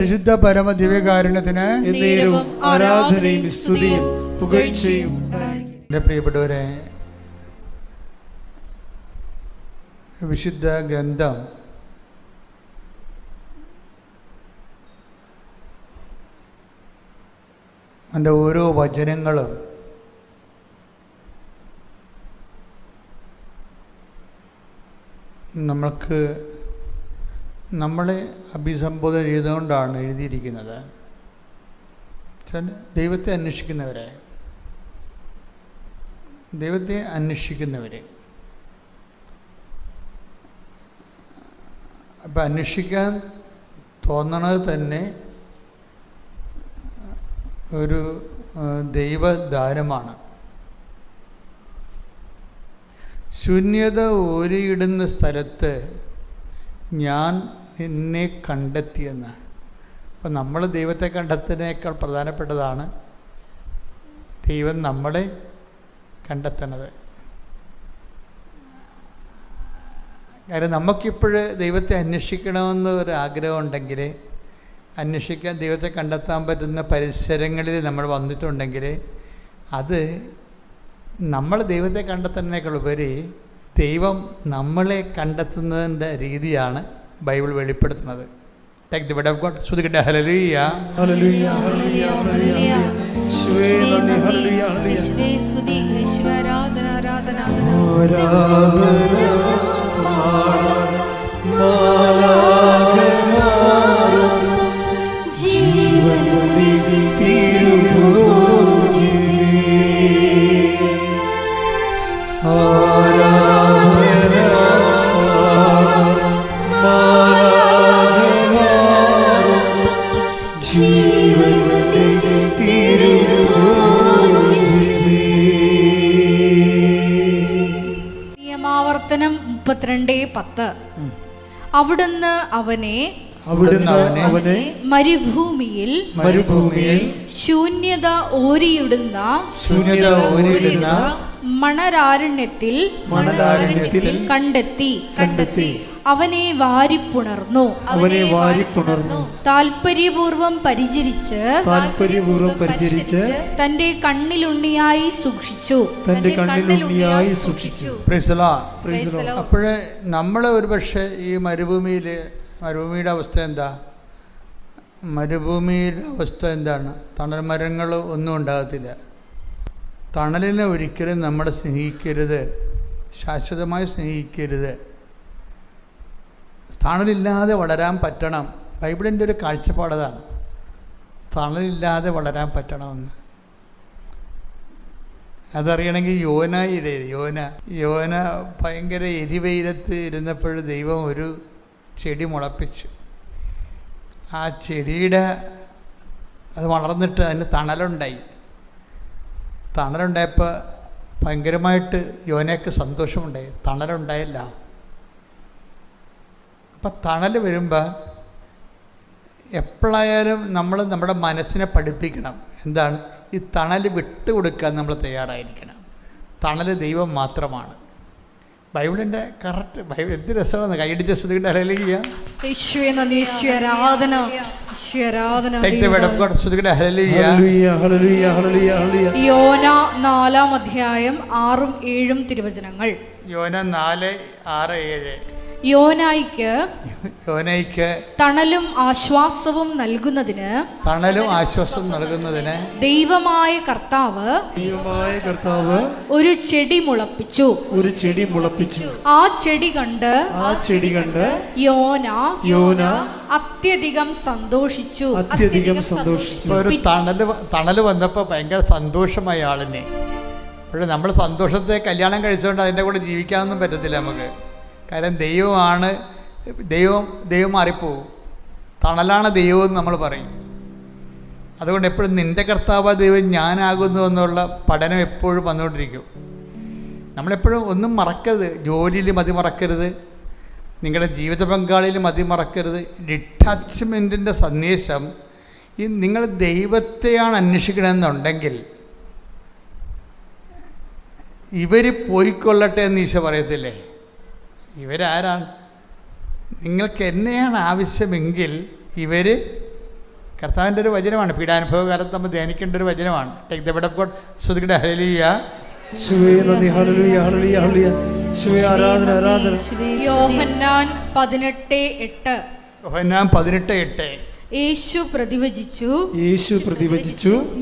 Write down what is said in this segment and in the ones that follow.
പരിശുദ്ധ പരമ ദിവ്യകാരുണ്യത്തിന് ആരാധനയും സ്തുതിയും പുകഴ്ചയും. എൻ്റെ പ്രിയപ്പെട്ടവരെ, വിശുദ്ധ ഗ്രന്ഥം അതിൻ്റെ ഓരോ വചനങ്ങളും നമ്മളെ അഭിസംബോധന ചെയ്തുകൊണ്ടാണ് എഴുതിയിരിക്കുന്നത്. ദൈവത്തെ അന്വേഷിക്കുന്നവരെ അപ്പം അന്വേഷിക്കാൻ തോന്നണത് തന്നെ ഒരു ദൈവദാനമാണ്. ശൂന്യത ഓരിയിടുന്ന സ്ഥലത്ത് ഞാൻ നിന്നെ കണ്ടെത്തിയെന്ന്. അപ്പം നമ്മൾ ദൈവത്തെ കണ്ടെത്തുന്നതിനേക്കാൾ പ്രധാനപ്പെട്ടതാണ് ദൈവം നമ്മളെ കണ്ടെത്തണത്. കാര്യം നമുക്കിപ്പോൾ ദൈവത്തെ അന്വേഷിക്കണമെന്ന് ഒരു ആഗ്രഹം ഉണ്ടെങ്കിൽ, അന്വേഷിക്കാൻ ദൈവത്തെ കണ്ടെത്താൻ പറ്റുന്ന പരിസരങ്ങളിൽ നമ്മൾ വന്നിട്ടുണ്ടെങ്കിൽ, അത് നമ്മൾ ദൈവത്തെ കണ്ടെത്തുന്നതിനേക്കാൾ ഉപരി ദൈവം നമ്മളെ കണ്ടെത്തുന്നതിൻ്റെ രീതിയാണ് ബൈബിൾ വെളിപ്പെടുത്തുന്നത്. Take the word of God. ശ്രുതിക്കട്ടെ ഹല്ലേലൂയ, ഹല്ലേലൂയ, ഹല്ലേലൂയ, ഹല്ലേലൂയ. യേശുവേ നന്ദി, ഹല്ലേലൂയ, ഹല്ലേലൂയ. യേശുവേ സ്തുതി, യേശുവേ ആരാധന, ആരാധന. ആരാധന മാലാഖമാരോടൊപ്പം ജീവൻ തിരുഭോജിനേ. ആരാധന മാലാഖമാരോടൊപ്പം ജീവൻ തിരുഭോജിനേ. നിയമാവർത്തനം 32:10. അവിടുന്ന് അവനെ മരുഭൂമിയിൽ ശൂന്യത ഓരിയിടുന്ന മണരാരണ്യത്തിൽ കണ്ടെത്തി അവനെ വാരിപ്പുണർന്നു. താൽപര്യപൂർവം പരിചരിച്ച് തന്റെ കണ്ണിലുണ്ണിയായി സൂക്ഷിച്ചു. അപ്പോഴേ നമ്മൾ ഒരു പക്ഷേ ഈ മരുഭൂമിയുടെ അവസ്ഥ എന്താ? മരുഭൂമിയുടെ അവസ്ഥ എന്താണ്? തണൽ മരങ്ങൾ ഒന്നും ഉണ്ടാകത്തില്ല. തണലിനെ ഒരിക്കലും നമ്മൾ സ്നേഹിക്കരുത്, ശാശ്വതമായി സ്നേഹിക്കരുത്. തണലില്ലാതെ വളരാൻ പറ്റണം. ബൈബിളിൻ്റെ ഒരു കാഴ്ചപ്പാടതാണ്, തണലില്ലാതെ വളരാൻ പറ്റണമെന്ന്. അതറിയണമെങ്കിൽ യോന ഭയങ്കര എരിവെയിലത്ത് ഇരുന്നപ്പോൾ ദൈവം ഒരു ചെടി മുളപ്പിച്ചു. ആ ചെടിയുടെ അത് വളർന്നിട്ട് അതിന് തണലുണ്ടായപ്പോൾ ഭയങ്കരമായിട്ട് യോനയ്ക്ക് സന്തോഷമുണ്ടായി. തണലുണ്ടായില്ല. അപ്പം തണൽ വരുമ്പോൾ എപ്പോഴായാലും നമ്മൾ നമ്മുടെ മനസ്സിനെ പഠിപ്പിക്കണം. എന്താണ്? ഈ തണൽ വിട്ടുകൊടുക്കാൻ നമ്മൾ തയ്യാറായിരിക്കണം. തണൽ ദൈവം മാത്രമാണ്. ബൈബിളിൻ്റെ കറക്റ്റ് ബൈബിൾ എന്ത് രസമാണ്. കൈയടിച്ച ശ്രുതിയുടെ ഹല്ലേലൂയ, യേശുവേ നന്ദി, യേശുവേ ആരാധന, യേശുവേ ആരാധന. Take the word of God. ശ്രുതിയുടെ ഹല്ലേലൂയ, ഹല്ലേലൂയ, ഹല്ലേലൂയ, ഹല്ലേലൂയ. യോന 4:6-7 തിരുവചനങ്ങൾ. യോന 4:6-7. യോനായിക്ക് തണലും ആശ്വാസവും നൽകുന്നതിന് ദൈവമായ കർത്താവ് ഒരു ചെടി മുളപ്പിച്ചു. ആ ചെടി കണ്ട് യോന അത്യധികം സന്തോഷിച്ചു. ഒരു തണല് വന്നപ്പോൾ ഭയങ്കര സന്തോഷമായി ആളിനെ. പക്ഷേ നമ്മൾ സന്തോഷത്തെ കല്യാണം കഴിച്ചുകൊണ്ട് അതിൻ്റെ കൂടെ ജീവിക്കാനൊന്നും പറ്റത്തില്ല നമുക്ക്. കാര്യം ദൈവം മാറിപ്പോവും. തണലാണ് ദൈവം എന്ന് നമ്മൾ പറയും. അതുകൊണ്ട് എപ്പോഴും നിൻ്റെ കർത്താവ് ദൈവം ഞാനാകുന്നു എന്നുള്ള പഠനം എപ്പോഴും വന്നുകൊണ്ടിരിക്കും. നമ്മളെപ്പോഴും ഒന്നും മറക്കരുത്. ജോലിയിൽ മതി മറക്കരുത്, നിങ്ങളുടെ ജീവിത പങ്കാളിയിൽ മതി മറക്കരുത്. ഡിറ്റാച്ച്മെൻറ്റിൻ്റെ സന്ദേശം ഈ നിങ്ങൾ ദൈവത്തെയാണ് അന്വേഷിക്കണമെന്നുണ്ടെങ്കിൽ ഇവർ പോയിക്കൊള്ളട്ടെ എന്ന് ഈശോ പറയത്തില്ലേ? ഇവരാരാണ്? നിങ്ങൾക്ക് എന്നെയാണ് ആവശ്യമെങ്കിൽ ഇവർ കർത്താവിൻ്റെ ഒരു വചനമാണ്. പീഡാനുഭവ കാലത്ത് നമ്മൾ ധ്യാനിക്കേണ്ട ഒരു വചനമാണ്. Take the word of God. ശ്രുതിക്കട്ടെ ഹല്ലേലൂയ. യേശുവേ നന്ദി. ഹല്ലേലൂയ ഹല്ലേലൂയ ഹല്ലേലൂയ. യേശുവേ ആരാധന ആരാധന. യോഹന്നാൻ 18:8. യോഹന്നാൻ 18:8. യേശു പ്രതിവചിച്ചു,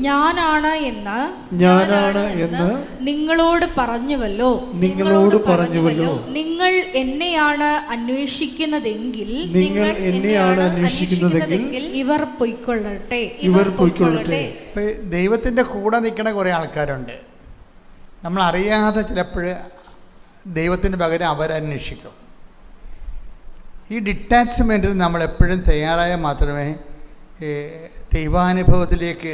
ഞാനാണ് എന്ന് നിങ്ങളോട് പറഞ്ഞുവല്ലോ. നിങ്ങൾ എന്നെയാണ് അന്വേഷിക്കുന്നതെങ്കിൽ ഇവർ പൊയ്ക്കൊള്ളട്ടെ. ദൈവത്തിൻ്റെ കൂടെ നിൽക്കുന്ന കുറേ ആൾക്കാരുണ്ട്. നമ്മൾ അറിയാതെ ചിലപ്പോൾ ദൈവത്തിൻ്റെ പകരം അവരന്വേഷിക്കും. ഈ ഡിറ്റാച്ച്മെൻറ്റിൽ നമ്മളെപ്പോഴും തയ്യാറായാൽ മാത്രമേ ദൈവാനുഭവത്തിലേക്ക്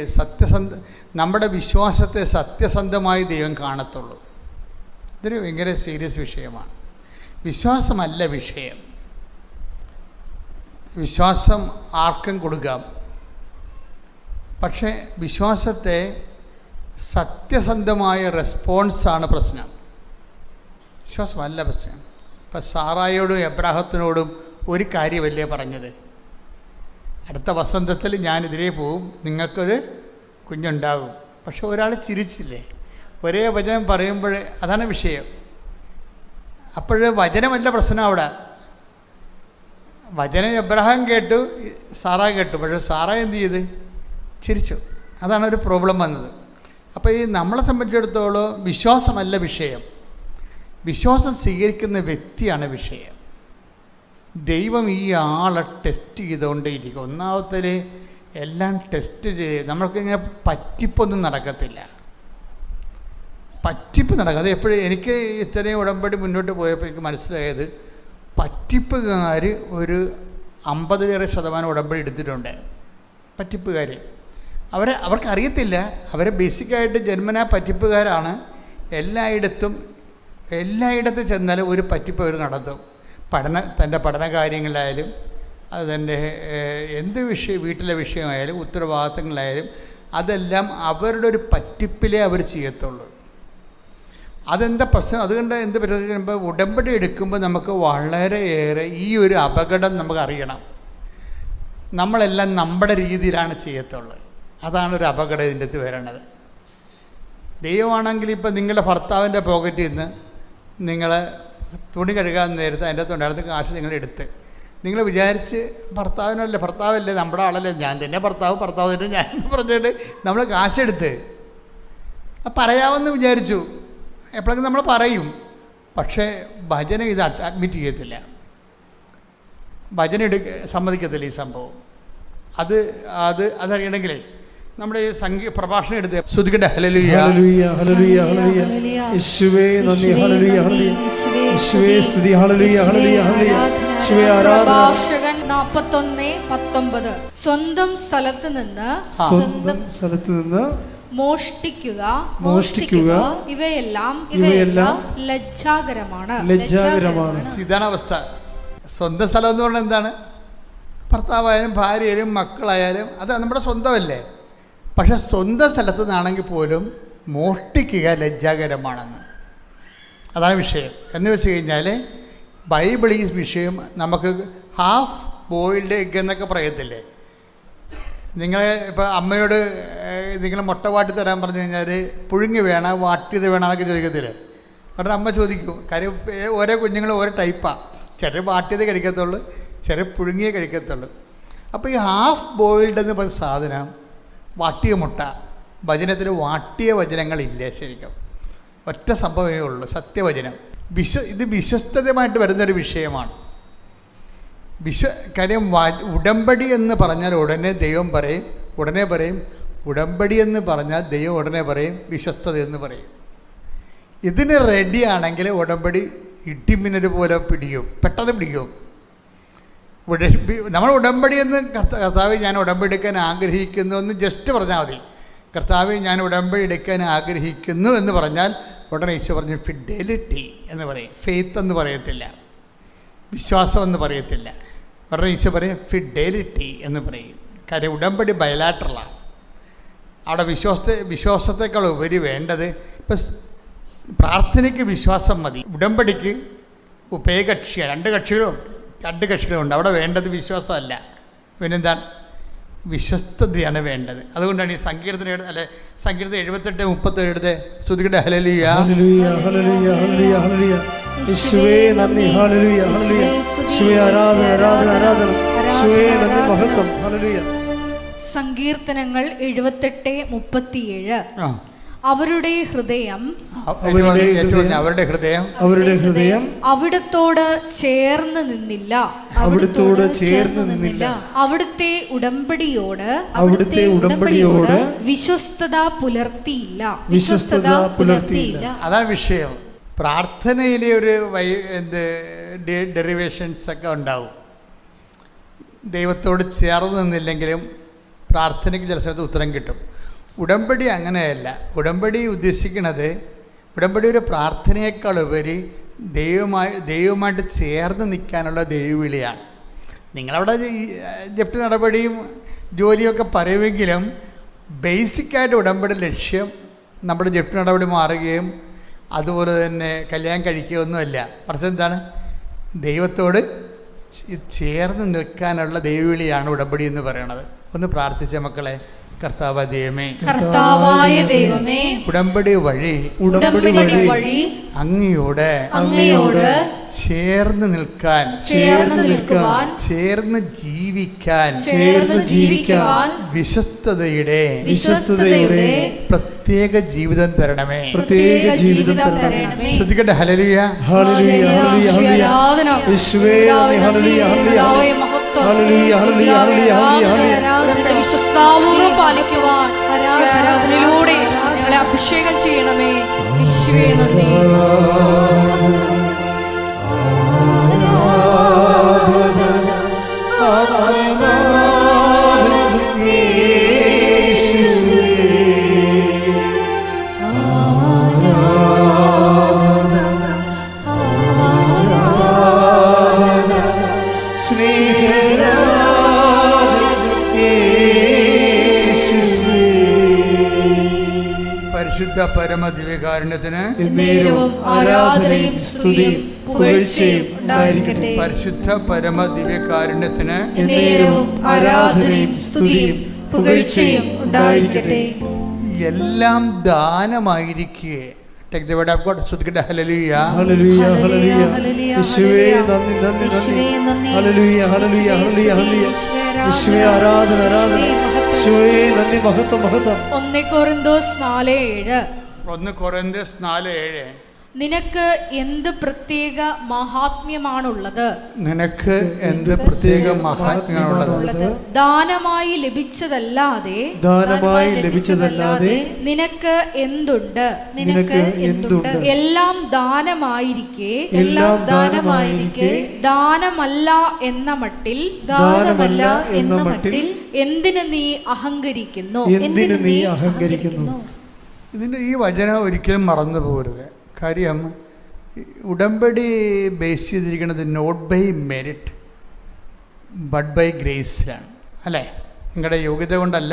നമ്മുടെ വിശ്വാസത്തെ സത്യസന്ധമായി ദൈവം കാണത്തുള്ളൂ. ഇതൊരു ഭയങ്കര സീരിയസ് വിഷയമാണ്. വിശ്വാസമല്ല വിഷയം. വിശ്വാസം ആർക്കും കൊടുക്കാം. പക്ഷേ വിശ്വാസത്തെ സത്യസന്ധമായ റെസ്പോൺസാണ് പ്രശ്നം. വിശ്വാസമല്ല പ്രശ്നം. ഇപ്പം സാറായോടും എബ്രാഹത്തിനോടും ഒരു കാര്യമല്ലേ പറഞ്ഞത്? അടുത്ത വസന്തത്തിൽ ഞാനിതിലേ പോവും, നിങ്ങൾക്കൊരു കുഞ്ഞുണ്ടാകും. പക്ഷെ ഒരാൾ ചിരിച്ചില്ലേ? ഒരേ വചനം പറയുമ്പോൾ അതാണ് വിഷയം. അപ്പോൾ വചനമല്ല പ്രശ്നം അവിടെ. വചനം എബ്രഹാം കേട്ടു, സാറ കേട്ടു. പക്ഷേ സാറ എന്ത് ചെയ്ത്? ചിരിച്ചു. അതാണ് ഒരു പ്രോബ്ലം വന്നത്. അപ്പോൾ ഈ നമ്മളെ സംബന്ധിച്ചിടത്തോളം വിശ്വാസമല്ല വിഷയം. വിശ്വാസം സ്വീകരിക്കുന്ന വ്യക്തിയാണ് വിഷയം. ദൈവം ഈ ആളെ ടെസ്റ്റ് ചെയ്തുകൊണ്ടേയിരിക്കും. ഒന്നാമത്തേൽ എല്ലാം ടെസ്റ്റ് ചെയ്ത് നമ്മൾക്കിങ്ങനെ പറ്റിപ്പൊന്നും നടക്കത്തില്ല. പറ്റിപ്പ് നടക്കാതെ എപ്പോഴും എനിക്ക് ഇത്രയും ഉടമ്പടി മുന്നോട്ട് പോയപ്പോൾ എനിക്ക് മനസ്സിലായത് പറ്റിപ്പുകാർ ഒരു 50% ഉടമ്പടി എടുത്തിട്ടുണ്ട്. പറ്റിപ്പുകാർ അവർക്കറിയത്തില്ല. അവരെ ബേസിക്കായിട്ട് ജന്മനാ പറ്റിപ്പുകാരാണ്. എല്ലായിടത്തും ചെന്നാലും ഒരു പറ്റിപ്പ് അവർ നടത്തും. തൻ്റെ പഠന കാര്യങ്ങളിലായാലും അത് തൻ്റെ എന്ത് വീട്ടിലെ വിഷയമായാലും ഉത്തരവാദിത്തങ്ങളായാലും അതെല്ലാം അവരുടെ ഒരു പറ്റിപ്പിലേ അവർ ചെയ്യത്തുള്ളൂ. അതെന്താ പ്രശ്നം? അതുകൊണ്ട് എന്ത് പറ്റുമ്പോൾ ഉടമ്പടി എടുക്കുമ്പോൾ നമുക്ക് വളരെയേറെ ഈ ഒരു അപകടം നമുക്ക് അറിയണം. നമ്മളെല്ലാം നമ്മുടെ രീതിയിലാണ് ചെയ്യത്തുള്ളത്. അതാണ് ഒരു അപകടം ഇതിൻ്റെ അകത്ത് വരണത്. ദൈവമാണെങ്കിൽ ഇപ്പം നിങ്ങളുടെ ഭർത്താവിൻ്റെ പോക്കറ്റിൽ നിന്ന് നിങ്ങൾ തുണി കഴുകാൻ നേരത്ത് അതിൻ്റെ അകത്ത് ഉണ്ടായിരുന്ന കാശ് നിങ്ങളെടുത്ത് നിങ്ങൾ വിചാരിച്ച് ഭർത്താവല്ലേ നമ്മുടെ ആളല്ലേ, ഞാൻ തന്നെ ഭർത്താവ് തന്നെ ഞാൻ പറഞ്ഞിട്ട് നമ്മൾ കാശെടുത്ത് പറയാമെന്ന് വിചാരിച്ചു. എപ്പോഴെങ്കിലും നമ്മൾ പറയും. പക്ഷേ ഭജന ഇത് അഡ്മിറ്റ് ചെയ്യത്തില്ല. ഭജന സമ്മതിക്കത്തില്ല ഈ സംഭവം. അതറിയണമെങ്കിലേ നമ്മുടെ ഈ പ്രഭാഷണം എടുത്ത് ശ്രുതിക്കട്ടെ. ഹല്ലേലൂയ ഹല്ലേലൂയ ഹല്ലേലൂയ ഹല്ലേലൂയ. യേശുവേ നന്ദി. ഹല്ലേലൂയ ഹല്ലേലൂയ. യേശുവേ സ്തുതി. ഹല്ലേലൂയ ഹല്ലേലൂയ ഹല്ലേലൂയ. യേശുവേ ആരാധന. പ്രഭാഷകൻ 41:19. സ്വന്തം സ്ഥലത്ത് നിന്ന് മോഷ്ടിക്കുക ഇവയെല്ലാം ലജ്ജാകരമാണ്. ഇതാണ് അവസ്ഥ. സ്വന്തം സ്ഥലം എന്ന് പറഞ്ഞാൽ എന്താണ്? ഭർത്താവായാലും ഭാര്യയായാലും മക്കളായാലും അത് നമ്മുടെ സ്വന്തമല്ലേ. പക്ഷെ സ്വന്തം സ്ഥലത്ത് നിന്നാണെങ്കിൽ പോലും മോഷ്ടിക്കുക ലജ്ജാകരമാണെന്ന്. അതാണ് വിഷയം. എന്ന് വെച്ച് കഴിഞ്ഞാൽ ബൈബിൾ ഈ വിഷയം നമുക്ക് ഹാഫ് ബോയിൽഡ് എഗ് എന്നൊക്കെ പറയത്തില്ലേ? നിങ്ങൾ ഇപ്പോൾ അമ്മയോട് നിങ്ങൾ മുട്ട വാട്ടി തരാൻ പറഞ്ഞു കഴിഞ്ഞാൽ പുഴുങ്ങി വേണം വാട്ടിയത് വേണം എന്നൊക്കെ ചോദിക്കത്തില്ലേ? അവിടെ അമ്മ ചോദിക്കും. കാര്യം ഓരോ കുഞ്ഞുങ്ങൾ ഓരോ ടൈപ്പാണ്. ചിലർ വാട്ടിയത് കഴിക്കത്തുള്ളൂ, ചിലർ പുഴുങ്ങിയേ കഴിക്കത്തുള്ളൂ. അപ്പോൾ ഈ ഹാഫ് ബോയിൽഡ് എന്ന് പറഞ്ഞ സാധനം വാട്ടിയ മുട്ട, വചനത്തിൽ വാട്ടിയ വചനങ്ങളില്ല. ശരിക്കും ഒറ്റ സംഭവമേ ഉള്ളൂ, സത്യവചനം. ഇത് വിശ്വസ്തതമായിട്ട് വരുന്നൊരു വിഷയമാണ്. കാര്യം ഉടമ്പടി എന്ന് പറഞ്ഞാൽ ഉടനെ ദൈവം പറയും ഉടമ്പടി എന്ന് പറഞ്ഞാൽ ദൈവം ഉടനെ പറയും വിശ്വസ്തത എന്ന് പറയും. ഇതിന് റെഡിയാണെങ്കിൽ ഉടമ്പടി ഇടിമിന്നൽ പോലെ പെട്ടെന്ന് പിടിക്കും. നമ്മൾ ഉടമ്പടി എന്ന് കർത്താവ് ഞാൻ ഉടമ്പടി എടുക്കാൻ ആഗ്രഹിക്കുന്നു എന്ന് ജസ്റ്റ് പറഞ്ഞാൽ മതി. കർത്താവ് ഞാൻ ഉടമ്പടി എടുക്കാൻ ആഗ്രഹിക്കുന്നു എന്ന് പറഞ്ഞാൽ ഉടനെ ഈശോ പറഞ്ഞു ഫിഡലിറ്റി എന്ന് പറയും. ഫെയ്ത്ത് എന്ന് പറയത്തില്ല, വിശ്വാസം എന്ന് പറയത്തില്ല. ഉടനെ ഈശോ പറയും ഫിഡലിറ്റി എന്ന് പറയും. കാര്യം ഉടമ്പടി ബയലാറ്ററലാണ്. അവിടെ വിശ്വാസത്തെക്കാൾ ഉപരി വേണ്ടത് ഇപ്പം പ്രാർത്ഥനയ്ക്ക് വിശ്വാസം മതി, ഉടമ്പടിക്ക് ഉഭയകക്ഷിയാണ്. രണ്ട് കക്ഷികളുണ്ട്. അവിടെ വേണ്ടത് വിശ്വാസമല്ല. പിന്നെന്താണ്? വിശ്വസ്തതയാണ് വേണ്ടത്. അതുകൊണ്ടാണ് ഈ സങ്കീർത്തനം സങ്കീർത്തനം 78:37 സ്തുതിക്കട്ടെ ഹല്ലേലൂയ ഹല്ലേലൂയ ഹല്ലേലൂയ ഹല്ലേലൂയ ഹല്ലേലൂയ. യേശുവേ നന്ദി. ഹല്ലേലൂയ ഹല്ലേലൂയ. യേശുവേ ആരാധന ആരാധന ആരാധന. യേശുവേ നന്ദി മഹത്വം. ഹല്ലേലൂയ. സങ്കീർത്തനങ്ങൾ 78:37. അവരുടെ ഹൃദയം അവിടത്തോട് ചേർന്ന് നിന്നില്ല. അവിടുത്തെ ഉടമ്പടിയോട് വിശ്വസ്തത പുലർത്തിയില്ല. അതാണ് വിഷയം. പ്രാർത്ഥനയിലെ ഒരു ഡെറിവേഷൻസ് ഒക്കെ ഉണ്ടാവും. ദൈവത്തോട് ചേർന്ന് നിന്നില്ലെങ്കിലും പ്രാർത്ഥനയ്ക്ക് ചില സ്ഥലത്ത് ഉത്തരം കിട്ടും. ഉടമ്പടി അങ്ങനെയല്ല. ഉടമ്പടി ഉദ്ദേശിക്കുന്നത്, ഉടമ്പടി ഒരു പ്രാർത്ഥനയേക്കാൾ ഉപരി ദൈവമായിട്ട് ചേർന്ന് നിൽക്കാനുള്ള ദൈവവിളിയാണ്. നിങ്ങളവിടെ ജപ്തി നടപടിയും ജോലിയൊക്കെ പറയുമെങ്കിലും ബേസിക്കായിട്ട് ഉടമ്പടി ലക്ഷ്യം നമ്മുടെ ജപ്തി നടപടി മാറുകയും അതുപോലെ തന്നെ കല്യാണം കഴിക്കുകയൊന്നുമല്ല. മറിച്ച് എന്താണ്? ദൈവത്തോട് ചേർന്ന് നിൽക്കാനുള്ള ദൈവവിളിയാണ് ഉടമ്പടി എന്ന് പറയുന്നത്. ഒന്ന് പ്രാർത്ഥിച്ച മക്കളെ. കർത്താവായ ദൈവമേ, ഉടമ്പടി വഴി അങ്ങയോട് ചേർന്ന് നിൽക്കാൻ, ചേർന്ന് ജീവിക്കാൻ വിശ്വസ്തതയുടെ പ്രത്യേക ജീവിതം തരണമേ. ശ്രദ്ധിക്കട്ടെ. ഹല്ലേലൂയ വിശ്വസ്താപൂർവ്വം പാലിക്കുവാൻ ആരാധനയിലൂടെ ഞങ്ങളെ അഭിഷേകം ചെയ്യണമേ. യേശുവേ നന്ദി. പരിശുദ്ധ പരമദിവ്യകാരുണ്യത്തിന് ആരാധനയും സ്തുതിയും പുകഴ്ചയും ഉണ്ടായിരിക്കട്ടെ. പരിശുദ്ധ പരമദിവ്യകാരുണ്യത്തിന് ആരാധനയും സ്തുതിയും പുകഴ്ചയും ഉണ്ടായിരിക്കട്ടെ. എല്ലാം ദാനമായിരിക്കെ. Take the word of God. Hallelujah. Hallelujah. Hallelujah. യേശുവേ നന്ദി നന്ദി നന്ദി. Hallelujah. Hallelujah. Hallelujah. യേശുവേ ആരാധന ആരാധന. യേശുവേ നന്ദി മഹത്വം മഹത്വം. 1 കൊരിന്തോസ് 4:7. 1 കൊരിന്തോസ് 4:7. നിനക്ക് എന്ത് പ്രത്യേക മഹാത്മ്യമാണുള്ളത്? നിനക്ക് എന്ത് പ്രത്യേക മഹാത്മ്യമാണുള്ളത്? ദാനമായി ലഭിച്ചതല്ലാതെ നിനക്ക് എന്തുണ്ട്? എല്ലാം ദാനമായിരിക്കെ ദാനമല്ല എന്ന മട്ടിൽ എന്തിന് നീ അഹങ്കരിക്കുന്നു? ഇതിൻ്റെ ഈ വചനം ഒരിക്കലും മറന്നു പോകരുത്. കാര്യം ഉടമ്പടി ബേസ് ചെയ്തിരിക്കുന്നത് not by merit but by ഗ്രേസിലാണ്, അല്ലേ? നിങ്ങളുടെ യോഗ്യത കൊണ്ടല്ല,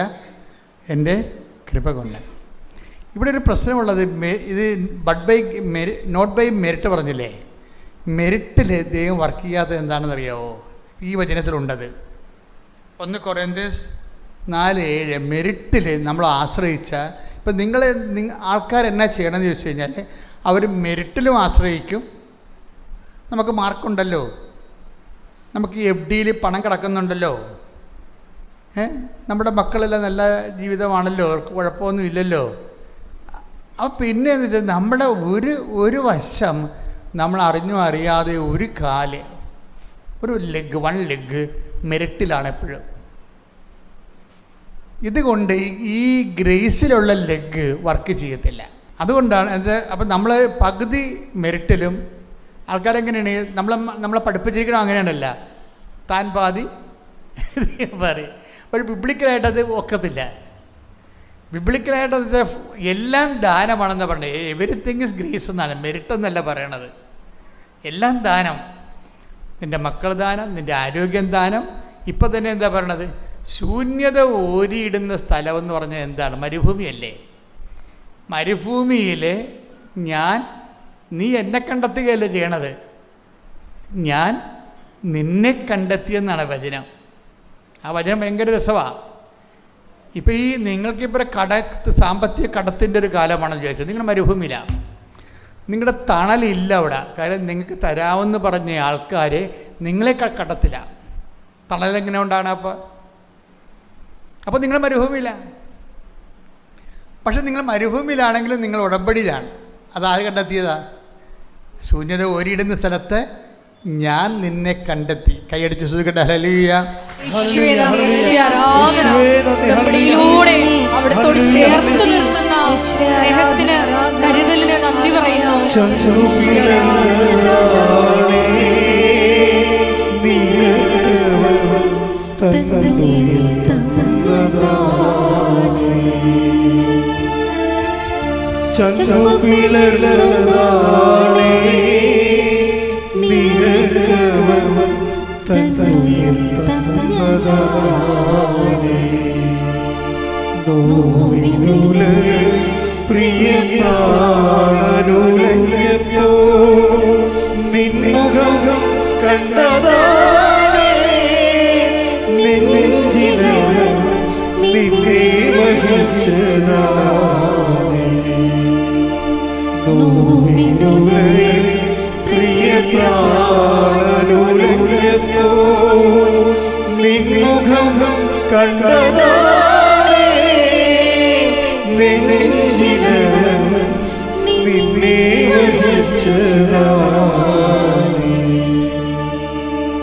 എൻ്റെ കൃപ കൊണ്ട്. ഇവിടെ ഒരു പ്രശ്നമുള്ളത്, ഇത് നോട്ട് ബൈ മെരിറ്റ് പറഞ്ഞില്ലേ? മെരിറ്റിൽ ദൈവം വർക്ക് ചെയ്യാത്തത് എന്താണെന്നറിയാമോ? ഈ വചനത്തിലുണ്ടത്. 1 കൊരിന്തോസ് 4:7. മെരിറ്റിൽ നമ്മൾ ആശ്രയിച്ച, ഇപ്പം ആൾക്കാരെന്നാ ചെയ്യണമെന്ന് ചോദിച്ചു കഴിഞ്ഞാൽ അവർ മെരിറ്റിലും ആശ്രയിക്കും. നമുക്ക് മാർക്കുണ്ടല്ലോ, നമുക്ക് FDയിൽ പണം കിടക്കുന്നുണ്ടല്ലോ, നമ്മുടെ മക്കളെല്ലാം നല്ല ജീവിതമാണല്ലോ, അവർക്ക് കുഴപ്പമൊന്നും ഇല്ലല്ലോ. അപ്പം പിന്നെ എന്ന് വെച്ചാൽ നമ്മുടെ ഒരു വശം നമ്മൾ അറിഞ്ഞോ അറിയാതെ ഒരു ലെഗ് മെരിറ്റിലാണ് എപ്പോഴും. ഇതുകൊണ്ട് ഈ ഗ്രേസിലുള്ള ലെഗ് വർക്ക് ചെയ്യത്തില്ല. അതുകൊണ്ടാണ് അപ്പം നമ്മൾ പകുതി മെരിറ്റിലും, ആൾക്കാരെങ്ങനെയാണ് നമ്മളെ പഠിപ്പിച്ചിരിക്കണം, അങ്ങനെയാണല്ല, താൻ പാതി പറയും. പക്ഷെ ബിബ്ലിക്കലായിട്ടത് ഒക്കത്തില്ല. ബിബ്ലിക്കലായിട്ടത് എല്ലാം ദാനമാണെന്ന് പറഞ്ഞത്. എവരിത്തിങ് ഇസ് ഗ്രേസ് എന്നാണ്, മെരിറ്റ് എന്നല്ല പറയണത്. എല്ലാം ദാനം. നിൻ്റെ മക്കൾ ദാനം, നിൻ്റെ ആരോഗ്യം ദാനം. ഇപ്പം തന്നെ എന്താ പറയണത്? ശൂന്യത ഓരിയിടുന്ന സ്ഥലമെന്ന് പറഞ്ഞാൽ എന്താണ്? മരുഭൂമിയല്ലേ? മരുഭൂമിയിൽ നീ എന്നെ കണ്ടെത്തുകയല്ലേ ചെയ്യണത്, ഞാൻ നിന്നെ കണ്ടെത്തിയെന്നാണ് വചനം. ആ വചനം ഭയങ്കര രസമാണ്. ഇപ്പോൾ ഈ നിങ്ങൾക്കിപ്പോൾ സാമ്പത്തിക കടത്തിൻ്റെ ഒരു കാലമാണെന്ന് വിചാരിച്ചു. നിങ്ങൾ മരുഭൂമിയിലാണ്, നിങ്ങളുടെ തണലില്ല അവിടെ. കാര്യം നിങ്ങൾക്ക് തരാമെന്ന് പറഞ്ഞ ആൾക്കാർ നിങ്ങളെക്കാൾ കടത്തിലാണ്. തണലെങ്ങനെ ഉണ്ടാണ് അപ്പോൾ നിങ്ങൾ മരുഭൂമിയിലാണ്. പക്ഷെ നിങ്ങൾ മരുഭൂമിയിലാണെങ്കിലും നിങ്ങൾ ഉടമ്പടിയിലാണ്. അതാര് കണ്ടെത്തിയതാ? ശൂന്യത ഓരിയിടുന്ന സ്ഥലത്ത് ഞാൻ നിന്നെ കണ്ടെത്തി. കൈയടിച്ച് ശ്രദ്ധിക്കട്ടെ. ഹല്ലേലൂയ. അവിടത്തോട് ചേർത്ത് നിർത്തുന്ന സ്നേഹത്തിന്, കരുതലിന് നന്ദി പറയുന്നു. പ്രിയ പ്രാണനുലഞ്ഞപ്പോ നിൻമുഖം കണ്ടതാണേ, നെഞ്ചിലവൻ നിന്നെ വഹിച്ചതാണേ. നോവിനുള്ളിൽ പ്രിയ പ്രാണനുലഞ്ഞപ്പോ നിൻമുഖം കണ്ടതാണേ, നെഞ്ചിലവൻ നിന്നെ വഹിച്ചതാണേ.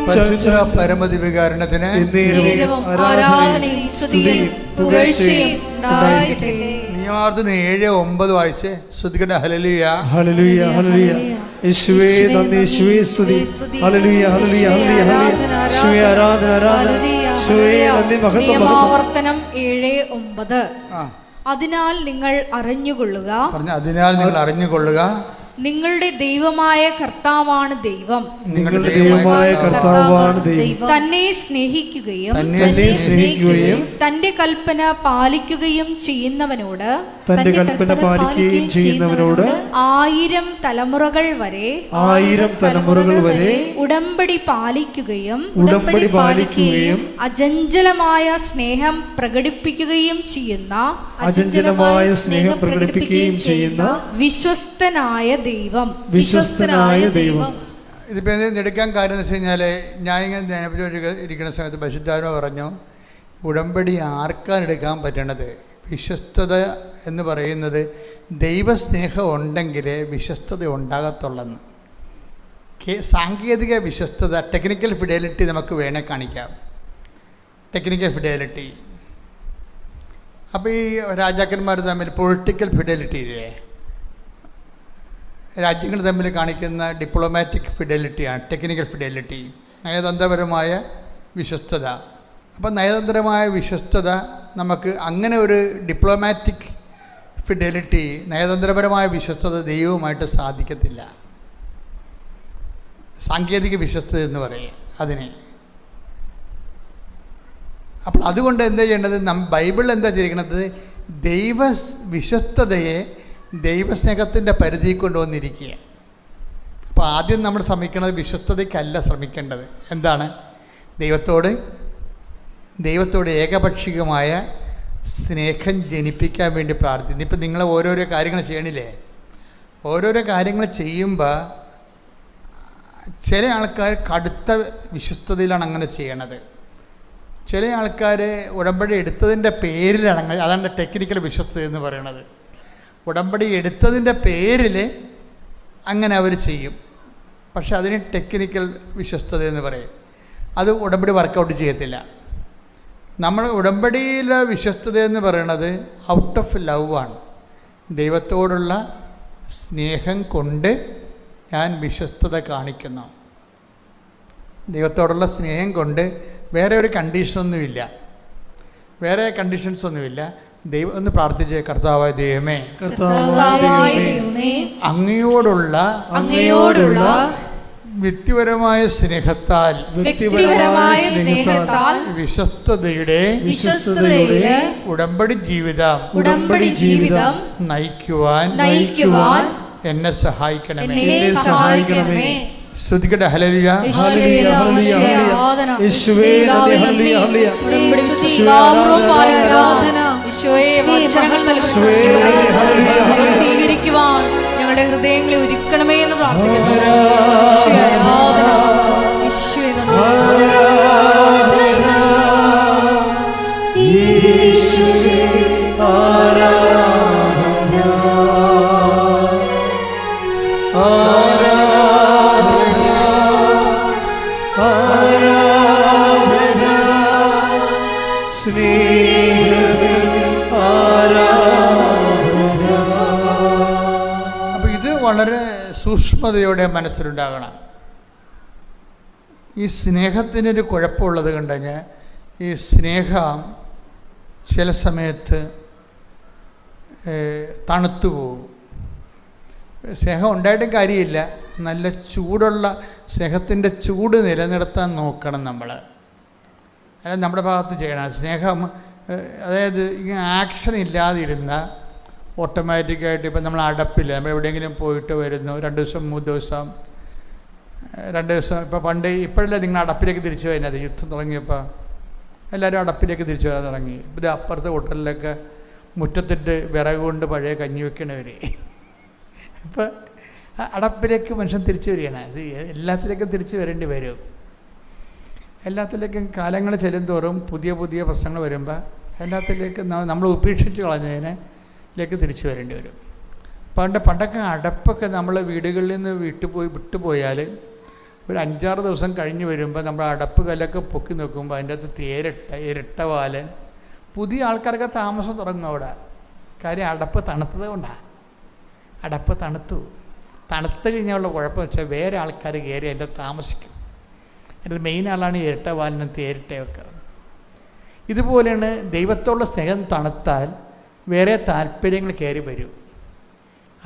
പരിശുദ്ധ പരമദിവ്യകാരുണ്യത്തിന് ആരാധനയും സ്തുതിയും പുകഴ്ചയും ഉണ്ടായിരിക്കട്ടെ. നിയമാർത്ഥന 7:9 വായിച്ച് ശ്രദ്ധിക്കട്ടെ. ഹല്ലേലൂയ. ഹല്ലേലൂയ. ഹല്ലേലൂയ. യേശുവേ നന്ദി, യേശുവേ സ്തുതി. ഹല്ലേലൂയ. ഹല്ലേലൂയ. ഹല്ലേലൂയ. യേശുവേ ആരാധന, ആരാധന. യേശുവേ നന്ദി, മഹത്വം. നിയമാവർത്തനം 7:9. അതിനാൽ നിങ്ങൾ അറിഞ്ഞുകൊള്ളുക. അതിനാൽ നിങ്ങൾ അറിഞ്ഞുകൊള്ളുക, നിങ്ങളുടെ ദൈവമായ കർത്താവാണ് ദൈവം. നിങ്ങളുടെ ദൈവമായ കർത്താവാണ് ദൈവം. തന്നെ സ്നേഹിക്കുകയും തന്റെ കൽപ്പന പാലിക്കുകയും ചെയ്യുന്നവനോട്, തന്റെ കൽപ്പന പാലിക്കുകയും ചെയ്യുന്നവനോട് 1000 തലമുറകൾ വരെ ഉടമ്പടി പാലിക്കുകയും അചഞ്ചലമായ സ്നേഹം പ്രകടിപ്പിക്കുകയും ചെയ്യുന്ന വിശ്വസ്തനായ ദൈവം. ഇതിപ്പോൾ എടുക്കാൻ കാര്യം എന്ന് വെച്ച് കഴിഞ്ഞാൽ, ഞാൻ ഇങ്ങനെ ധ്യാനിപ്പിച്ചിരിക്കുന്ന സമയത്ത് പരിശുദ്ധാത്മ പറഞ്ഞു, ഉടമ്പടി ആർക്കാണ് എടുക്കാൻ പറ്റണത്? വിശ്വസ്തത എന്ന് പറയുന്നത് ദൈവസ്നേഹം ഉണ്ടെങ്കിലേ വിശ്വസ്തത ഉണ്ടാകത്തുള്ളെന്ന്. സാങ്കേതിക വിശ്വസ്തത, ടെക്നിക്കൽ ഫിഡലിറ്റി നമുക്ക് വേണേൽ കാണിക്കാം. Technical fidelity. അപ്പോൾ ഈ രാജാക്കന്മാർ തമ്മിൽ പൊളിറ്റിക്കൽ ഫിഡലിറ്റി ഇല്ലേ, രാജ്യങ്ങൾ തമ്മിൽ കാണിക്കുന്ന ഡിപ്ലോമാറ്റിക് ഫിഡലിറ്റിയാണ് ടെക്നിക്കൽ ഫിഡലിറ്റി, നയതന്ത്രപരമായ വിശ്വസ്തത. അപ്പം നയതന്ത്രമായ വിശ്വസ്തത നമുക്ക് അങ്ങനെ ഒരു ഡിപ്ലോമാറ്റിക് ഫിഡലിറ്റി, നയതന്ത്രപരമായ വിശ്വസ്തത ദൈവവുമായിട്ട് സാധിക്കത്തില്ല. സാങ്കേതിക വിശ്വസ്തത എന്ന് പറയും അതിനെ. അപ്പോൾ അതുകൊണ്ട് എന്താ ചെയ്യേണ്ടത്? ബൈബിളിൽ എന്താ ചെയ്തിരിക്കുന്നത്? ദൈവ വിശ്വസ്തതയെ ദൈവസ്നേഹത്തിൻ്റെ പരിധി കൊണ്ടുവന്നിരിക്കുക. അപ്പോൾ ആദ്യം നമ്മൾ ശ്രമിക്കുന്നത് വിശ്വസ്തതയ്ക്കല്ല ശ്രമിക്കേണ്ടത്. എന്താണ്? ദൈവത്തോട് ഏകപക്ഷീയമായ സ്നേഹം ജനിപ്പിക്കാൻ വേണ്ടി പ്രാർത്ഥിക്കുന്നു. ഇപ്പം നിങ്ങൾ ഓരോരോ കാര്യങ്ങൾ ചെയ്യണില്ലേ? ഓരോരോ കാര്യങ്ങൾ ചെയ്യുമ്പോൾ ചില ആൾക്കാർ കടുത്ത വിശ്വസ്തതയിലാണ് അങ്ങനെ ചെയ്യണത്. ചില ആൾക്കാർ ഉടമ്പടി എടുത്തതിൻ്റെ പേരിലാണ്, അതാണ് ടെക്നിക്കൽ വിശ്വസ്തത എന്ന് പറയുന്നത്. ഉടമ്പടി എടുത്തതിൻ്റെ പേരിൽ അങ്ങനെ അവർ ചെയ്യും. പക്ഷെ അതിന് ടെക്നിക്കൽ വിശ്വസ്തത എന്ന് പറയും. അത് ഉടമ്പടി വർക്കൗട്ട് ചെയ്യത്തില്ല. നമ്മൾ ഉടമ്പടിയിലെ വിശ്വസ്തത എന്ന് പറയുന്നത് ഔട്ട് ഓഫ് ലവ് ആണ്. ദൈവത്തോടുള്ള സ്നേഹം കൊണ്ട് ഞാൻ വിശ്വസ്തത കാണിക്കുന്നു. ദൈവത്തോടുള്ള സ്നേഹം കൊണ്ട് വേറെ ഒരു കണ്ടീഷനൊന്നുമില്ല, വേറെ കണ്ടീഷൻസൊന്നുമില്ല. ദൈവം ഒന്ന് പ്രാർത്ഥിച്ച്, കർത്താവായ ദൈവമേ, അങ്ങയോടുള്ള വ്യക്തിപരമായ സ്നേഹത്താൽ വിശ്വസ്തതയുടെ ഉടമ്പടി ജീവിതം നയിക്കുവാൻ എന്നെ സഹായിക്കണമേ. ശ്രദ്ധിക്കട്ടെ. ഹല്ലേലൂയ. യേശുവേ നന്ദി. ഹല്ലേലൂയ. അവ സ്വീകരിക്കുവാൻ ഞങ്ങളുടെ ഹൃദയങ്ങളെ ഒരുക്കണമേ എന്ന് പ്രാർത്ഥിക്കുന്നു. ഈശോയെ ആരാധന, ഈശോയെ വളരെ സൂക്ഷ്മതയോടെ മനസ്സിലുണ്ടാകണം. ഈ സ്നേഹത്തിനൊരു കുഴപ്പമുള്ളത് കണ്ടു കഴിഞ്ഞാൽ ഈ സ്നേഹം ചില സമയത്ത് തണുത്തു പോകും. സ്നേഹം ഉണ്ടായിട്ടും കാര്യമില്ല, നല്ല ചൂടുള്ള സ്നേഹത്തിൻ്റെ ചൂട് നിലനിർത്താൻ നോക്കണം നമ്മൾ. അല്ല നമ്മുടെ ഭാഗത്ത് ചെയ്യണം. സ്നേഹം അതായത് ഇങ്ങനെ ആക്ഷൻ ഇല്ലാതിരുന്ന ഓട്ടോമാറ്റിക്കായിട്ട് ഇപ്പം നമ്മൾ അടപ്പില്ല, നമ്മൾ എവിടെയെങ്കിലും പോയിട്ട് വരുന്നു 2 ദിവസം 3 ദിവസം 2 ദിവസം ഇപ്പോൾ പണ്ട് ഇപ്പോഴല്ലേ നിങ്ങൾ അടപ്പിലേക്ക് തിരിച്ചു വരുന്നത്. യുദ്ധം തുടങ്ങിയപ്പോൾ എല്ലാവരും അടപ്പിലേക്ക് തിരിച്ചു വരാൻ തുടങ്ങി. ഇത് അപ്പുറത്തെ ഹോട്ടലിലൊക്കെ മുറ്റത്തിട്ട് വിറക് കൊണ്ട് പഴയ കഞ്ഞി വെക്കണവർ ഇപ്പം അടപ്പിലേക്ക് മനുഷ്യൻ തിരിച്ചു വരികയാണ്. ഇത് എല്ലാത്തിലേക്കും തിരിച്ചു വരേണ്ടി വരും. എല്ലാത്തിലേക്കും കാലങ്ങൾ ചെല്ലുന്തോറും പുതിയ പുതിയ പ്രശ്നങ്ങൾ വരുമ്പോൾ എല്ലാത്തിലേക്കും നമ്മൾ ഉപേക്ഷിച്ച് കളഞ്ഞതിലേക്ക് തിരിച്ചു വരേണ്ടി വരും. പണ്ടൊക്കെ അടപ്പൊക്കെ നമ്മൾ വീടുകളിൽ നിന്ന് വിട്ടുപോയാൽ ഒരു 5-6 ദിവസം കഴിഞ്ഞ് വരുമ്പോൾ നമ്മൾ അടപ്പ് കല്ലൊക്കെ പൊക്കി നോക്കുമ്പോൾ അതിൻ്റെ അകത്ത് ഇരട്ടവാലൻ പുതിയ ആൾക്കാരൊക്കെ താമസം തുടങ്ങും അവിടെ. കാര്യം അടപ്പ് തണുത്തത് കൊണ്ടാണ്. അടപ്പ് തണുത്ത് കഴിഞ്ഞുള്ള കുഴപ്പം വെച്ചാൽ വേറെ ആൾക്കാർ കയറി അതിൻ്റെ താമസിക്കും. അതിൻ്റെ മെയിൻ ആളാണ് ഈ ഇരട്ടവാലിനും തേരിട്ടയൊക്കെ. ഇതുപോലെയാണ് ദൈവത്തോടുള്ള സ്നേഹം തണുത്താൽ വേറെ താല്പര്യങ്ങൾ കയറി വരും.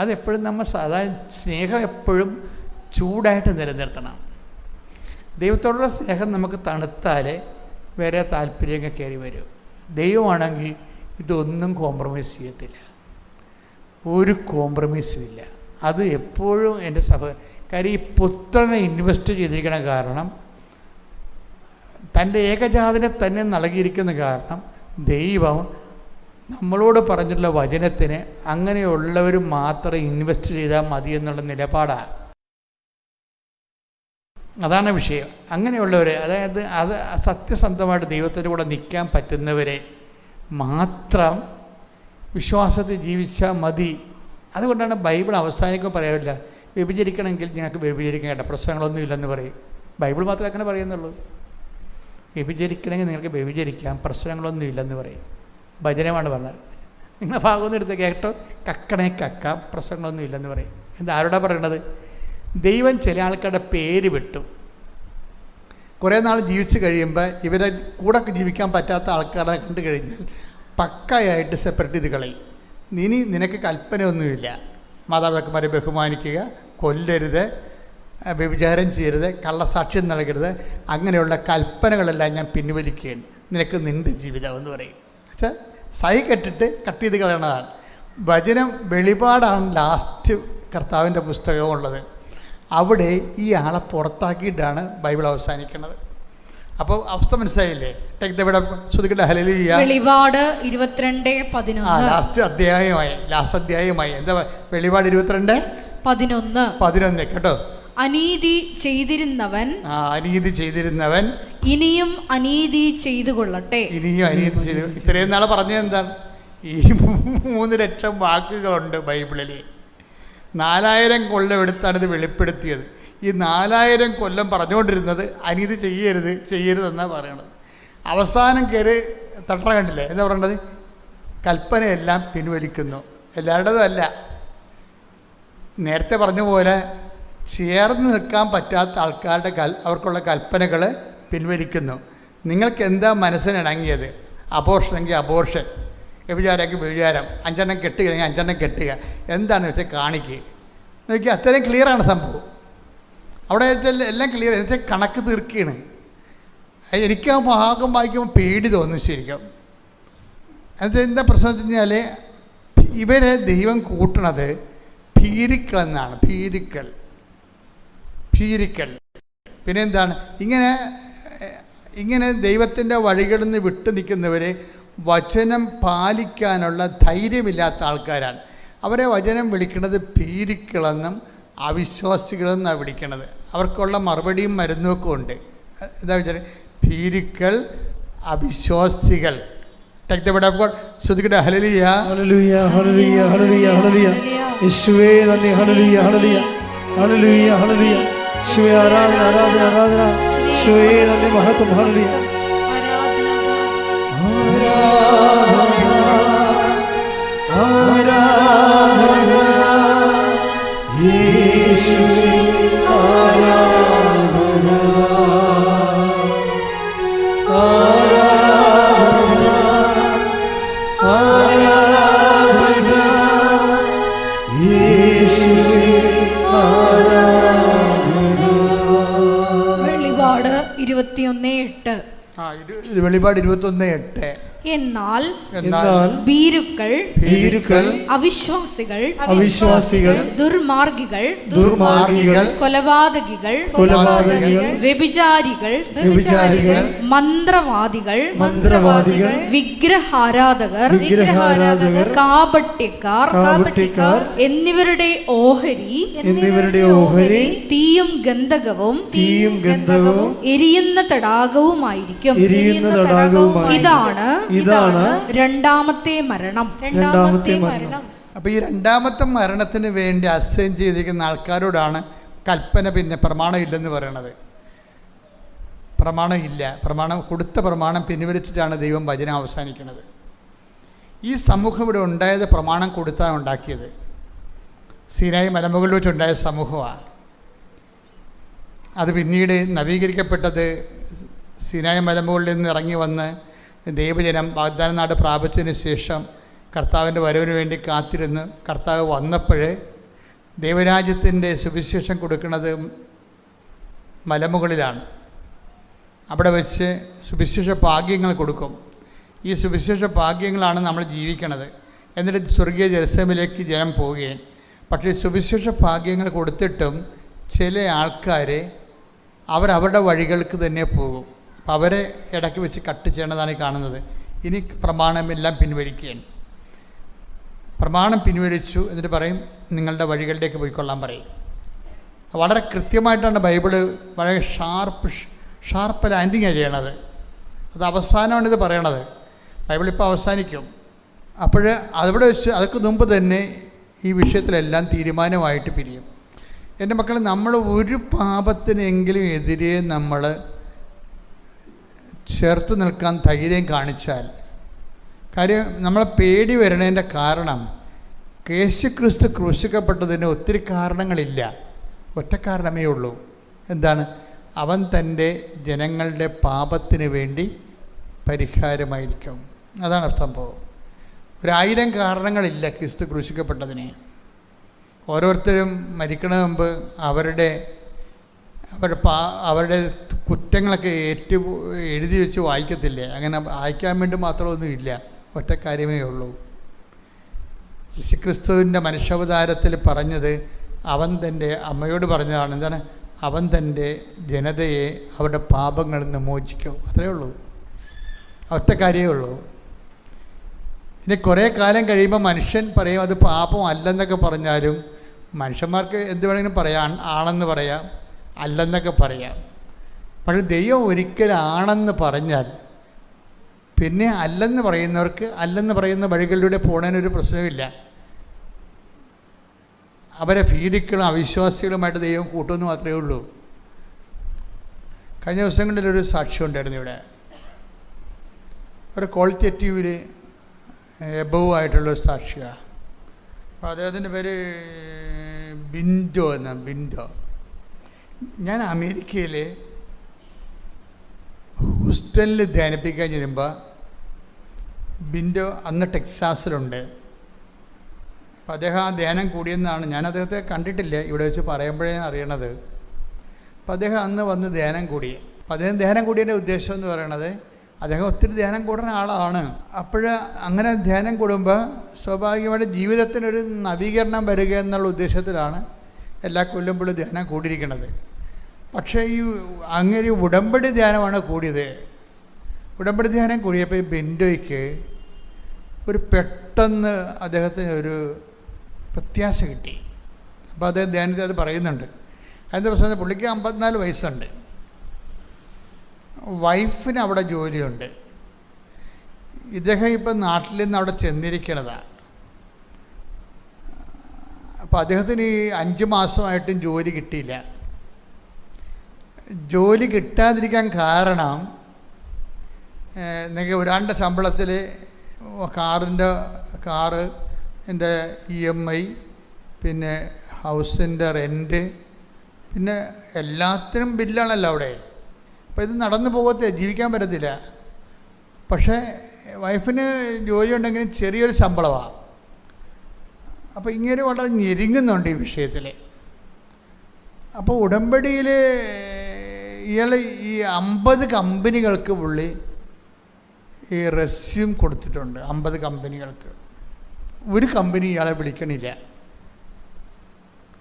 അതെപ്പോഴും നമ്മൾ സാധാരണ സ്നേഹം എപ്പോഴും ചൂടായിട്ട് നിലനിർത്തണം. ദൈവത്തോടുള്ള സ്നേഹം നമുക്ക് തണുത്താൽ വേറെ താല്പര്യങ്ങൾ കയറി വരും. ദൈവമാണെങ്കിൽ ഇതൊന്നും കോംപ്രമൈസ് ചെയ്യത്തില്ല, ഒരു കോംപ്രമൈസും ഇല്ല. അത് എപ്പോഴും എൻ്റെ കാര്യം ഈ പുത്രനെ ഇൻവെസ്റ്റ് ചെയ്തിരിക്കണ കാരണം, തൻ്റെ ഏകജാതനെ തന്നെ നൽകിയിരിക്കുന്ന കാരണം, ദൈവം നമ്മളോട് പറഞ്ഞിട്ടുള്ള വചനത്തിന് അങ്ങനെയുള്ളവർ മാത്രം ഇൻവെസ്റ്റ് ചെയ്താൽ മതി എന്നുള്ള നിലപാടാണ്. അതാണ് വിഷയം. അങ്ങനെയുള്ളവർ, അതായത് അത് സത്യസന്ധമായിട്ട് ദൈവത്തിൻ്റെ കൂടെ നിൽക്കാൻ പറ്റുന്നവരെ മാത്രം വിശ്വാസത്തിൽ ജീവിച്ചാൽ മതി. അതുകൊണ്ടാണ് ബൈബിൾ അവസാനിക്കുമ്പോൾ പറയാറില്ല, വ്യഭിചരിക്കണമെങ്കിൽ ഞങ്ങൾക്ക് വ്യഭിചരിക്കാൻ കേട്ടോ, പ്രശ്നങ്ങളൊന്നും ഇല്ലെന്ന് പറയും. ബൈബിൾ മാത്രമേ അങ്ങനെ പറയുന്നുള്ളൂ. വ്യഭിചരിക്കണമെങ്കിൽ നിങ്ങൾക്ക് വ്യഭിചരിക്കാം, പ്രശ്നങ്ങളൊന്നും ഇല്ലെന്ന് പറയും. ഭജനമാണ് പറഞ്ഞത്. നിങ്ങളെ ഭാഗമൊന്നും എടുത്ത് കേട്ടോ, കക്കണേ കക്കാം, പ്രശ്നങ്ങളൊന്നും ഇല്ലെന്ന് പറയും. എന്താ ആരോടാ പറയണത്? ദൈവം ചില ആൾക്കാരുടെ പേര് വിട്ടു. കുറേ നാൾ ജീവിച്ച് കഴിയുമ്പോൾ ഇവരെ കൂടെ ജീവിക്കാൻ പറ്റാത്ത ആൾക്കാരെ കണ്ടു കഴിഞ്ഞാൽ പക്കയായിട്ട് സെപ്പറേറ്റ് ചെയ്ത് കളയും. നിനക്ക് കൽപ്പനയൊന്നുമില്ല, മാതാപിതാക്കന്മാരെ ബഹുമാനിക്കുക, കൊല്ലരുത്, വ്യഭിചാരം ചെയ്യരുത്, കള്ളസാക്ഷ്യം നൽകരുത്, അങ്ങനെയുള്ള കൽപ്പനകളെല്ലാം ഞാൻ പിൻവലിക്കുകയാണ്, നിനക്ക് നിൻ്റെ ജീവിതം എന്ന് പറയും. വെച്ചാൽ സൈ കെട്ടിട്ട് കട്ട് ചെയ്ത് കളയണതാണ്. വചനം വെളിപാടാണ് ലാസ്റ്റ് കർത്താവിൻ്റെ പുസ്തകമുള്ളത്. അവിടെ ഈ ആളെ പുറത്താക്കിയിട്ടാണ് ബൈബിൾ അവസാനിക്കുന്നത്. അപ്പോൾ അവസ്ഥ മനസ്സിലായില്ലേ? വെളിപാട് 22:11 ലാസ്റ്റ് അധ്യായമായി. എന്താ വെളിപാട് 22:11 കേട്ടോ. അനീതി ചെയ്തിരുന്നവൻ ഇനിയും അനീതി ചെയ്തു കൊള്ളട്ടെ. ഇത്രയും നാളെ പറഞ്ഞത് എന്താണ്? ഈ 3 ലക്ഷം വാക്കുകളുണ്ട് ബൈബിളിൽ. 4000 കൊല്ലം എടുത്താണ് ഇത് വെളിപ്പെടുത്തിയത്. ഈ 4000 കൊല്ലം പറഞ്ഞുകൊണ്ടിരുന്നത് അനീതി ചെയ്യരുതെന്നാണ് പറയണത്. അവസാനം കയറി തട്ട കണ്ടില്ലേ? എന്താ പറയണത്? കൽപ്പനയെല്ലാം പിൻവലിക്കുന്നു. എല്ലാവരുടേതും അല്ല. നേരത്തെ പറഞ്ഞ പോലെ ചേർന്ന് നിൽക്കാൻ പറ്റാത്ത ആൾക്കാരുടെ അവർക്കുള്ള കൽപ്പനകൾ പിൻവലിക്കുന്നു. നിങ്ങൾക്ക് എന്താ മനസ്സിനിണങ്ങിയത്? അബോർഷനെങ്കിൽ അബോർഷൻ, വ്യഭിചാരമെങ്കിൽ വ്യഭിചാരം, 5 എണ്ണം കെട്ടുകയാണെങ്കിൽ 5 എണ്ണം കെട്ടുക, എന്താണെന്ന് വെച്ചാൽ കാണിക്കുക. നോക്കി അത്രയും ക്ലിയറാണ് സംഭവം. അവിടെ വെച്ചാൽ എല്ലാം ക്ലിയർ. എന്ന് വെച്ചാൽ കണക്ക് തീർക്കുകയാണ്. എനിക്ക് ആ ഭാഗം വായിക്കുമ്പോൾ പേടി തോന്നും ശരിക്കും. എന്നുവെച്ചാൽ എന്താ പ്രശ്നം വെച്ച് കഴിഞ്ഞാൽ ഇവരെ ദൈവം കൂട്ടണത് ഭീരുക്കൾ എന്നാണ്. ഭീരുക്കൾ പിന്നെ എന്താണ്? ഇങ്ങനെ ദൈവത്തിൻ്റെ വഴികളിൽ നിന്ന് വിട്ടു നിൽക്കുന്നവർ വചനം പാലിക്കാനുള്ള ധൈര്യമില്ലാത്ത ആൾക്കാരാണ്. അവരെ വചനം വിളിക്കുന്നത് പീരിക്കളെന്നും അവിശ്വാസികളെന്നാണ് വിളിക്കുന്നത്. അവർക്കുള്ള മറുപടിയും മരുന്നുമൊക്കെ ഉണ്ട്. എന്താ വെച്ചാൽ ഭീരുക്കൾ, അവിശ്വാസികൾ. Take the word of God. ശ്രുതിക്കട്ടെ ഹല്ലേലൂയ ഹല്ലേലൂയ ഹല്ലേലൂയ ഹല്ലേലൂയ ഹല്ലേലൂയ. യേശുവേ നന്ദി. ഹല്ലേലൂയ ഹല്ലേലൂയ ഹല്ലേലൂയ ഹല്ലേലൂയ. യേശുവേ ആരാധന ആരാധന ആരാധന. യേശുവേ നന്ദി മഹത്വം. ഹല്ലേലൂയ ആരാധന യേശുവേ ആരാധന ആരാധന ആരാധന യേശുവേ ആരാധന. വെളിപാട് 21:8. ഇത് വെളിപാട് 21:8. എന്നാൽ ഭീരുക്കൾ അവിശ്വാസികൾ ദുർമാർഗികൾ കൊലപാതകികൾ വ്യഭിചാരികൾ മന്ത്രവാദികൾ വിഗ്രഹാരാധകർ കാപട്യക്കാർ എന്നിവരുടെ ഓഹരി തീയും ഗന്ധകവും എരിയുന്ന തടാകവുമായിരിക്കും. ഇതാണ് രണ്ടാമത്തെ മരണം. അപ്പോൾ ഈ രണ്ടാമത്തെ മരണത്തിന് വേണ്ടി അസൈൻ ചെയ്തിരിക്കുന്ന ആൾക്കാരോടാണ് കൽപ്പന. പിന്നെ പ്രമാണം ഇല്ലെന്ന് പറയണത്. പ്രമാണം ഇല്ല. പ്രമാണം കൊടുത്ത പ്രമാണം പിൻവലിച്ചിട്ടാണ് ദൈവം വചനം അവസാനിക്കുന്നത്. ഈ സമൂഹം ഇവിടെ ഉണ്ടായത് പ്രമാണം കൊടുത്താണ് ഉണ്ടാക്കിയത്. സീനായി മലമുകളിൽ വെച്ചുണ്ടായ സമൂഹമാണ്. അത് പിന്നീട് നവീകരിക്കപ്പെട്ടത് സീനായി മലമുകളിൽ നിന്ന് ഇറങ്ങി വന്ന് ദൈവജനം വാഗ്ദാന നാട് പ്രാപിച്ചതിന് ശേഷം കർത്താവിൻ്റെ വരവിന് വേണ്ടി കാത്തിരുന്ന് കർത്താവ് വന്നപ്പോൾ ദൈവരാജ്യത്തിൻ്റെ സുവിശേഷം കൊടുക്കുന്നത് മലമുകളിലാണ്. അവിടെ വെച്ച് സുവിശേഷ ഭാഗ്യങ്ങൾ കൊടുക്കും. ഈ സുവിശേഷ ഭാഗ്യങ്ങളാണ് നമ്മൾ ജീവിക്കണത്. എന്നിട്ട് സ്വർഗീയ ജെറുസലേമിലേക്ക് ജനം പോവുകയാണ്. പക്ഷേ സുവിശേഷ ഭാഗ്യങ്ങൾ കൊടുത്തിട്ടും ചില ആൾക്കാർ അവരവരുടെ വഴികൾക്ക് തന്നെ പോകും. അപ്പം അവരെ ഇടയ്ക്ക് വെച്ച് കട്ട് ചെയ്യണതാണ് കാണുന്നത്. ഇനി പ്രമാണമെല്ലാം പിൻവലിക്കുകയാണ്. പ്രമാണം പിൻവലിച്ചു എന്നിട്ട് പറയും നിങ്ങളുടെ വഴികളിലേക്ക് പോയിക്കൊള്ളാൻ പറയും. വളരെ കൃത്യമായിട്ടാണ് ബൈബിള് വളരെ ഷാർപ്പ് ലാൻഡിങ്ങാണ് ചെയ്യണത്. അത് അവസാനമാണ് ഇത് പറയണത്. ബൈബിളിപ്പോൾ അവസാനിക്കും. അപ്പോൾ അവിടെ വെച്ച് അതൊക്കെ മുമ്പ് തന്നെ ഈ വിഷയത്തിലെല്ലാം തീരുമാനമായിട്ട് പിരിയും. എൻ്റെ മക്കൾ, നമ്മൾ ഒരു പാപത്തിനെങ്കിലും എതിരെ നമ്മൾ ചേർത്ത് നിൽക്കാൻ ധൈര്യം കാണിച്ചാൽ, കാര്യം നമ്മളെ പേടി വരണതിൻ്റെ കാരണം യേശുക്രിസ്തു ക്രൂശിക്കപ്പെട്ടതിന് ഒത്തിരി കാരണങ്ങളില്ല. ഒറ്റ കാരണമേ ഉള്ളൂ. എന്താണ്? അവൻ തൻ്റെ ജനങ്ങളുടെ പാപത്തിന് വേണ്ടി പരിഹാരമായിരിക്കും. അതാണ് സംഭവം. 1000 കാരണങ്ങളില്ല ക്രിസ്തു ക്രൂശിക്കപ്പെട്ടതിന്. ഓരോരുത്തരും മരിക്കണ മുമ്പ് അവരുടെ കുറ്റങ്ങളൊക്കെ എഴുതി വെച്ച് വായിക്കത്തില്ലേ? അങ്ങനെ വായിക്കാൻ വേണ്ടി മാത്രമൊന്നുമില്ല. ഒറ്റ കാര്യമേ ഉള്ളൂ. യേശുക്രിസ്തുവിൻ്റെ മനുഷ്യാവതാരത്തിൽ പറഞ്ഞത് അവൻ തൻ്റെ അമ്മയോട് പറഞ്ഞതാണ്. എന്താണ്? അവൻ തൻ്റെ ജനതയെ അവരുടെ പാപങ്ങളിൽ നിന്ന് മോചിക്കും. അത്രയേ ഉള്ളൂ. ഒറ്റ കാര്യമേ ഉള്ളൂ. ഇനി കുറേ കാലം കഴിയുമ്പോൾ മനുഷ്യൻ പറയും അത് പാപം അല്ലെന്നൊക്കെ പറഞ്ഞാലും മനുഷ്യന്മാർക്ക് എന്ത് വേണമെങ്കിലും പറയാം. ആണെന്ന് പറയാം, അല്ലെന്നൊക്കെ പറയാം. പക്ഷേ ദൈവം ഒരിക്കലാണെന്ന് പറഞ്ഞാൽ പിന്നെ അല്ലെന്ന് പറയുന്നവർക്ക് അല്ലെന്ന് പറയുന്ന വഴികളിലൂടെ പോകാനൊരു പ്രശ്നമില്ല. അവരെ ഭീരുക്കളും അവിശ്വാസികളുമായിട്ട് ദൈവം കൂട്ടുമെന്ന് മാത്രമേ ഉള്ളൂ. കഴിഞ്ഞ ദിവസങ്ങളിലൊരു സാക്ഷ്യം ഉണ്ടായിരുന്നു ഇവിടെ. ഒരു ക്വാളിറ്റേറ്റീവിൽ എബവ് ആയിട്ടുള്ളൊരു സാക്ഷിയാണ്. അപ്പോൾ അദ്ദേഹത്തിൻ്റെ പേര് ബിൻഡോ എന്നാണ്. ബിൻഡോ. ഞാൻ അമേരിക്കയിൽ ഹൂസ്റ്റണിൽ ധ്യാനിപ്പിക്കാൻ ചെല്ലുമ്പോൾ ബിൻഡോ അന്ന് ടെക്സാസിലുണ്ട്. അപ്പോൾ അദ്ദേഹം ആ ധ്യാനം കൂടിയെന്നാണ്. ഞാൻ അദ്ദേഹത്തെ കണ്ടിട്ടില്ല, ഇവിടെ വെച്ച് പറയുമ്പോഴേ അറിയണത്. അപ്പോൾ അദ്ദേഹം അന്ന് വന്ന് ധ്യാനം കൂടി. അപ്പോൾ അദ്ദേഹം ധ്യാനം കൂടിയതിൻ്റെ ഉദ്ദേശം എന്ന് പറയണത് അദ്ദേഹം ഒത്തിരി ധ്യാനം കൂടുന്ന ആളാണ്. അപ്പോൾ അങ്ങനെ ധ്യാനം കൂടുമ്പോൾ സ്വാഭാവികമായിട്ട് ജീവിതത്തിനൊരു നവീകരണം വരിക എന്നുള്ള ഉദ്ദേശത്തിലാണ് എല്ലാ കൊല്ലുമ്പോഴും ധ്യാനം കൂടിയിരിക്കുന്നത്. പക്ഷേ ഈ അങ്ങനെ ഉടമ്പടി ധ്യാനമാണ് കൂടിയത്. ഉടമ്പടി ധ്യാനം കൂടിയപ്പോൾ ഈ ബെൻഡോയ്ക്ക് ഒരു പെട്ടെന്ന് അദ്ദേഹത്തിന് ഒരു പ്രത്യാശ കിട്ടി. അപ്പോൾ അദ്ദേഹം ധ്യാനത്തിൽ അത് പറയുന്നുണ്ട്. അതിൻ്റെ പ്രശ്നം പുള്ളിക്ക് 54 വയസ്സുണ്ട്, വൈഫിന് അവിടെ ജോലിയുണ്ട്. ഇദ്ദേഹം ഇപ്പം നാട്ടിൽ നിന്ന് അവിടെ ചെന്നിരിക്കണതാണ്. അപ്പോൾ അദ്ദേഹത്തിന് ഈ 5 മാസമായിട്ടും ജോലി കിട്ടിയില്ല. ജോലി കിട്ടാതിരിക്കാൻ കാരണം നിങ്ങൾക്ക് ഒരാളുടെ ശമ്പളത്തിൽ കാറിൻ്റെ EMI, പിന്നെ ഹൗസിൻ്റെ റെൻറ്റ്, പിന്നെ എല്ലാത്തിനും ബില്ലാണല്ലോ അവിടെ. അപ്പോൾ ഇത് നടന്നു പോകത്തില്ല, ജീവിക്കാൻ പറ്റത്തില്ല. പക്ഷേ വൈഫിന് ജോലി ഉണ്ടെങ്കിലും ചെറിയൊരു ശമ്പളമാണ്. അപ്പോൾ ഇങ്ങനെ വളരെ ഞെരുങ്ങുന്നുണ്ട് ഈ വിഷയത്തിൽ. അപ്പോൾ ഉടമ്പടിയിൽ ഇയാൾ ഈ 50 കമ്പനികൾക്ക് പുള്ളി ഈ റെസ്യൂം കൊടുത്തിട്ടുണ്ട്. 50 കമ്പനികൾക്ക്. ഒരു കമ്പനി ഇയാളെ വിളിക്കണില്ല,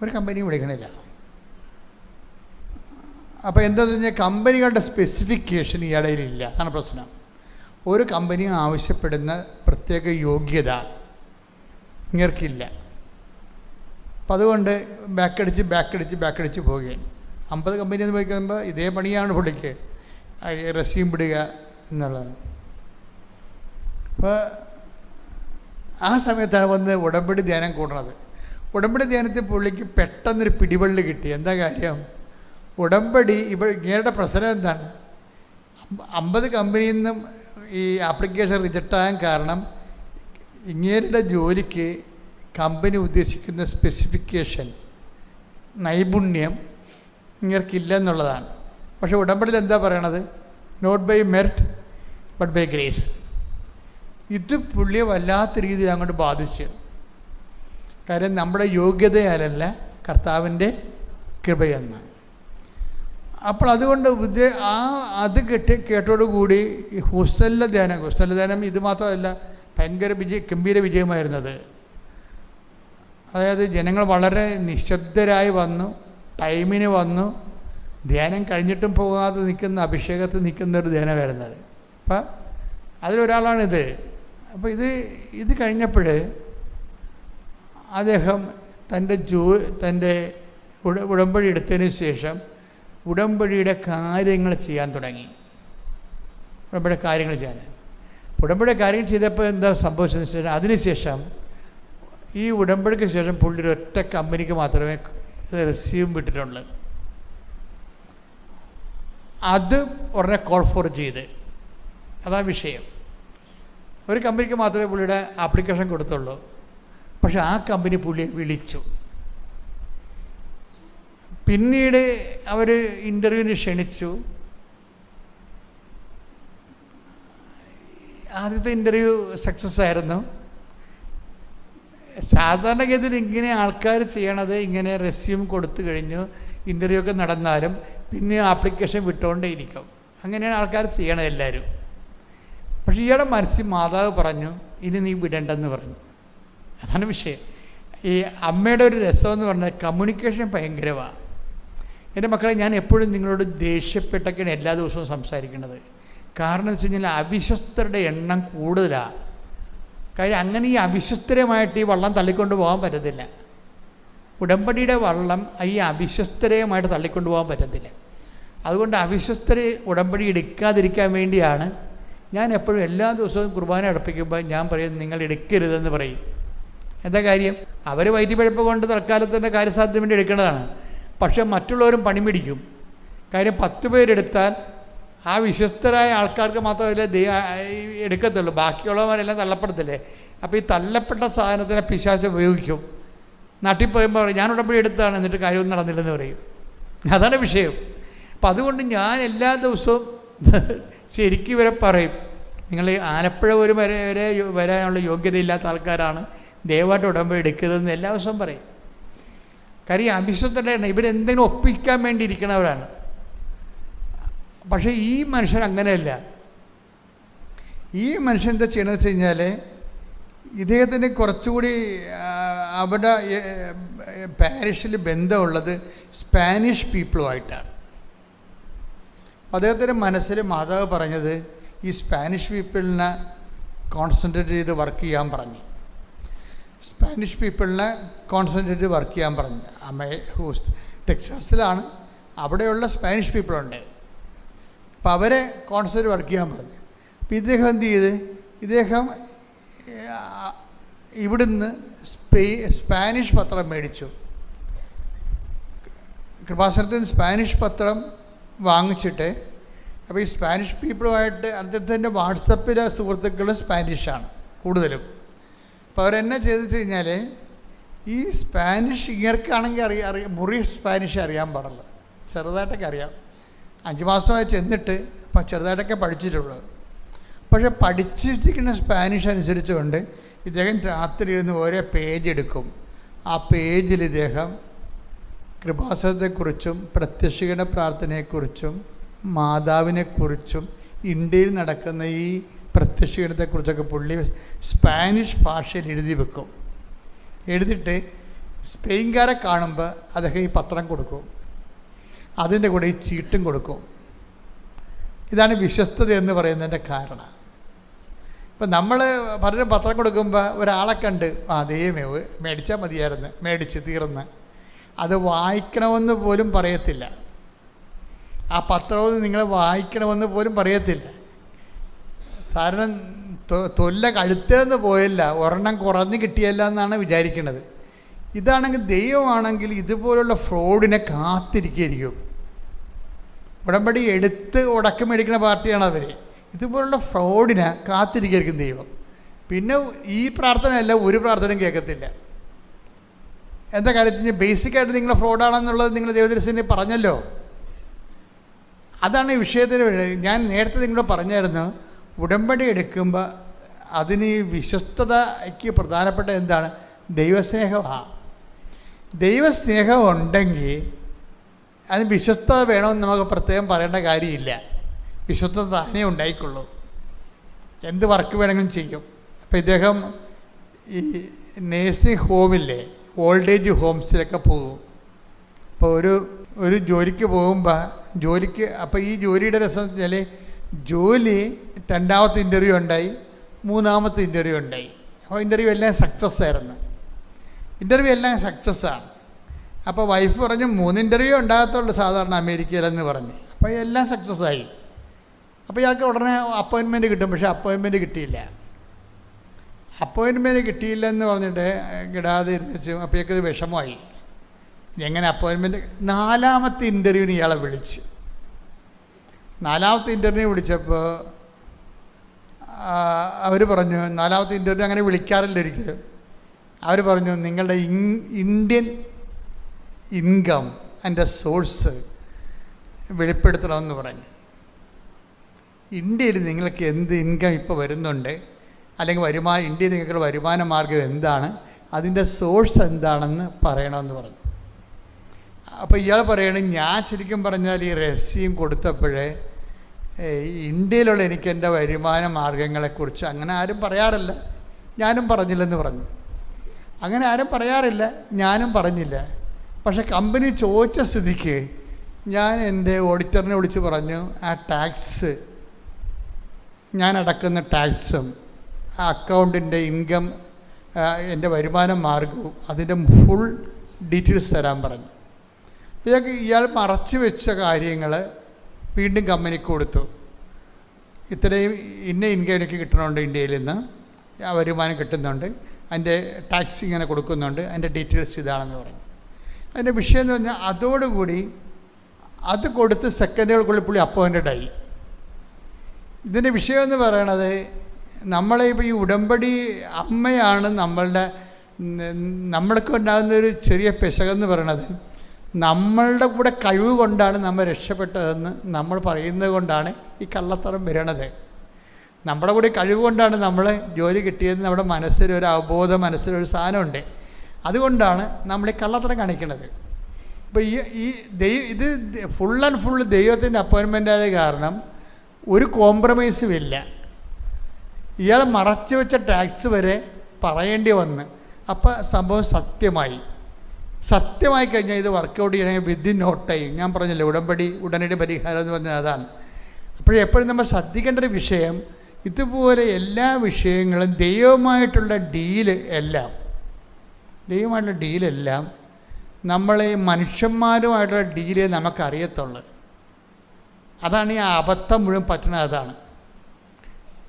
ഒരു കമ്പനിയും വിളിക്കണില്ല. അപ്പോൾ എന്താണെന്ന് പറഞ്ഞാൽ കമ്പനികളുടെ സ്പെസിഫിക്കേഷൻ ഇയാളിലില്ല. അതാണ് പ്രശ്നം. ഒരു കമ്പനി ആവശ്യപ്പെടുന്ന പ്രത്യേക യോഗ്യത ഇങ്ങർക്കില്ല. അപ്പം അതുകൊണ്ട് ബാക്കടിച്ച് പോവുകയാണ്. 50 കമ്പനി എന്ന് പോയിക്കുമ്പോൾ ഇതേ പണിയാണ് പുള്ളിക്ക്, റെസ്യൂം വിടുക എന്നുള്ളത്. അപ്പോൾ ആ സമയത്താണ് വന്ന് ഉടമ്പടി ധ്യാനം കൂടണത്. ഉടമ്പടി ധ്യാനത്തിൽ പുള്ളിക്ക് പെട്ടെന്നൊരു പിടിവള്ളി കിട്ടി. എന്താ കാര്യം? ഉടമ്പടി ഇങ്ങയുടെ പ്രശ്നം എന്താണ്? 50 കമ്പനിയിൽ നിന്നും ഈ ആപ്ലിക്കേഷൻ റിജക്റ്റ് ആകാൻ കാരണം ഇങ്ങേരുടെ ജോലിക്ക് കമ്പനി ഉദ്ദേശിക്കുന്ന സ്പെസിഫിക്കേഷൻ, നൈപുണ്യം ഇങ്ങർക്കില്ല എന്നുള്ളതാണ്. പക്ഷേ ഉടമ്പടിയിൽ എന്താ പറയണത്? Not by merit but by grace. ഇത് പുള്ളിയെ വല്ലാത്ത രീതിയിൽ അങ്ങോട്ട് ബാധിച്ചു. കാര്യം നമ്മുടെ യോഗ്യതയാലല്ല, കർത്താവിൻ്റെ കൃപയെന്ന്. അപ്പോൾ അതുകൊണ്ട് അത് കേട്ടോടുകൂടി ഈ ഹോസ്റ്റലിലെ ധ്യാനം ഇത് മാത്രമല്ല, ഭയങ്കര ഗംഭീര വിജയമായിരുന്നത്. അതായത് ജനങ്ങൾ വളരെ നിശബ്ദരായി വന്നു, ടൈമിന് വന്നു, ധ്യാനം കഴിഞ്ഞിട്ടും പോകാതെ നിൽക്കുന്ന, അഭിഷേകത്തിൽ നിൽക്കുന്ന ഒരു ധ്യാനമായിരുന്നത്. അപ്പം അതിലൊരാളാണിത്. അപ്പോൾ ഇത് കഴിഞ്ഞപ്പോൾ അദ്ദേഹം തൻ്റെ ഉടമ്പടി എടുത്തതിന് ശേഷം ഉടമ്പടിയുടെ കാര്യങ്ങൾ ചെയ്യാൻ തുടങ്ങി. ഉടമ്പടി കാര്യങ്ങൾ ചെയ്തപ്പോൾ എന്താ സംഭവിച്ചതെന്ന് വെച്ചാൽ, അതിനുശേഷം ഈ ഉടമ്പടിക്ക് ശേഷം പുള്ളി ഒറ്റ കമ്പനിക്ക് മാത്രമേ റെസ്യൂം വിട്ടിട്ടുള്ളൂ. അത് ഉടനെ കോൾ ഫോർ ചെയ്ത്, അതാ വിഷയം. ഒരു കമ്പനിക്ക് മാത്രമേ പുള്ളിയുടെ ആപ്ലിക്കേഷൻ കൊടുത്തുള്ളൂ. പക്ഷെ ആ കമ്പനി പുള്ളിയെ വിളിച്ചു. പിന്നീട് അവർ ഇൻ്റർവ്യൂവിന് ക്ഷണിച്ചു. ആദ്യത്തെ ഇൻ്റർവ്യൂ സക്സസ് ആയിരുന്നു. സാധാരണഗതിയിൽ ഇങ്ങനെ ആൾക്കാർ ചെയ്യണത്, ഇങ്ങനെ റെസ്യൂം കൊടുത്തു കഴിഞ്ഞു ഇൻ്റർവ്യൂ ഒക്കെ നടന്നാലും പിന്നെ ആപ്ലിക്കേഷൻ വിട്ടുകൊണ്ടേയിരിക്കും. അങ്ങനെയാണ് ആൾക്കാർ ചെയ്യണത് എല്ലാവരും. പക്ഷേ ഇയാളുടെ മനസ്സിൽ മാതാവ് പറഞ്ഞു, ഇനി നീ വിടണ്ടെന്ന് പറഞ്ഞു. അതാണ് വിഷയം. ഈ അമ്മയുടെ ഒരു രസമെന്ന് പറഞ്ഞാൽ കമ്മ്യൂണിക്കേഷൻ ഭയങ്കരമാണ്. എൻ്റെ മക്കളെ, ഞാൻ എപ്പോഴും നിങ്ങളോട് ദേഷ്യപ്പെട്ടൊക്കെയാണ് എല്ലാ ദിവസവും സംസാരിക്കുന്നത്. കാരണം എന്ന് വെച്ച് കഴിഞ്ഞാൽ അവിശ്വസ്തരുടെ എണ്ണം കൂടുതലാണ്. കാര്യം അങ്ങനെ ഈ അവിശ്വസ്തരമായിട്ട് ഈ വള്ളം തള്ളിക്കൊണ്ട് പോകാൻ പറ്റത്തില്ല. ഉടമ്പടിയുടെ വള്ളം ഈ അവിശ്വസ്തരമായിട്ട് തള്ളിക്കൊണ്ട് പോകാൻ പറ്റത്തില്ല. അതുകൊണ്ട് അവിശ്വസ്തരെ ഉടമ്പടി എടുക്കാതിരിക്കാൻ വേണ്ടിയാണ് ഞാൻ എപ്പോഴും എല്ലാ ദിവസവും കുർബാന അടുപ്പിക്കുമ്പോൾ ഞാൻ പറയും, നിങ്ങൾ എടുക്കരുതെന്ന് പറയും. എന്താ കാര്യം? അവർ വയറ്റിപ്പഴപ്പ് കൊണ്ട് തൽക്കാലത്തിൻ്റെ കാര്യസാധ്യത വേണ്ടി എടുക്കേണ്ടതാണ്. പക്ഷേ മറ്റുള്ളവരും പണി പിടിക്കും. കാര്യം 10 പേരെടുത്താൽ ആ വിശ്വസ്തരായ ആൾക്കാർക്ക് മാത്രമല്ല എടുക്കത്തുള്ളൂ, ബാക്കിയുള്ളവരെല്ലാം തള്ളപ്പെടത്തില്ലേ. അപ്പോൾ ഈ തള്ളപ്പെട്ട സാധനത്തിനെ പിശാച് ഉപയോഗിക്കും. നാട്ടിൽ പോയുമ്പോൾ പറയും, ഞാൻ ഉടമ്പടി എടുത്താണ്, എന്നിട്ട് കാര്യമൊന്നും നടന്നില്ലെന്ന് പറയും. അതാണ് വിഷയം. അപ്പം അതുകൊണ്ട് ഞാൻ എല്ലാ ദിവസവും ശരിക്കും ഇവരെ പറയും, നിങ്ങൾ ആലപ്പുഴ വരെ വരാനുള്ള യോഗ്യതയില്ലാത്ത ആൾക്കാരാണ്, ദയവായിട്ട് ഉടമ്പടി എടുക്കരുതെന്ന് എല്ലാ ദിവസവും പറയും. കാര്യം അവിശ്വസ്തരാണ്, ഇവരെന്തെങ്കിലും ഒപ്പിക്കാൻ വേണ്ടി ഇരിക്കണവരാണ്. പക്ഷേ ഈ മനുഷ്യൻ അങ്ങനെയല്ല. ഈ മനുഷ്യൻ എന്താ ചെയ്യണമെന്ന് വെച്ച് കഴിഞ്ഞാൽ, ഇദ്ദേഹത്തിന് കുറച്ചുകൂടി അവിടെ പാരിഷിൽ ബന്ധമുള്ളത് സ്പാനിഷ് പീപ്പിളുമായിട്ടാണ്. അദ്ദേഹത്തിൻ്റെ മനസ്സിൽ മാതാവ് പറഞ്ഞത്, ഈ സ്പാനിഷ് പീപ്പിളിനെ കോൺസെൻട്രേറ്റ് ചെയ്ത് വർക്ക് ചെയ്യാൻ പറഞ്ഞു. സ്പാനിഷ് പീപ്പിളിനെ കോൺസെൻട്രേറ്റ് ചെയ്ത് വർക്ക് ചെയ്യാൻ പറഞ്ഞു. ടെക്സാസിലാണ്, അവിടെയുള്ള സ്പാനിഷ് പീപ്പിളുണ്ട്. അപ്പം അവരെ കോൺസെൻട്രേറ്റ് വർക്ക് ചെയ്യാൻ പറഞ്ഞു. അപ്പം ഇദ്ദേഹം എന്ത് ചെയ്ത്, ഇദ്ദേഹം ഇവിടുന്ന് സ്പാനിഷ് പത്രം മേടിച്ചു. കൃപാസനത്തിൽ നിന്ന് സ്പാനിഷ് പത്രം വാങ്ങിച്ചിട്ട്, അപ്പോൾ ഈ സ്പാനിഷ് പീപ്പിളുമായിട്ട് അദ്ദേഹത്തിൻ്റെ വാട്സപ്പിലെ സുഹൃത്തുക്കൾ സ്പാനിഷാണ് കൂടുതലും. അപ്പോൾ അവരെന്നെ ചെയ്തെന്ന് കഴിഞ്ഞാൽ, ഈ സ്പാനിഷ് ഇങ്ങർക്കാണെങ്കിൽ മുറി സ്പാനിഷ് അറിയാൻ പാടില്ല, ചെറുതായിട്ടൊക്കെ അറിയാം. 5 മാസമായി ചെന്നിട്ട് അപ്പം ചെറുതായിട്ടൊക്കെ പഠിച്ചിട്ടുള്ളൂ. പക്ഷെ പഠിച്ചിരിക്കുന്ന സ്പാനിഷ് അനുസരിച്ചുകൊണ്ട് ഇദ്ദേഹം രാത്രി ഇരുന്ന് ഓരോ പേജ് എടുക്കും. ആ പേജിൽ ഇദ്ദേഹം കൃപാസനത്തെക്കുറിച്ചും പ്രത്യക്ഷീകരണ പ്രാർത്ഥനയെക്കുറിച്ചും മാതാവിനെക്കുറിച്ചും ഇന്ത്യയിൽ നടക്കുന്ന ഈ പ്രത്യക്ഷീകരണത്തെക്കുറിച്ചൊക്കെ പുള്ളി സ്പാനിഷ് ഭാഷയിൽ എഴുതി വെക്കും. എഴുതിയിട്ട് സ്പെയിൻകാരെ കാണുമ്പോൾ അദ്ദേഹം ഈ പത്രം കൊടുക്കും, അതിൻ്റെ കൂടെ ഈ ചീട്ടും കൊടുക്കും. ഇതാണ് വിശ്വസ്തത എന്ന് പറയുന്നതിൻ്റെ കാരണം. ഇപ്പം നമ്മൾ പലരും പത്രം കൊടുക്കുമ്പോൾ ഒരാളെ കണ്ട് ദൈവമേ മേടിച്ചാൽ മതിയായിരുന്നു, മേടിച്ച് തീർന്ന്, അത് വായിക്കണമെന്ന് പോലും പറയത്തില്ല. ആ പത്രവും നിങ്ങൾ വായിക്കണമെന്ന് പോലും പറയത്തില്ല. കാരണം തൊല്ല കഴുത്തേന്ന് പോയില്ല, ഒരെണ്ണം കുറഞ്ഞ് കിട്ടിയല്ല എന്നാണ് വിചാരിക്കുന്നത്. ഇതാണെങ്കിൽ ദൈവമാണെങ്കിൽ ഇതുപോലുള്ള ഫ്രോഡിനെ കാത്തിരിക്കുകയായിരിക്കും. ഉടമ്പടി എടുത്ത് ഉടക്കം മേടിക്കുന്ന പാർട്ടിയാണ് അവർ. ഇതുപോലുള്ള ഫ്രോഡിനെ കാത്തിരിക്കുകയായിരിക്കും ദൈവം. പിന്നെ ഈ പ്രാർത്ഥനയല്ല, ഒരു പ്രാർത്ഥനയും കേൾക്കത്തില്ല. എന്താ കാര്യത്തിന് ബേസിക്കായിട്ട് നിങ്ങൾ ഫ്രോഡാണെന്നുള്ളത് നിങ്ങൾ ദൈവദർശനെ പറഞ്ഞല്ലോ. അതാണ് ഈ വിഷയത്തിന് വേണ്ടത്. ഞാൻ നേരത്തെ നിങ്ങളോട് പറഞ്ഞായിരുന്നു, ഉടമ്പടി എടുക്കുമ്പോൾ അതിന് ഈ വിശ്വസ്തതയ്ക്ക് പ്രധാനപ്പെട്ട എന്താണ്? ദൈവസ്നേഹമാണ്. ദൈവസ്നേഹം ഉണ്ടെങ്കിൽ അതിന് വിശ്വസ്തത വേണമെന്ന് നമുക്ക് പ്രത്യേകം പറയേണ്ട കാര്യമില്ല. വിശ്വസ്തത താനേ ഉണ്ടായിക്കൊള്ളൂ. എന്ത് വർക്ക് വേണമെങ്കിലും ചെയ്യും. അപ്പോൾ ഇദ്ദേഹം ഈ നേഴ്സിംഗ് ഹോമില്ലേ, ഓൾഡ് ഏജ് ഹോംസിലൊക്കെ പോകും. അപ്പോൾ ഒരു ജോലിക്ക് പോകുമ്പോൾ അപ്പോൾ ഈ ജോലിയുടെ രസം വെച്ചാൽ ജോലി 2ാമത്തെ ഇൻ്റർവ്യൂ ഉണ്ടായി, 3ാമത്തെ ഇൻ്റർവ്യൂ ഉണ്ടായി. അപ്പോൾ ഇൻ്റർവ്യൂ എല്ലാം സക്സസ് ആയിരുന്നു. ഇൻ്റർവ്യൂ എല്ലാം സക്സസ്സാണ്. അപ്പോൾ വൈഫ് പറഞ്ഞു 3 ഇൻ്റർവ്യൂ ഉണ്ടാകത്തുള്ളൂ സാധാരണ അമേരിക്കയിലെന്ന് പറഞ്ഞു. അപ്പോൾ എല്ലാം സക്സസ്സായി. അപ്പോൾ ഇയാൾക്ക് ഉടനെ അപ്പോയിൻമെൻറ്റ് കിട്ടും. പക്ഷേ അപ്പോയിൻമെൻറ്റ് കിട്ടിയില്ല. അപ്പോയിൻമെൻറ്റ് കിട്ടിയില്ലെന്ന് പറഞ്ഞിട്ട് കിടാതെ ഇരുന്നിച്ച് അപ്പോൾ ഇയാൾക്കത് വിഷമമായി. എങ്ങനെ അപ്പോയിൻമെൻറ്റ്? 4ാമത്തെ ഇൻ്റർവ്യൂവിന് ഇയാളെ വിളിച്ച്. 4ാമത്തെ ഇൻ്റർവ്യൂ വിളിച്ചപ്പോൾ അവർ പറഞ്ഞു, 4ാമത്തെ ഇൻ്റർവ്യൂ അങ്ങനെ വിളിക്കാറില്ല ഒരിക്കലും. അവർ പറഞ്ഞു, നിങ്ങളുടെ ഇന്ത്യൻ ഇൻകം അതിൻ്റെ സോഴ്സ് വെളിപ്പെടുത്തണമെന്ന് പറഞ്ഞു. ഇന്ത്യയിൽ നിങ്ങൾക്ക് എന്ത് ഇൻകം ഇപ്പോൾ വരുന്നുണ്ട്, അല്ലെങ്കിൽ ഇന്ത്യയിൽ നിങ്ങൾക്കുള്ള വരുമാന മാർഗം എന്താണ്, അതിൻ്റെ സോഴ്സ് എന്താണെന്ന് പറയണമെന്ന് പറഞ്ഞു. അപ്പോൾ ഇയാൾ പറയണം, ഞാൻ ശരിക്കും പറഞ്ഞാൽ ഈ രഹസ്യം കൊടുത്തപ്പോഴേ ഇന്ത്യയിലുള്ള എനിക്ക് എൻ്റെ വരുമാന മാർഗങ്ങളെക്കുറിച്ച് അങ്ങനെ ആരും പറയാറില്ല, ഞാനും പറഞ്ഞില്ലെന്ന് പറഞ്ഞു. അങ്ങനെ ആരും പറയാറില്ല, ഞാനും പറഞ്ഞില്ല. പക്ഷെ കമ്പനി ചോദിച്ച സ്ഥിതിക്ക് ഞാൻ എൻ്റെ ഓഡിറ്ററിനെ വിളിച്ച് പറഞ്ഞു, ആ ടാക്സ് ഞാൻ അടക്കുന്ന ടാക്സും ആ അക്കൗണ്ടിൻ്റെ ഇൻകം എൻ്റെ വരുമാന മാർഗവും അതിൻ്റെ ഫുൾ ഡീറ്റെയിൽസ് തരാൻ പറഞ്ഞു. ഇയാൾ മറച്ചു വെച്ച കാര്യങ്ങൾ വീണ്ടും കമ്പനിക്ക് കൊടുത്തു. ഇത്രയും ഇന്ന ഇൻകം എനിക്ക് കിട്ടണമുണ്ട്, ഇന്ത്യയിൽ നിന്ന് വരുമാനം കിട്ടുന്നുണ്ട്, അതിൻ്റെ ടാക്സ് ഇങ്ങനെ കൊടുക്കുന്നുണ്ട്, അതിൻ്റെ ഡീറ്റെയിൽസ് ഇതാണെന്ന് പറഞ്ഞു. അതിൻ്റെ വിഷയം എന്ന് പറഞ്ഞാൽ അതോടുകൂടി അത് കൊടുത്ത് സെക്കൻഡുകൾക്കുള്ളിൽ പുള്ളി അപ്പോയിൻറ്റഡായി. ഇതിൻ്റെ വിഷയമെന്ന് പറയണത്, നമ്മളെ ഇപ്പോൾ ഈ ഉടമ്പടി അമ്മയാണ് നമ്മൾക്ക് ഉണ്ടാകുന്നൊരു ചെറിയ പിശകെന്ന് പറയണത്, നമ്മളുടെ കൂടെ കഴിവ് കൊണ്ടാണ് നമ്മൾ രക്ഷപ്പെട്ടതെന്ന് നമ്മൾ പറയുന്നത് കൊണ്ടാണ് ഈ കള്ളത്തരം വരണത്. നമ്മുടെ കൂടെ കഴിവ് കൊണ്ടാണ് നമ്മൾ ജോലി കിട്ടിയതെന്ന് നമ്മുടെ മനസ്സിലൊരു അവബോധം, മനസ്സിലൊരു സാധനമുണ്ട്. അതുകൊണ്ടാണ് നമ്മൾ ഈ കള്ളത്തരം കാണിക്കുന്നത്. അപ്പോൾ ഇത് ഫുൾ ആൻഡ് ഫുൾ ദൈവത്തിൻ്റെ അപ്പോയിൻമെൻ്റ് ആയത് കാരണം ഒരു കോംപ്രമൈസും ഇല്ല. ഇയാൾ മറച്ചു വെച്ച ടാക്സ് വരെ പറയേണ്ടി വന്ന്. അപ്പോൾ സംഭവം സത്യമായി കഴിഞ്ഞാൽ ഇത് വർക്കൗട്ട് ചെയ്യണമെങ്കിൽ വിത്തിൻ നോ ടൈം. ഞാൻ പറഞ്ഞില്ലേ, ഉടമ്പടി ഉടനടി പരിഹാരം എന്ന് പറഞ്ഞാൽ അതാണ്. അപ്പോഴെപ്പോഴും നമ്മൾ ശ്രദ്ധിക്കേണ്ട ഒരു വിഷയം, ഇതുപോലെ എല്ലാ വിഷയങ്ങളും ദൈവമായിട്ടുള്ള ഡീലെല്ലാം നമ്മളെ മനുഷ്യന്മാരുമായിട്ടുള്ള ഡീലേ നമുക്കറിയത്തുള്ളൂ. അതാണ് ഈ അബദ്ധം മുഴുവൻ പറ്റുന്നത്. അതാണ്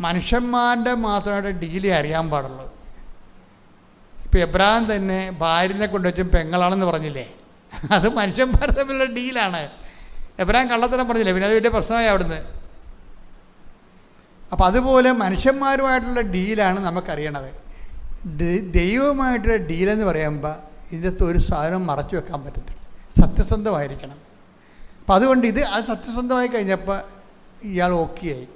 മനുഷ്യന്മാരുടെ മാത്രമായിട്ട് ഡീലേ അറിയാൻ പാടുള്ളൂ. ഇപ്പോൾ എബ്രഹാം തന്നെ ഭാര്യനെ കൊണ്ടുവച്ചും പെങ്ങളാണെന്ന് പറഞ്ഞില്ലേ, അത് മനുഷ്യന്മാർ തമ്മിലുള്ള ഡീലാണ്. എബ്രഹാം കള്ളത്തരം പറഞ്ഞില്ലേ, പിന്നെ അത് വലിയ പ്രശ്നമായി അവിടുന്ന്. അപ്പോൾ അതുപോലെ മനുഷ്യന്മാരുമായിട്ടുള്ള ഡീലാണ് നമുക്കറിയണത്. ദൈവമായിട്ടുള്ള ഡീലെന്ന് പറയുമ്പോൾ ഇതിനകത്ത് ഒരു സാധനം മറച്ചു വെക്കാൻ പറ്റത്തില്ല, സത്യസന്ധമായിരിക്കണം. അപ്പം അതുകൊണ്ട് അത് സത്യസന്ധമായി കഴിഞ്ഞപ്പോൾ ഇയാൾ ഓക്കെയായി.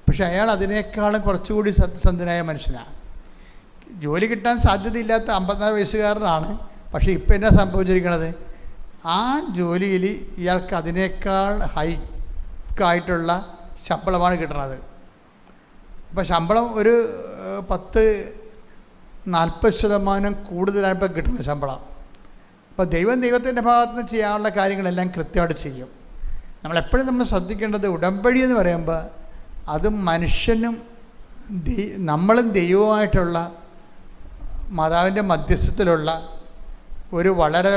പക്ഷെ അയാൾ അതിനേക്കാളും കുറച്ചുകൂടി സത്യസന്ധനായ മനുഷ്യനാണ്. ജോലി കിട്ടാൻ സാധ്യതയില്ലാത്ത 54 വയസ്സുകാരനാണ്. പക്ഷേ ഇപ്പം എന്നാ സംഭവിച്ചിരിക്കണത്, ആ ജോലിയിൽ ഇയാൾക്ക് അതിനേക്കാൾ ഹൈക്കായിട്ടുള്ള ശമ്പളമാണ് കിട്ടുന്നത്. അപ്പോൾ ശമ്പളം ഒരു 10-40% കൂടുതലാണ് ഇപ്പോൾ കിട്ടുന്നത് ശമ്പളം. അപ്പോൾ ദൈവത്തിൻ്റെ ഭാഗത്ത് നിന്ന് ചെയ്യാനുള്ള കാര്യങ്ങളെല്ലാം കൃത്യമായിട്ട് ചെയ്യും. നമ്മളെപ്പോഴും നമ്മൾ ശ്രദ്ധിക്കേണ്ടത്, ഉടമ്പടി എന്ന് പറയുമ്പോൾ അത് മനുഷ്യനും നമ്മളും ദൈവവുമായിട്ടുള്ള മാതാവിൻ്റെ മധ്യസ്ഥത്തിലുള്ള ഒരു വളരെ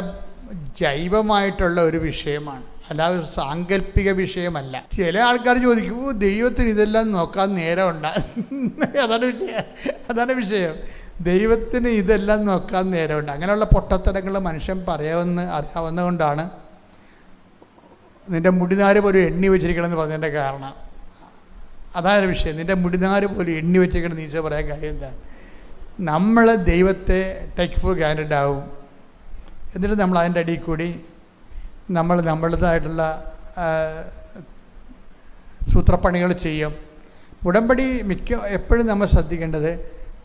ജൈവമായിട്ടുള്ള ഒരു വിഷയമാണ്, അല്ലാതെ ഒരു സാങ്കല്പിക വിഷയമല്ല. ചില ആൾക്കാർ ചോദിക്കും, ദൈവത്തിന് ഇതെല്ലാം നോക്കാൻ നേരമുണ്ട്. അതാണ് വിഷയം. ദൈവത്തിന് ഇതെല്ലാം നോക്കാൻ നേരമുണ്ട്. അങ്ങനെയുള്ള പൊട്ടത്തരങ്ങൾ മനുഷ്യൻ അറിയാവുന്നതുകൊണ്ടാണ് നിൻ്റെ മുടിനാര് പോലും എണ്ണി വെച്ചിരിക്കണമെന്ന് പറഞ്ഞതിൻ്റെ കാരണം. അതാണ് വിഷയം. നിൻ്റെ മുടിനാര് പോലും എണ്ണി വെച്ചിരിക്കണം നീച്ച പറയാൻ കാര്യം എന്താണ്? നമ്മൾ ദൈവത്തെ ടേക്ക് ഫോർ ഗ്രാൻഡഡ് ആവും. എന്നിട്ട് നമ്മൾ അതിൻ്റെ അടിയിൽ കൂടി നമ്മളുടേതായിട്ടുള്ള സൂത്രപ്പണികൾ ചെയ്യും. ഉടമ്പടി എപ്പോഴും നമ്മൾ ശ്രദ്ധിക്കേണ്ടത്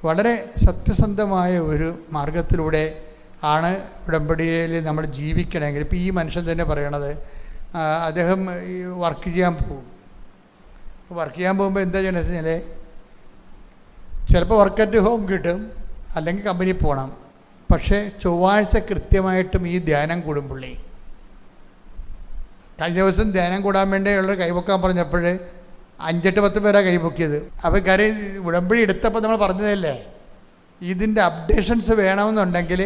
വളരെ സത്യസന്ധമായ ഒരു മാർഗത്തിലൂടെ ആണ് ഉടമ്പടിയിൽ നമ്മൾ ജീവിക്കണമെങ്കിൽ. ഇപ്പോൾ ഈ മനുഷ്യൻ തന്നെ പറയണത്, അദ്ദേഹം വർക്ക് ചെയ്യാൻ പോകും. വർക്ക് ചെയ്യാൻ പോകുമ്പോൾ എന്താ ചെയ്യണമെന്ന് വെച്ചാൽ, ചിലപ്പോൾ വർക്ക് അറ്റ് ഹോം കിട്ടും, അല്ലെങ്കിൽ കമ്പനിയിൽ പോകണം. പക്ഷേ ചൊവ്വാഴ്ച കൃത്യമായിട്ടും ഈ ധ്യാനം കൂടും പുള്ളി. കഴിഞ്ഞ ദിവസം ധ്യാനം കൂടാൻ വേണ്ടിയുള്ളൊരു കൈപൊക്കാൻ പറഞ്ഞപ്പോൾ 5-10 പേരാണ് കൈപൊക്കിയത്. അപ്പോൾ കാര്യം ഉടമ്പടി എടുത്തപ്പോൾ നമ്മൾ പറഞ്ഞതല്ലേ, ഇതിൻ്റെ അപ്ഡേഷൻസ് വേണമെന്നുണ്ടെങ്കിൽ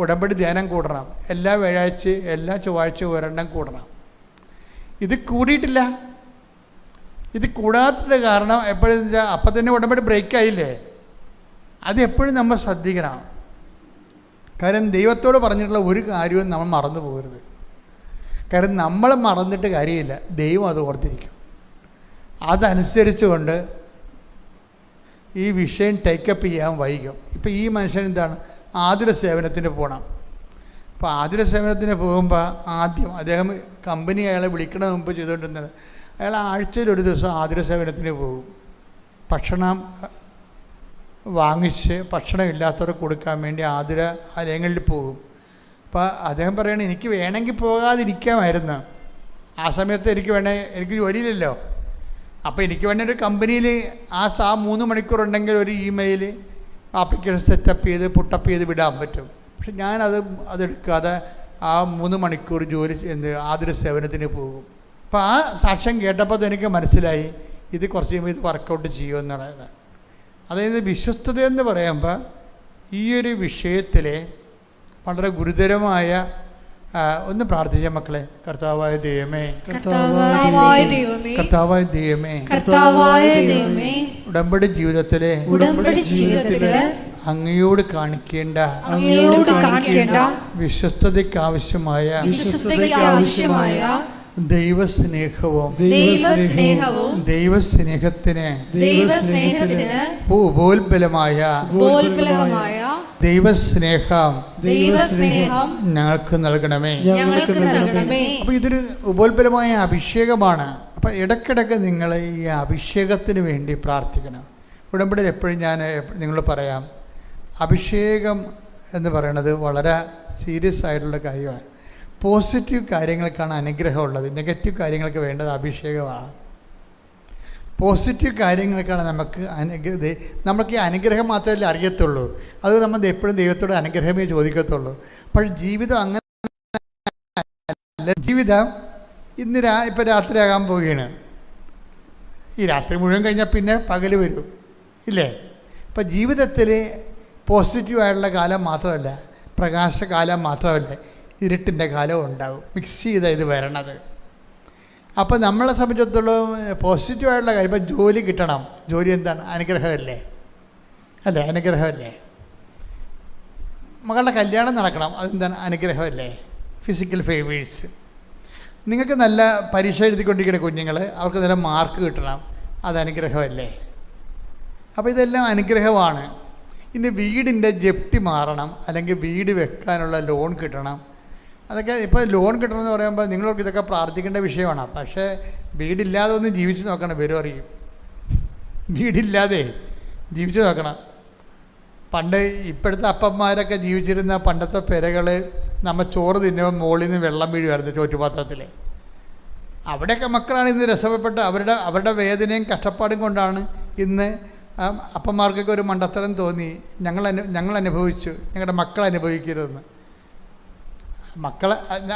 ഉടമ്പടി ധ്യാനം കൂടണം. എല്ലാ വ്യാഴാഴ്ചയും എല്ലാ ചൊവ്വാഴ്ചയും ഒരെണ്ണം കൂടണം. ഇത് കൂടിയിട്ടില്ല. ഇത് കൂടാത്തത് കാരണം എപ്പോഴും വെച്ചാൽ അപ്പം തന്നെ ഉടമ്പടി ബ്രേക്കായില്ലേ. അത് എപ്പോഴും നമ്മൾ ശ്രദ്ധിക്കണം. കാരണം ദൈവത്തോട് പറഞ്ഞിട്ടുള്ള ഒരു കാര്യവും നമ്മൾ മറന്നു പോകരുത്. കാരണം നമ്മൾ മറന്നിട്ട് കാര്യമില്ല, ദൈവം അത് ഓർത്തിരിക്കും. അതനുസരിച്ച് കൊണ്ട് ഈ വിഷയം ടേക്കപ്പ് ചെയ്യാൻ വൈകും. ഇപ്പോൾ ഈ മനുഷ്യൻ എന്താണ്, ആതുര സേവനത്തിന് പോകണം. അപ്പോൾ ആതുര സേവനത്തിന് പോകുമ്പോൾ ആദ്യം അദ്ദേഹം കമ്പനി അയാളെ വിളിക്കണ മുമ്പ് ചെയ്തുകൊണ്ടിരുന്നത്, അയാൾ ആഴ്ചയിൽ ഒരു ദിവസം ആതുര സേവനത്തിന് പോകും. ഭക്ഷണം വാങ്ങിച്ച് ഭക്ഷണം ഇല്ലാത്തവർക്ക് കൊടുക്കാൻ വേണ്ടി ആലയങ്ങളിൽ പോകും. അപ്പോൾ അദ്ദേഹം പറയണ, എനിക്ക് വേണമെങ്കിൽ പോകാതിരിക്കാമായിരുന്നു. ആ സമയത്ത് എനിക്ക് ജോലിയില്ലല്ലോ. അപ്പോൾ എനിക്ക് വേണ്ട ഒരു കമ്പനിയിൽ ആ 3 മണിക്കൂർ ഉണ്ടെങ്കിൽ ഒരു ഇമെയിൽ ആപ്ലിക്കേഷൻ സെറ്റപ്പ് ചെയ്ത് പുട്ടപ്പ് ചെയ്ത് വിടാൻ പറ്റും. പക്ഷെ അതെടുക്കാതെ ആ 3 മണിക്കൂർ ആതുര സേവനത്തിന് പോകും. അപ്പോൾ ആ സാക്ഷ്യം കേട്ടപ്പോൾ എനിക്ക് മനസ്സിലായി, ഇത് കുറച്ച് കഴിയുമ്പോൾ ഇത് വർക്കൗട്ട് ചെയ്യുമെന്നുള്ളത്. അതായത് വിശ്വസ്തതയെന്ന് പറയുമ്പോൾ ഈ ഒരു വിഷയത്തിലെ വളരെ ഗുരുതരമായ ഒന്ന് പ്രാർത്ഥിച്ച മക്കളെ. കർത്താവായ ദൈവമേ, ഉടമ്പടി ജീവിതത്തിലെ അങ്ങയോട് കാണിക്കേണ്ട വിശ്വസ്തതയ്ക്ക് ആവശ്യമായ ദൈവസ്നേഹവും ദൈവസ്നേഹത്തിന് ഉപോത്ബലമായ ദൈവസ്നേഹം ഞങ്ങൾക്ക് നൽകണമേ. അപ്പോൾ ഇതൊരു ഉപോത്ബലമായ അഭിഷേകമാണ്. അപ്പോൾ ഇടയ്ക്കിടയ്ക്ക് നിങ്ങൾ ഈ അഭിഷേകത്തിന് വേണ്ടി പ്രാർത്ഥിക്കണം. ഉടമ്പടിയിൽ എപ്പോഴും ഞാൻ നിങ്ങളോട് പറയാം, അഭിഷേകം എന്ന് പറയുന്നത് വളരെ സീരിയസ് ആയിട്ടുള്ള കാര്യമാണ്. പോസിറ്റീവ് കാര്യങ്ങൾക്കാണ് അനുഗ്രഹമുള്ളത്, നെഗറ്റീവ് കാര്യങ്ങൾക്ക് വേണ്ടത് അഭിഷേകമാണ്. പോസിറ്റീവ് കാര്യങ്ങൾക്കാണ് നമുക്ക് ഈ അനുഗ്രഹം മാത്രമല്ലേ അറിയത്തുള്ളൂ. അത് നമ്മൾ എപ്പോഴും ദൈവത്തോട് അനുഗ്രഹമേ ചോദിക്കത്തുള്ളൂ. പക്ഷേ ജീവിതം അങ്ങനെ അല്ല. ജീവിതം ഇപ്പോൾ രാത്രിയാകാൻ പോവുകയാണ്. ഈ രാത്രി മുഴുവൻ കഴിഞ്ഞാൽ പിന്നെ പകൽ വരും ഇല്ലേ? ഇപ്പം ജീവിതത്തിൽ പോസിറ്റീവായിട്ടുള്ള കാലം മാത്രമല്ല, പ്രകാശകാലം മാത്രമല്ല, ഇരുട്ടിൻ്റെ കാലവും ഉണ്ടാകും. മിക്സ് ചെയ്താൽ ഇത് വരണത്. അപ്പോൾ നമ്മളെ സംബന്ധിച്ചിടത്തോളം പോസിറ്റീവായിട്ടുള്ള കാര്യം, ഇപ്പം ജോലി കിട്ടണം. ജോലി എന്താണ്? അനുഗ്രഹമല്ലേ? അല്ലേ? അനുഗ്രഹമല്ലേ? മകളുടെ കല്യാണം നടക്കണം, അതെന്താണ്? അനുഗ്രഹമല്ലേ? Physical favours. നിങ്ങൾക്ക് നല്ല പരീക്ഷ എഴുതിക്കൊണ്ടിരിക്കുന്ന കുഞ്ഞുങ്ങൾ, അവർക്ക് നല്ല മാർക്ക് കിട്ടണം, അത് അനുഗ്രഹമല്ലേ? അപ്പോൾ ഇതെല്ലാം അനുഗ്രഹമാണ്. ഇനി വീടിൻ്റെ ജപ്തി മാറണം, അല്ലെങ്കിൽ വീട് വെക്കാനുള്ള ലോൺ കിട്ടണം. അതൊക്കെ ഇപ്പോൾ ലോൺ കിട്ടണമെന്ന് പറയുമ്പോൾ നിങ്ങൾക്ക് ഇതൊക്കെ പ്രാർത്ഥിക്കേണ്ട വിഷയമാണ്. പക്ഷേ വീടില്ലാതെ ഒന്ന് ജീവിച്ച് നോക്കണം, വരും അറിയും. വീടില്ലാതെ ജീവിച്ച് നോക്കണം. പണ്ട് ഇപ്പോഴത്തെ അപ്പന്മാരൊക്കെ ജീവിച്ചിരുന്ന പണ്ടത്തെ പെരകൾ, നമ്മൾ ചോറ് തിന്നുമ്പോൾ മുകളിൽ നിന്ന് വെള്ളം വീഴുമായിരുന്നു ചോറ്റുപാത്രത്തിൽ. അവിടെയൊക്കെ മക്കളാണ് ഇന്ന് രസപ്പെട്ട് അവരുടെ വേദനയും കഷ്ടപ്പാടും കൊണ്ടാണ് ഇന്ന് അപ്പന്മാർക്കൊക്കെ ഒരു മണ്ടത്തരം തോന്നി, ഞങ്ങൾ അനുഭവിച്ചു, ഞങ്ങളുടെ മക്കൾ അനുഭവിക്കരുതെന്ന്.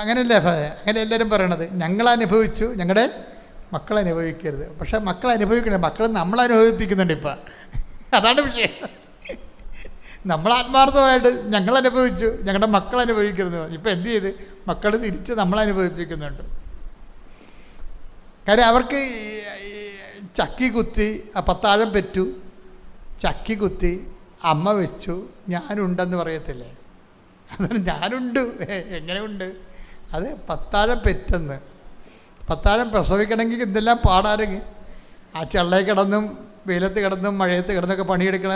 അങ്ങനെയല്ലേ? അങ്ങനെ എല്ലാവരും പറയണത്, ഞങ്ങൾ അനുഭവിച്ചു, ഞങ്ങളുടെ മക്കൾ അനുഭവിക്കരുത്. പക്ഷേ മക്കൾ അനുഭവിക്കണേ, മക്കൾ നമ്മളനുഭവിപ്പിക്കുന്നുണ്ട് ഇപ്പം. അതാണ് വിഷയം. നമ്മൾ ആത്മാർത്ഥമായിട്ട് ഞങ്ങൾ അനുഭവിച്ചു, ഞങ്ങളുടെ മക്കൾ അനുഭവിക്കരുത്. ഇപ്പം എന്ത് ചെയ്ത് മക്കൾ തിരിച്ച് നമ്മളനുഭവിപ്പിക്കുന്നുണ്ട്. കാര്യം അവർക്ക് ചക്കി കുത്തി പത്താഴം പെറ്റു, ചക്കി കുത്തി അമ്മ വെച്ചു, ഞാനുണ്ടെന്ന് പറയത്തില്ലേ? അതാണ് ഞാനുണ്ട്. എങ്ങനെ ഉണ്ട്? അത് പത്താഴം പെറ്റെന്ന്. പത്താഴം പ്രസവിക്കണമെങ്കിൽ എന്തെല്ലാം പാടാരെങ്കിൽ ആ ചെള്ളയിൽ കിടന്നും വെയിലത്ത് കിടന്നും മഴയത്ത് കിടന്നൊക്കെ പണിയെടുക്കണ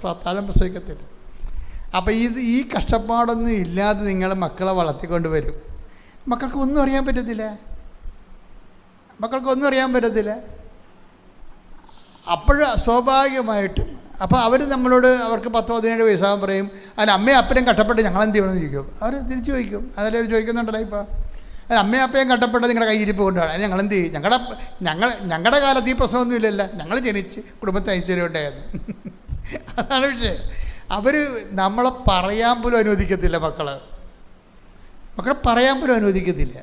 പത്താഴം പ്രസവിക്കത്തില്ല. അപ്പോൾ ഈ കഷ്ടപ്പാടൊന്നും ഇല്ലാതെ നിങ്ങൾ മക്കളെ വളർത്തിക്കൊണ്ട് വരും. മക്കൾക്ക് ഒന്നും അറിയാൻ പറ്റത്തില്ല. അപ്പോൾ സ്വാഭാവികമായിട്ടും അപ്പോൾ അവർ നമ്മളോട്, അവർക്ക് 10-17 വയസ്സാകുമ്പോൾ പറയും, അതിന് അമ്മയും അപ്പനും കഷ്ടപ്പെട്ട് ഞങ്ങളെന്ത് ചെയ്യണമെന്ന് ചോദിക്കും. അവർ തിരിച്ചു ചോദിക്കും. അതെല്ലാം അവർ ചോദിക്കുന്നുണ്ടല്ലോ ഇപ്പോൾ. അതിന് അമ്മയും അപ്പയും കഷ്ടപ്പെട്ട് നിങ്ങളുടെ കയ്യിരിപ്പ് കൊണ്ടാണ്, അത് ഞങ്ങളെന്ത് ചെയ്യും? ഞങ്ങളുടെ കാലത്ത് ഈ പ്രശ്നമൊന്നും ഇല്ലല്ലോ, ഞങ്ങൾ ജനിച്ച് കുടുംബത്തിന് ഐശ്വര്യം ഉണ്ടായിരുന്നു. അതാണ് വിഷയം. അവർ നമ്മളെ പറയാൻ പോലും അനുവദിക്കത്തില്ല. മക്കളെ പറയാൻ പോലും അനുവദിക്കത്തില്ല.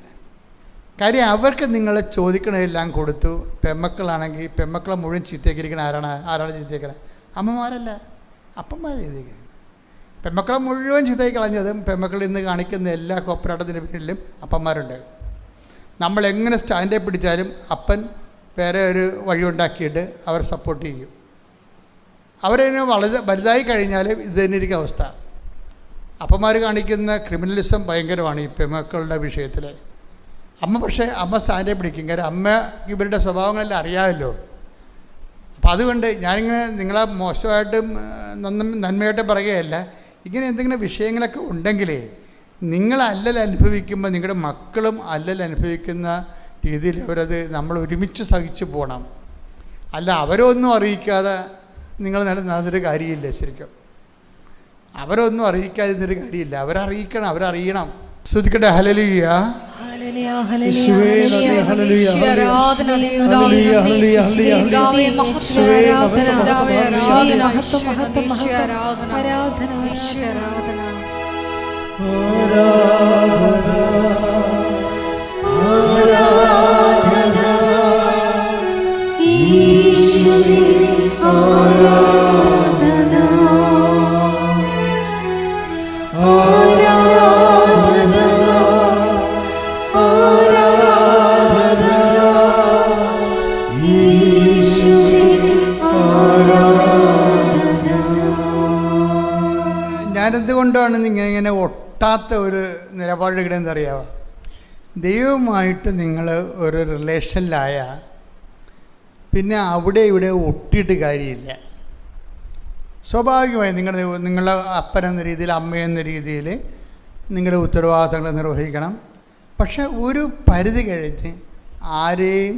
കാര്യം അവർക്ക് നിങ്ങൾ ചോദിക്കണതെല്ലാം കൊടുത്തു. പെമ്മക്കളാണെങ്കിൽ പെമ്മക്കളെ മുഴുവൻ ചീത്തയാക്കിയിരിക്കണ ആരാണ് ചീത്തയാക്കണത്? അമ്മമാരല്ല, അപ്പന്മാർ ചീത്തയാക്കണം. പെമ്മക്കളെ മുഴുവൻ ചീത്തയാക്കി കളഞ്ഞതും പെമ്മക്കൾ ഇന്ന് കാണിക്കുന്ന എല്ലാ കോപ്പറേറ്റത്തിന് പിന്നിലും അപ്പന്മാരുണ്ട്. നമ്മളെങ്ങനെ സ്റ്റാൻഡേ പിടിച്ചാലും അപ്പൻ വേറെ ഒരു വഴി ഉണ്ടാക്കിയിട്ട് അവർ സപ്പോർട്ട് ചെയ്യും. അവരതിന് വലുതായി കഴിഞ്ഞാൽ ഇത് തന്നെ ഇരിക്കും അവസ്ഥ. അപ്പന്മാർ കാണിക്കുന്ന ക്രിമിനലിസം ഭയങ്കരമാണ് ഈ പെമ്മക്കളുടെ വിഷയത്തിൽ. അമ്മ സ്റ്റാൻഡേ പിടിക്കും. കാര്യം അമ്മ ഇവരുടെ സ്വഭാവങ്ങളെല്ലാം അറിയാമല്ലോ. അപ്പം അതുകൊണ്ട് ഞാനിങ്ങനെ നിങ്ങളെ മോശമായിട്ടും നന്മയായിട്ടും പറയുകയല്ല. ഇങ്ങനെ എന്തെങ്കിലും വിഷയങ്ങളൊക്കെ ഉണ്ടെങ്കിൽ നിങ്ങളല്ലൽ അനുഭവിക്കുമ്പോൾ നിങ്ങളുടെ മക്കളും അല്ലൽ അനുഭവിക്കുന്ന രീതിയിൽ അവരത് നമ്മൾ ഒരുമിച്ച് സഹിച്ചു പോകണം. അല്ല അവരൊന്നും അറിയിക്കാതെ നിങ്ങൾ നടന്നൊരു കാര്യമില്ല. ശരിക്കും അവരൊന്നും അറിയിക്കാതിരുന്നൊരു കാര്യമില്ല. അവരറിയിക്കണം, അവരറിയണം. ശ്രദ്ധിക്കട്ടെ. ഹല്ലേലൂയ. ഞാനെന്തുകൊണ്ടാണ് ഇങ്ങനെ ഒട്ടാത്ത ഒരു നിലപാടെടുക്കണമെന്ന് അറിയാമോ? ദൈവമായിട്ട് നിങ്ങൾ ഒരു റിലേഷനിലായ പിന്നെ അവിടെ ഇവിടെ ഒട്ടിയിട്ട് കാര്യമില്ല. സ്വാഭാവികമായി നിങ്ങളുടെ അപ്പനെന്ന രീതിയിൽ അമ്മയെന്ന രീതിയിൽ നിങ്ങളുടെ ഉത്തരവാദിത്തങ്ങൾ നിർവഹിക്കണം. പക്ഷെ ഒരു പരിധി കഴിഞ്ഞ് ആരെയും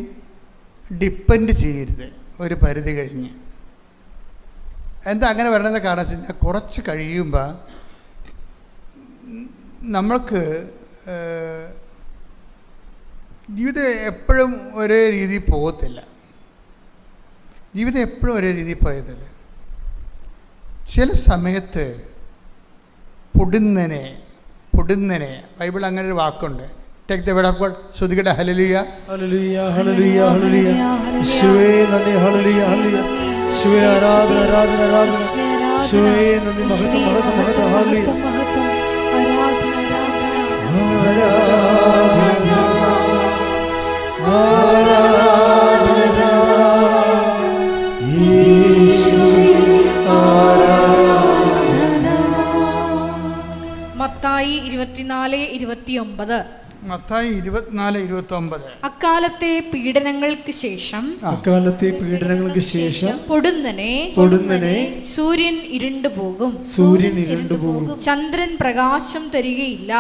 ഡിപ്പെൻഡ് ചെയ്യരുത്. ഒരു പരിധി കഴിഞ്ഞ് എന്താ അങ്ങനെ വരണമെന്ന് കാരണം വെച്ച് കഴിഞ്ഞാൽ കുറച്ച് കഴിയുമ്പോൾ നമ്മൾക്ക് ജീവിതം എപ്പോഴും ഒരേ രീതിയിൽ പോകത്തില്ല. ചില സമയത്ത് പൊടുന്നനെ ബൈബിൾ അങ്ങനെ ഒരു വാക്കുണ്ട്, take the word of God. ശ്രുതികട്ടെ ഹല്ലേലൂയ. ഹല്ലേലൂയ ഹല്ലേലൂയ ഹല്ലേലൂയ. യേശുവേ നന്ദി. ഹല്ലേലൂയ ഹല്ലേലൂയ. യേശുവേ ആരാധന ആരാധന ആരാധന. യേശുവേ നന്ദി. മഹത്വം മഹത്വം മഹത്വം. ഹല്ലേലൂയ ആരാധന യേശുവേ ആരാധന. മത്തായി 24:29. മത്തായി 24:29. അക്കാലത്തെ പീഡനങ്ങൾക്ക് ശേഷം പൊടുന്നനെ സൂര്യൻ ഇരുണ്ടുപോകും, ചന്ദ്രൻ പ്രകാശം തരികയില്ല,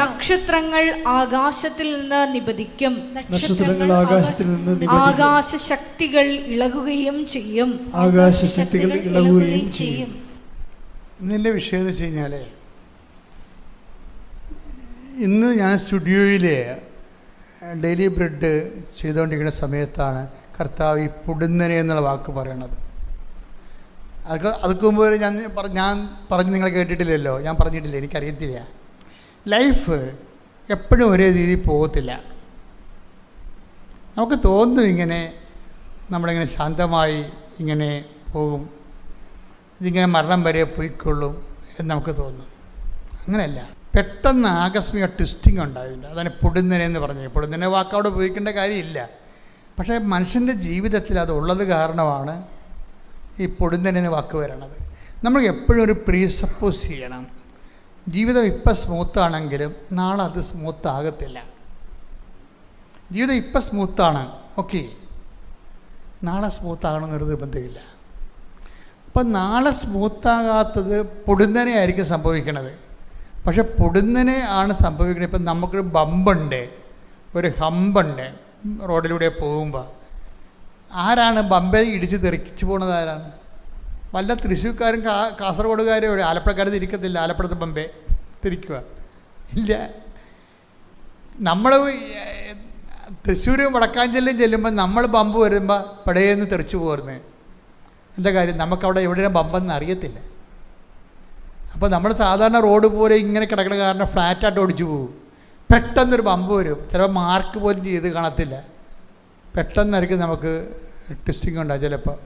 നക്ഷത്രങ്ങൾ ആകാശത്തിൽ നിന്ന് നിപതിക്കും, ആകാശശക്തികൾ ഇളകുകയും ചെയ്യും. ഇതിൻ്റെ വിഷയം എന്ന് വെച്ച് കഴിഞ്ഞാൽ, ഇന്ന് ഞാൻ സ്റ്റുഡിയോയിൽ ഡെയിലി ബ്രെഡ് ചെയ്തുകൊണ്ടിരിക്കുന്ന സമയത്താണ് കർത്താവ് ഈ പൊടുന്നനെ എന്നുള്ള വാക്ക് പറയണത്. അതൊക്കെ മുമ്പ് ഞാൻ പറഞ്ഞ് നിങ്ങൾ കേട്ടിട്ടില്ലല്ലോ, ഞാൻ പറഞ്ഞിട്ടില്ല, എനിക്കറിയത്തില്ല. ലൈഫ് എപ്പോഴും ഒരേ രീതിയിൽ പോകത്തില്ല. നമുക്ക് തോന്നും ഇങ്ങനെ നമ്മളിങ്ങനെ ശാന്തമായി ഇങ്ങനെ പോകും, ഇതിങ്ങനെ മരണം വരെ പോയിക്കൊള്ളും എന്ന് നമുക്ക് തോന്നും. അങ്ങനെയല്ല, പെട്ടെന്ന് ആകസ്മിക ട്വിസ്റ്റിംഗ് ഉണ്ടാവില്ല. അതാണ് പൊടുന്നനെ എന്ന് പറഞ്ഞത്. പൊടുന്നനെ വാക്ക് അവിടെ ഉപയോഗിക്കേണ്ട കാര്യമില്ല. പക്ഷേ മനുഷ്യൻ്റെ ജീവിതത്തിൽ അതുള്ളത് കാരണമാണ് ഈ പൊടുന്നനെ എന്ന് വാക്ക് വരണത്. നമ്മൾ എപ്പോഴും ഒരു പ്രീസപ്പോസ് ചെയ്യണം. ജീവിതം ഇപ്പം സ്മൂത്താണെങ്കിലും നാളെ അത് സ്മൂത്ത് ആകത്തില്ല. ജീവിതം ഇപ്പം സ്മൂത്താണ്, ഓക്കെ, നാളെ സ്മൂത്താകണമെന്നൊരു നിർബന്ധമില്ല. അപ്പം നാളെ സ്മൂത്താകാത്തത് പൊടുന്നനെ ആയിരിക്കും സംഭവിക്കണത്. പക്ഷെ പൊടുന്നനെ ആണ് സംഭവിക്കുന്നത്. ഇപ്പം നമുക്കൊരു ബമ്പുണ്ട്, ഒരു ഹമ്പുണ്ട് റോഡിലൂടെ പോകുമ്പോൾ. ആരാണ് ബമ്പെ ഇടിച്ച് തെറിച്ച് പോകുന്നത്? ആരാണ്? വല്ല തൃശ്ശൂർക്കാരും കാസർഗോഡുകാരും ആലപ്പുഴക്കാരും തിരിക്കത്തില്ല. ആലപ്പുഴത്തെ ബമ്പെ തിരിക്കുക ഇല്ല. നമ്മൾ തൃശ്ശൂർ വടക്കാഞ്ചേരിയും ചെല്ലുമ്പോൾ നമ്മൾ ബമ്പ് വരുമ്പോൾ പടയെന്ന് തെറിച്ചു പോരുന്നത്. എന്താ കാര്യം? നമുക്കവിടെ എവിടെയാണ് ബമ്പെന്ന് അറിയത്തില്ല. അപ്പോൾ നമ്മൾ സാധാരണ റോഡ് പോലെ ഇങ്ങനെ കിടക്കണ കാരണം ഫ്ലാറ്റായിട്ട് ഓടിച്ചു പോകും. പെട്ടെന്നൊരു ബമ്പ് വരും, ചിലപ്പോൾ മാർക്ക് പോലും ചെയ്ത് കാണത്തില്ല. പെട്ടെന്നായിരിക്കും നമുക്ക് ട്വിസ്റ്റിംഗ് ഉണ്ടാകും ചിലപ്പോൾ.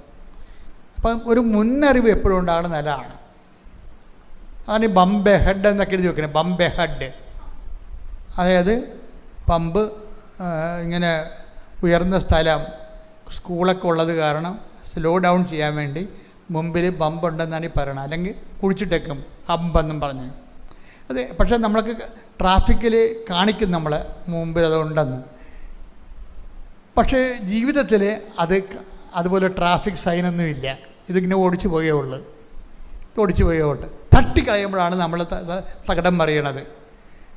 അപ്പം ഒരു മുന്നറിവ് എപ്പോഴും ഉണ്ടാകുന്ന നല്ലതാണ്. അതാണ് ഈ ബംബെ ഹെഡ് എന്നൊക്കെ എഴുതി വെക്കുന്നത്. ബംബെ ഹെഡ്, അതായത് പമ്പ് ഇങ്ങനെ ഉയർന്ന സ്ഥലം സ്കൂളൊക്കെ ഉള്ളത് കാരണം സ്ലോ ഡൗൺ ചെയ്യാൻ വേണ്ടി മുമ്പിൽ ബമ്പുണ്ടെന്നാണ് ഈ പറയണത്. അല്ലെങ്കിൽ കുഴിച്ചിട്ടേക്കും ഹമ്പെന്നും പറഞ്ഞ്. അതെ, പക്ഷേ നമ്മൾക്ക് ട്രാഫിക്കിൽ കാണിക്കും നമ്മൾ മുമ്പിൽ അതുണ്ടെന്ന്. പക്ഷേ ജീവിതത്തിൽ അതുപോലെ ട്രാഫിക് സൈനൊന്നും ഇല്ല. ഇതിങ്ങനെ ഓടിച്ചു പോയേ ഉള്ളൂ. തട്ടിക്കളയുമ്പോഴാണ് നമ്മൾ സകടം പറയണത്.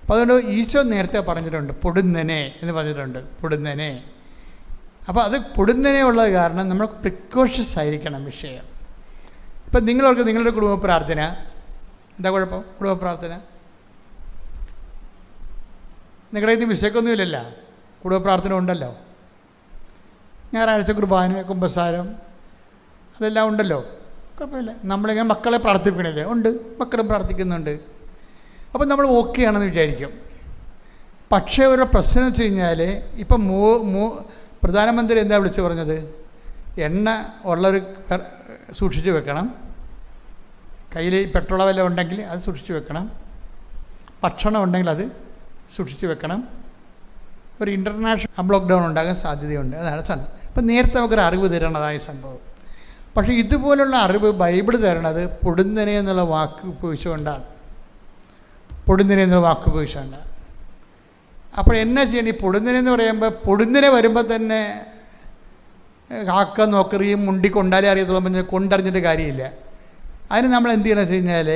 അപ്പോൾ അതുകൊണ്ട് ഈശോ നേരത്തെ പറഞ്ഞിട്ടുണ്ട്, പൊടുന്നനെ എന്ന് പറഞ്ഞിട്ടുണ്ട്, പൊടുന്നനെ. അപ്പോൾ അത് പൊടുന്നനെ ഉള്ളത് കാരണം നമ്മൾ പ്രിക്കോഷ്യസ് ആയിരിക്കണം വിഷയം. ഇപ്പം നിങ്ങളവർക്ക് നിങ്ങളുടെ കുടുംബ പ്രാർത്ഥന എന്താ കുഴപ്പം? കുടുംബ പ്രാർത്ഥന നിങ്ങളുടെ ഇത് വിഷയമൊന്നുമില്ലല്ലോ, കുടുംബ പ്രാർത്ഥന ഉണ്ടല്ലോ. ഞായറാഴ്ച കുർബാന, കുമ്പസാരം, അതെല്ലാം ഉണ്ടല്ലോ, കുഴപ്പമില്ല. നമ്മളിങ്ങനെ മക്കളെ പ്രാർത്ഥിക്കണില്ലേ? ഉണ്ട്, മക്കളും പ്രാർത്ഥിക്കുന്നുണ്ട്. അപ്പം നമ്മൾ ഓക്കെ ആണെന്ന് വിചാരിക്കും. പക്ഷേ ഒരു പ്രശ്നം വെച്ച് കഴിഞ്ഞാൽ ഇപ്പം പ്രധാനമന്ത്രി എന്താ വിളിച്ച് പറഞ്ഞത്? എണ്ണ ഉള്ളൊരു സൂക്ഷിച്ച് വെക്കണം, കയ്യിൽ പെട്രോൾ വല്ലതും ഉണ്ടെങ്കിൽ അത് സൂക്ഷിച്ച് വെക്കണം, ഭക്ഷണം ഉണ്ടെങ്കിൽ അത് സൂക്ഷിച്ച് വെക്കണം. ഒരു ഇൻ്റർനാഷണൽ ലോക്ക്ഡൗൺ ഉണ്ടാകാൻ സാധ്യതയുണ്ട്. അതാണ് സാധനം. അപ്പം നേരത്തെ നമുക്കൊരു അറിവ് തരണതാണ് ഈ സംഭവം. പക്ഷേ ഇതുപോലുള്ള അറിവ് ബൈബിൾ തരണത് പൊടുന്നനെ എന്നുള്ള വാക്ക് ഉപയോഗിച്ചുകൊണ്ടാണ്. അപ്പോൾ എന്നാ ചെയ്യണം? ഈ പൊടുന്നനെ എന്ന് പറയുമ്പോൾ പൊടുന്നനെ വരുമ്പോൾ തന്നെ കാക്ക നോക്കറിയും മുണ്ടി കൊണ്ടാലേ അറിയത്തുള്ളൂ, കൊണ്ടറിഞ്ഞിട്ട് കാര്യമില്ല. അതിന് നമ്മൾ എന്ത് ചെയ്യണമെന്ന് വെച്ച് കഴിഞ്ഞാൽ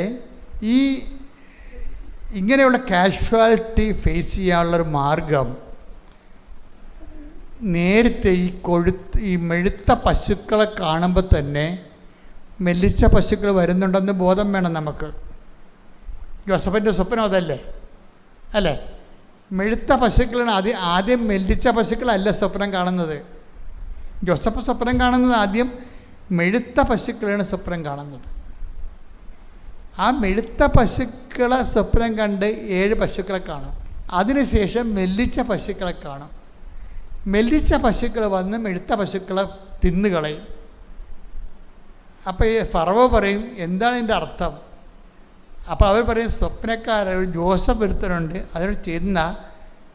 ഈ ഇങ്ങനെയുള്ള കാഷ്വാലിറ്റി ഫേസ് ചെയ്യാനുള്ളൊരു മാർഗം നേരത്തെ ഈ മെഴുത്ത പശുക്കളെ കാണുമ്പോൾ തന്നെ മെല്ലിച്ച പശുക്കൾ വരുന്നുണ്ടെന്ന് ബോധം വേണം നമുക്ക്. ജോസഫിൻ്റെ സ്വപ്നം അതല്ലേ? അല്ലേ? മെഴുത്ത പശുക്കളാണ് ആദ്യം മെല്ലിച്ച പശുക്കളല്ല സ്വപ്നം കാണുന്നത്. ജോസഫ് സ്വപ്നം കാണുന്നത് ആദ്യം മെഴുത്ത പശുക്കളാണ് സ്വപ്നം കാണുന്നത്. ആ മെഴുത്ത പശുക്കളെ സ്വപ്നം കണ്ട് 7 പശുക്കളെ കാണും. അതിനുശേഷം മെല്ലിച്ച പശുക്കളെ കാണും. മെല്ലിച്ച പശുക്കൾ വന്ന് മെഴുത്ത പശുക്കളെ തിന്നുകളയും. അപ്പോൾ ഈ ഫറവോ പറയും, എന്താണ് ഇതിൻ്റെ അർത്ഥം? അപ്പോൾ അവർ പറയും, സ്വപ്നക്കാരൻ ഒരു ജോസഫ് ഒരുത്തനുണ്ട്, അതിനോട് ചെന്ന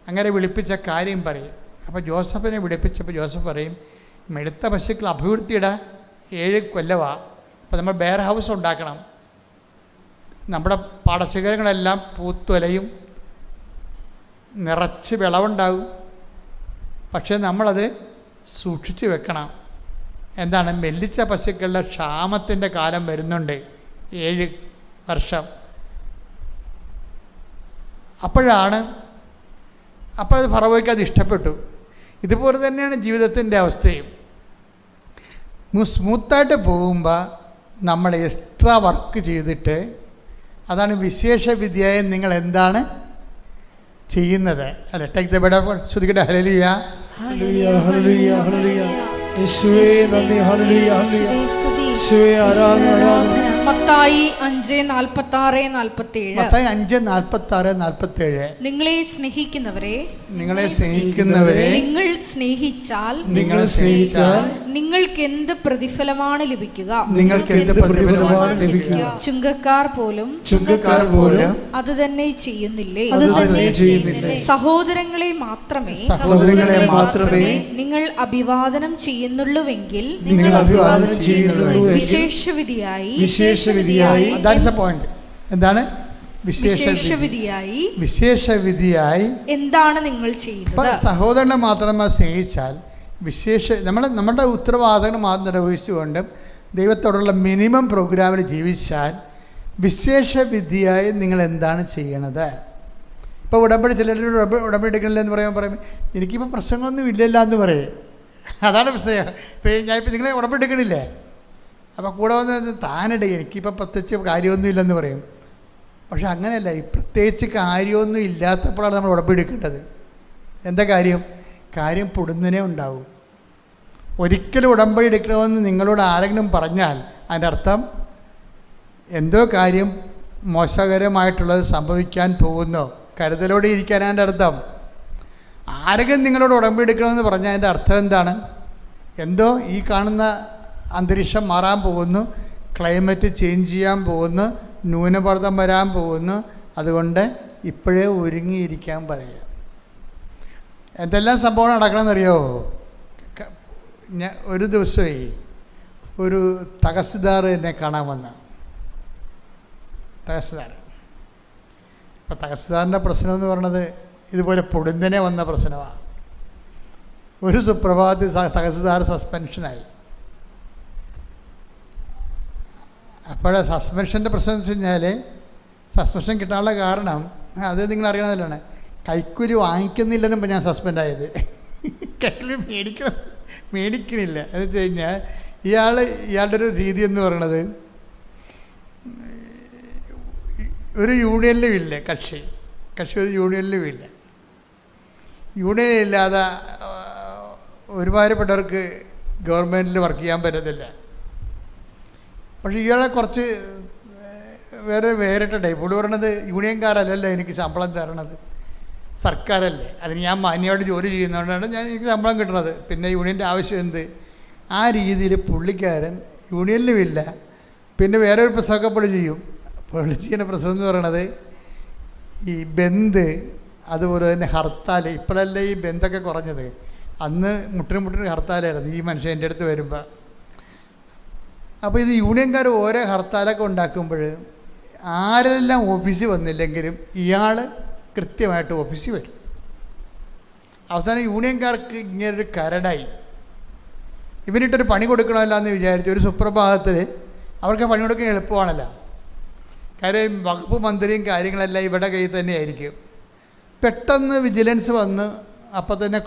അങ്ങനെ വിളിപ്പിച്ച കാര്യം പറയും. അപ്പോൾ ജോസഫിനെ വിളിപ്പിച്ചപ്പോൾ ജോസഫ് പറയും, മെടുത്ത പശുക്കൾ അഭിവൃദ്ധിയുടെ 7 കൊല്ലമാണ്. അപ്പോൾ നമ്മൾ ബെയർ ഹൗസ് ഉണ്ടാക്കണം. നമ്മുടെ പാടശേഖരങ്ങളെല്ലാം പൂത്തുലയും, നിറച്ച് വിളവുണ്ടാകും. പക്ഷേ നമ്മളത് സൂക്ഷിച്ച് വെക്കണം. എന്താണ്? മെല്ലിച്ച പശുക്കളുടെ ക്ഷാമത്തിൻ്റെ കാലം വരുന്നുണ്ട്, 7 വർഷം. അപ്പോഴത് ഫറവോയ്ക്ക് അത് ഇഷ്ടപ്പെട്ടു. ഇതുപോലെ തന്നെയാണ് ജീവിതത്തിൻ്റെ അവസ്ഥയും. സ്മൂത്തായിട്ട് പോകുമ്പോൾ നമ്മൾ എക്സ്ട്രാ വർക്ക് ചെയ്തിട്ട്, അതാണ് വിശേഷ വിദ്യയായി നിങ്ങൾ എന്താണ് ചെയ്യുന്നത്? അല്ല, ടേക്ക് ദ ബെഡ് ഓഫ് ശ്രുതികട ഹല്ലേലൂയ ഹല്ലേലൂയ ഹല്ലേലൂയ ഹല്ലേലൂയ. യേശുവേ നന്ദി. ഹല്ലേലൂയ ഹല്ലേലൂയ. യേശുവേ ആരാധന. മത്തായി 5:46-47. മത്തായി 5:46-47. നിങ്ങളെ സ്നേഹിക്കുന്നവരെ നിങ്ങൾ സ്നേഹിച്ചാൽ നിങ്ങൾക്ക് എന്ത് പ്രതിഫലമാണ് ലഭിക്കുക? ചുങ്കക്കാർ പോലും അത് തന്നെ ചെയ്യുന്നില്ലേ? സഹോദരങ്ങളെ മാത്രമേ നിങ്ങൾ അഭിവാദനം ചെയ്യുന്നുള്ളുവെങ്കിൽ വിശേഷവിധിയായി എന്താണ് വിശേഷവിധിയായി എന്താണ് നിങ്ങൾ ചെയ്യുന്നത്? സഹോദരനെ മാത്രമേ സ്നേഹിച്ചാൽ നമ്മുടെ ഉത്തരവാദിത്തങ്ങൾ മാത്രം നിർവഹിച്ചുകൊണ്ട് ദൈവത്തോടുള്ള മിനിമം പ്രോഗ്രാമിൽ ജീവിച്ചാൽ വിശേഷവിധിയായി നിങ്ങൾ എന്താണ് ചെയ്യണത്? ഇപ്പോൾ ഉടമ്പടി ചിലർ ഉടമ്പടി എടുക്കണില്ല എന്ന് പറയും, എനിക്കിപ്പോൾ പ്രശ്നങ്ങളൊന്നും ഇല്ലല്ല എന്ന് പറയും. അതാണ് പ്രശ്നം. ഞാനിപ്പോൾ നിങ്ങളെ ഉടമ്പടി എടുക്കണില്ലേ? അപ്പോൾ കൂടെ വന്ന് താനിടേ എനിക്കിപ്പോൾ പ്രത്യേകിച്ച് കാര്യമൊന്നുമില്ലെന്ന് പറയും. പക്ഷെ അങ്ങനെയല്ല, ഈ പ്രത്യേകിച്ച് കാര്യമൊന്നും ഇല്ലാത്തപ്പോഴാണ് നമ്മൾ ഉടമ്പെടുക്കേണ്ടത്. എന്താ കാര്യം പൊടുന്നതിനെ ഉണ്ടാവും. ഒരിക്കലും ഉടമ്പടി എടുക്കണമെന്ന് നിങ്ങളോട് ആരെങ്കിലും പറഞ്ഞാൽ അതിൻ്റെ അർത്ഥം എന്തോ കാര്യം മോശകരമായിട്ടുള്ളത് സംഭവിക്കാൻ പോകുന്നു. കരുതലോടെ ഇരിക്കാനാണ് എൻ്റെ അർത്ഥം. ആരെങ്കിലും നിങ്ങളോട് ഉടമ്പടി എടുക്കണമെന്ന് പറഞ്ഞാൽ അതിൻ്റെ അർത്ഥം എന്താണ്? എന്തോ ഈ കാണുന്ന അന്തരീക്ഷം മാറാൻ പോകുന്നു, ക്ലൈമറ്റ് ചേഞ്ച് ചെയ്യാൻ പോകുന്നു, ന്യൂനമർദ്ദം വരാൻ പോകുന്നു, അതുകൊണ്ട് ഇപ്പോഴേ ഒരുങ്ങിയിരിക്കാൻ പറയുക. എന്തെല്ലാം സംഭവം നടക്കണമെന്നറിയോ? ഒരു ദിവസമേ ഒരു തഹസിൽദാർ എന്നെ കാണാൻ വന്ന തഹസിൽദാർ. അപ്പോൾ തഹസിൽദാറിൻ്റെ പ്രശ്നം എന്ന് പറയുന്നത് ഇതുപോലെ പൊടുന്നനെ വന്ന പ്രശ്നമാണ്. ഒരു സുപ്രഭാതത്തിൽ തഹസിൽദാർ സസ്പെൻഷനായി. അപ്പോഴേ സസ്പെൻഷൻ്റെ പ്രശ്നം എന്ന് വെച്ച് കഴിഞ്ഞാൽ, സസ്പെൻഷൻ കിട്ടാനുള്ള കാരണം അത് നിങ്ങൾ അറിയണമല്ലാണ്, കൈക്കൂലി വാങ്ങിക്കുന്നില്ലെന്നും ഞാൻ സസ്പെൻഡായത്. കൈക്കൂലി മേടിക്കണില്ല എന്ന് വെച്ച് കഴിഞ്ഞാൽ ഇയാളുടെ ഒരു രീതി എന്ന് പറയണത്, ഒരു യൂണിയനിലും ഇല്ല കക്ഷി ഒരു യൂണിയനിലും ഇല്ല. യൂണിയനില്ലാതെ ഒരുമാതിരിപ്പെട്ടവർക്ക് ഗവൺമെൻറ്റിൽ വർക്ക് ചെയ്യാൻ പറ്റത്തില്ല. പക്ഷേ ഇയാളെ കുറച്ച് വേറിട്ട ടൈപ്പ്. പുള്ളി പറയണത്, യൂണിയൻകാരല്ലല്ലോ എനിക്ക് ശമ്പളം തരണത്, സർക്കാരല്ലേ, അതിന് ഞാൻ മാന്യമായിട്ട് ജോലി ചെയ്യുന്നതുകൊണ്ടാണ് എനിക്ക് ശമ്പളം കിട്ടുന്നത്, പിന്നെ യൂണിയൻ്റെ ആവശ്യം എന്ത്? ആ രീതിയിൽ പുള്ളിക്കാരൻ യൂണിയനിലുമില്ല. പിന്നെ വേറൊരു പ്രസവമൊക്കെ പുള്ളി ചെയ്യും. പുള്ളി ചെയ്യുന്ന പ്രസവം എന്ന് പറയണത് ഈ ബന്ദ്, അതുപോലെ തന്നെ ഹർത്താൽ. ഇപ്പോഴല്ലേ ഈ ബന്ധമൊക്കെ കുറഞ്ഞത്, അന്ന് മുട്ടിന് ഹർത്താലായിരുന്നു ഈ മനുഷ്യൻ എൻ്റെ അടുത്ത് വരുമ്പോൾ. അപ്പോൾ ഇത് യൂണിയൻകാർ ഓരോ ഹർത്താലൊക്കെ ഉണ്ടാക്കുമ്പോൾ ആരെല്ലാം ഓഫീസിൽ വന്നില്ലെങ്കിലും ഇയാൾ കൃത്യമായിട്ട് ഓഫീസിൽ വരും. അവസാനം യൂണിയൻകാർക്ക് ഇങ്ങനൊരു കരടായി. ഇവനിട്ടൊരു പണി കൊടുക്കണമല്ലോ എന്ന് വിചാരിച്ചു. ഒരു സുപ്രഭാതത്തിൽ അവർക്ക് പണി കൊടുക്കാൻ എളുപ്പമാണല്ലോ, കാര്യം വകുപ്പ് മന്ത്രിയും കാര്യങ്ങളെല്ലാം ഇവിടെ കയ്യിൽ തന്നെ ആയിരിക്കും. പെട്ടെന്ന് വിജിലൻസ് വന്ന് അപ്പം തന്നെ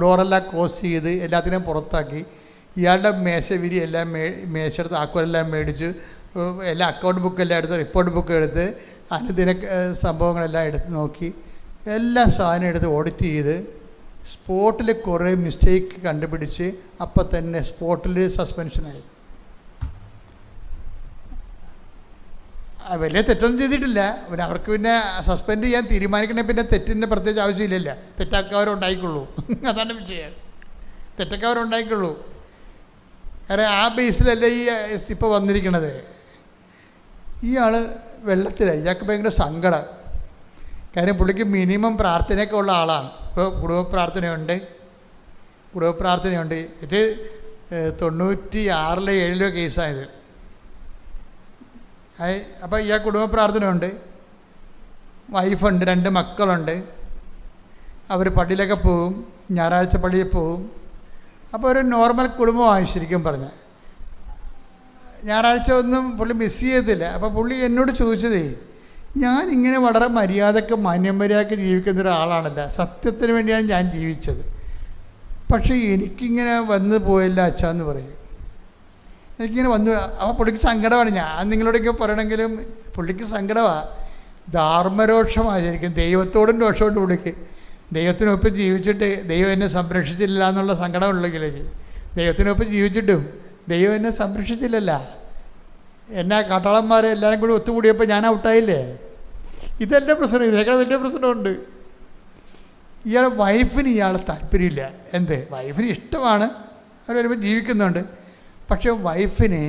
ഡോറെല്ലാം ക്ലോസ് ചെയ്ത് എല്ലാത്തിനെയും പുറത്താക്കി. ഇയാളുടെ മേശവിരി എല്ലാം മേശെടുത്ത് ആക്കുവരെല്ലാം മേടിച്ച് എല്ലാ അക്കൗണ്ട് ബുക്കെല്ലാം എടുത്ത് റിപ്പോർട്ട് ബുക്ക് എടുത്ത് അനുദിന സംഭവങ്ങളെല്ലാം എടുത്ത് നോക്കി എല്ലാ സാധനം എടുത്ത് ഓഡിറ്റ് ചെയ്ത് സ്പോട്ടിൽ കുറേ മിസ്റ്റേക്ക് കണ്ടുപിടിച്ച് അപ്പം തന്നെ സ്പോട്ടിൽ സസ്പെൻഷനായി. വലിയ തെറ്റൊന്നും ചെയ്തിട്ടില്ല. പിന്നെ അവർക്ക് പിന്നെ സസ്പെൻഡ് ചെയ്യാൻ തീരുമാനിക്കണേ പിന്നെ തെറ്റിൻ്റെ പ്രത്യേകിച്ച് ആവശ്യമില്ലല്ല. തെറ്റാക്കവരുണ്ടായിക്കുള്ളൂ. അതാണ് വിഷയം. തെറ്റക്കാരുണ്ടായിക്കുള്ളൂ. കാരണം ആ ബേസിലല്ലേ ഈ ഇപ്പോൾ വന്നിരിക്കണത്. ഇയാൾ വെള്ളത്തിലായി. ഇയാൾക്ക് ഭയങ്കര സങ്കടം. കാര്യം പുള്ളിക്ക് മിനിമം പ്രാർത്ഥനയൊക്കെ ഉള്ള ആളാണ്. ഇപ്പോൾ കുടുംബ പ്രാർത്ഥനയുണ്ട്. ഇത് 96-ലോ 97-ലോ കേസായത്. അപ്പോൾ ഇയാൾ കുടുംബ പ്രാർത്ഥനയുണ്ട്, വൈഫുണ്ട്, 2 മക്കളുണ്ട്. അവർ പള്ളിയിലൊക്കെ പോവും, ഞായറാഴ്ച പള്ളിയിൽ പോവും. അപ്പോൾ ഒരു നോർമൽ കുടുംബമായി ശരിക്കും പറഞ്ഞാൽ. ഞായറാഴ്ച ഒന്നും പുള്ളി മിസ് ചെയ്യത്തില്ല. അപ്പോൾ പുള്ളി എന്നോട് ചോദിച്ചതേ, ഞാനിങ്ങനെ വളരെ മര്യാദക്ക് മാന്യമര്യാദക്ക് ജീവിക്കുന്ന ഒരാളാണല്ലോ, സത്യത്തിന് വേണ്ടിയാണ് ഞാൻ ജീവിച്ചത്, പക്ഷേ എനിക്കിങ്ങനെ വന്ന് പോയല്ല അച്ഛാന്ന് പറയും. എനിക്കിങ്ങനെ വന്നു. അപ്പോൾ പുള്ളിക്ക് സങ്കടമാണ്. ഞാൻ നിങ്ങളോടൊക്കെ പറയണമെങ്കിലും പുള്ളിക്ക് സങ്കടമാണ്, ധർമ്മരോക്ഷമാണ് ശരിക്കും. ദൈവത്തോടും രോഷമുണ്ട് പുള്ളിക്ക്. ദൈവത്തിനൊപ്പം ജീവിച്ചിട്ട് ദൈവം എന്നെ സംരക്ഷിച്ചില്ല എന്നുള്ള സങ്കടമുള്ളെങ്കിലേക്ക്, ദൈവത്തിനൊപ്പം ജീവിച്ചിട്ടും ദൈവം എന്നെ സംരക്ഷിച്ചില്ലല്ല. എന്നാ കാട്ടാളന്മാർ എല്ലാവരും കൂടി ഒത്തുകൂടിയപ്പോൾ ഞാൻ ഔട്ടായില്ലേ. ഇതല്ല പ്രശ്നം. ഇതിനേക്കാൾ വലിയ പ്രശ്നമുണ്ട്. ഇയാൾ വൈഫിന് താല്പര്യമില്ല. എന്ത്? വൈഫിന് ഇഷ്ടമാണ്, അവർ വരുമ്പോൾ ജീവിക്കുന്നുണ്ട്. പക്ഷെ വൈഫിന്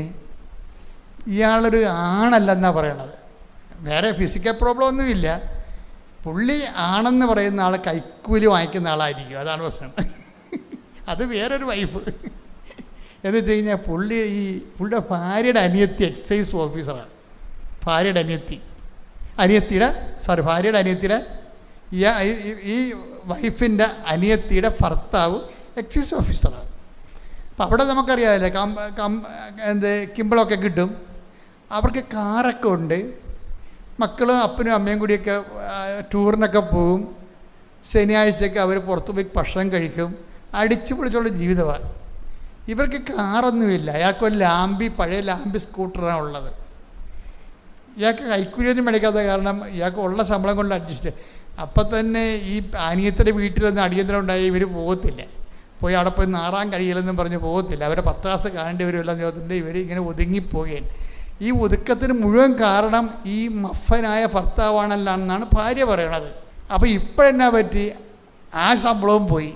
ഇയാളൊരു ആണല്ലെന്നാണ് പറയണത്. വേറെ ഫിസിക്കൽ പ്രോബ്ലം ഒന്നുമില്ല. പുള്ളി ആണെന്ന് പറയുന്ന ആൾ കൈക്കൂലി വാങ്ങിക്കുന്ന ആളായിരിക്കും. അതാണ് പ്രശ്നം. അത് വേറൊരു വൈഫ്. എന്ന് വെച്ച് കഴിഞ്ഞാൽ പുള്ളിയുടെ ഭാര്യയുടെ അനിയത്തി എക്സൈസ് ഓഫീസറാണ്. ഭാര്യയുടെ അനിയത്തിയുടെ ഈ വൈഫിൻ്റെ അനിയത്തിയുടെ ഭർത്താവ് എക്സൈസ് ഓഫീസറാണ്. അപ്പം അവിടെ നമുക്കറിയാമല്ലേ, കിമ്പിളൊക്കെ കിട്ടും. അവർക്ക് കാറൊക്കെ ഉണ്ട്. മക്കളും അപ്പനും അമ്മയും കൂടിയൊക്കെ ടൂറിനൊക്കെ പോവും. ശനിയാഴ്ചയൊക്കെ അവർ പുറത്തു പോയി ഭക്ഷണം കഴിക്കും. അടിച്ചു പൊളിച്ചുള്ള ജീവിതമാണ്. ഇവർക്ക് കാറൊന്നുമില്ല. അയാൾക്കൊരു പഴയ ലാംബി സ്കൂട്ടറാണ് ഉള്ളത്. ഇയാൾക്ക് കൈക്കൂലിയൊന്നും മേടിക്കാത്ത കാരണം ഇയാൾക്ക് ഉള്ള ശമ്പളം കൊണ്ട് അഡ്ജസ്റ്റ്. അപ്പം തന്നെ ഈ അനിയത്തിൻ്റെ വീട്ടിലൊന്നും അടിയന്തരം ഉണ്ടായി ഇവർ പോകത്തില്ല. പോയി അവിടെ പോയി നാറാൻ കഴിയില്ലെന്നും പറഞ്ഞ് പോകത്തില്ല. അവരെ 10 ക്ലാസ് കാണേണ്ടി വരുമെല്ലാം ചോദിച്ചിട്ട് ഇവർ ഇങ്ങനെ ഒതുങ്ങിപ്പോവുകയാണ്. ഈ ഒതുക്കത്തിന് മുഴുവൻ കാരണം ഈ മഫനായ ഭർത്താവാണല്ലാണെന്നാണ് ഭാര്യ പറയണത്. അപ്പോൾ ഇപ്പോഴെന്നാ പറ്റി? ആ ശമ്പളവും പോയി.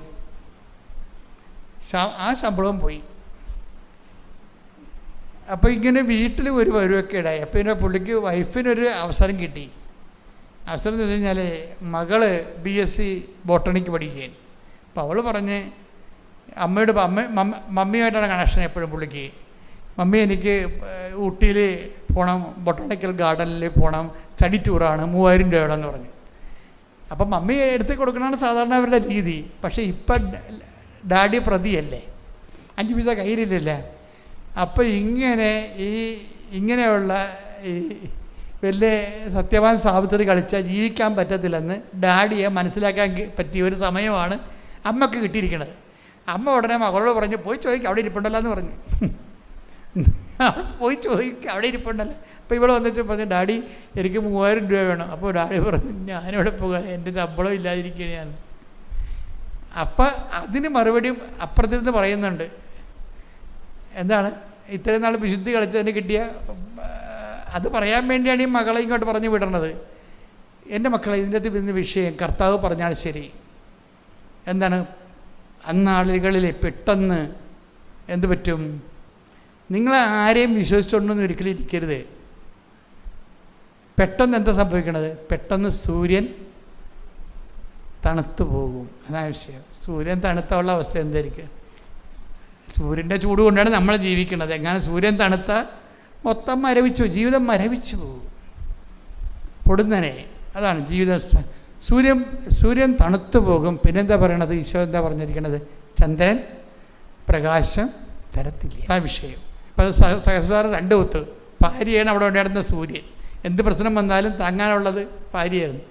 അപ്പോൾ ഇങ്ങനെ വീട്ടിൽ ഒരു വരുവൊക്കെ ഇടായി. അപ്പോൾ പിന്നെ പുള്ളിക്ക് വൈഫിനൊരു അവസരം കിട്ടി. അവസരം എന്ന് വെച്ച് കഴിഞ്ഞാൽ മകള് BSc ബോട്ടണിക്ക് പഠിക്കുകയാണ്. അപ്പോൾ അവൾ പറഞ്ഞ് മമ്മിയുമായിട്ടാണ് കണക്ഷൻ എപ്പോഴും പുള്ളിക്ക്. മമ്മി എനിക്ക് ഊട്ടിയിൽ പോകണം, ബൊട്ടാണിക്കൽ ഗാർഡനിൽ പോകണം, സ്റ്റഡി ടൂറാണ്, 3000 രൂപയോടെന്ന് പറഞ്ഞു. അപ്പം മമ്മി എടുത്ത് കൊടുക്കണതാണ് സാധാരണ അവരുടെ രീതി. പക്ഷേ ഇപ്പം ഡാഡി പ്രതിയല്ലേ, 5 പൈസ കയ്യിലില്ലല്ലേ. അപ്പോൾ ഇങ്ങനെയുള്ള ഈ വലിയ സത്യവാൻ സാവിത്രി കളിച്ചാൽ ജീവിക്കാൻ പറ്റത്തില്ലെന്ന് ഡാഡിയെ മനസ്സിലാക്കാൻ പറ്റിയ ഒരു സമയമാണ് അമ്മക്ക് കിട്ടിയിരിക്കുന്നത്. അമ്മ ഉടനെ മകളോട് പറഞ്ഞു, പോയി ചോദിക്കുക അവിടെ ഇരിപ്പുണ്ടല്ലോ എന്ന് പറഞ്ഞു. പോയി ചോദിക്കുക അവിടെ ഇരിപ്പുണ്ടല്ലോ. അപ്പോൾ ഇവിടെ വന്നിട്ട് പറഞ്ഞു, ഡാഡി എനിക്ക് 3000 രൂപ വേണം. അപ്പോൾ ഡാഡി പറഞ്ഞു, ഞാനിവിടെ പോകാൻ എൻ്റെ ശമ്പളം ഇല്ലാതിരിക്കുകയാണ്. അപ്പം അതിന് മറുപടിയും അപ്പുറത്തിരുന്ന് പറയുന്നുണ്ട്. എന്താണ് ഇത്രയും നാൾ വിശുദ്ധി കളിച്ചതിന് കിട്ടിയ അത് പറയാൻ വേണ്ടിയാണ് ഈ മകളെ ഇങ്ങോട്ട് പറഞ്ഞു വിടണത്. എൻ്റെ മക്കളെ, ഇതിൻ്റെ അകത്ത് വരുന്ന വിഷയം കർത്താവ് പറഞ്ഞാൽ ശരി. എന്താണ്? അന്നാളുകളിൽ പെട്ടെന്ന് എന്ത് പറ്റും? നിങ്ങൾ ആരെയും വിശ്വസിച്ചുകൊണ്ടൊന്നും ഒരിക്കലും ഇരിക്കരുത്. പെട്ടെന്ന് എന്താ സംഭവിക്കണത്? പെട്ടെന്ന് സൂര്യൻ തണുത്തു പോകും. അതാണ് വിഷയം. സൂര്യൻ തണുത്തുള്ള അവസ്ഥ എന്തായിരിക്കും? സൂര്യൻ്റെ ചൂട് കൊണ്ടാണ് നമ്മൾ ജീവിക്കുന്നത്. എങ്ങനെ സൂര്യൻ തണുത്ത മൊത്തം ജീവിതം മരവിച്ചു പോകും പൊടുന്നനെ. അതാണ് ജീവിതം. സൂര്യൻ തണുത്തു പോകും. പിന്നെന്താ പറയണത്? ഈശോ എന്താ പറഞ്ഞിരിക്കണത്? ചന്ദ്രൻ പ്രകാശം തരത്തില്ല. ആ വിഷയം. ഇപ്പോൾ സഹസാറ് 2 ഒത്ത് ഭാര്യയാണ് അവിടെ ഉണ്ടായിരുന്ന സൂര്യൻ. എന്ത് പ്രശ്നം വന്നാലും താങ്ങാനുള്ളത് ഭാര്യയായിരുന്നു.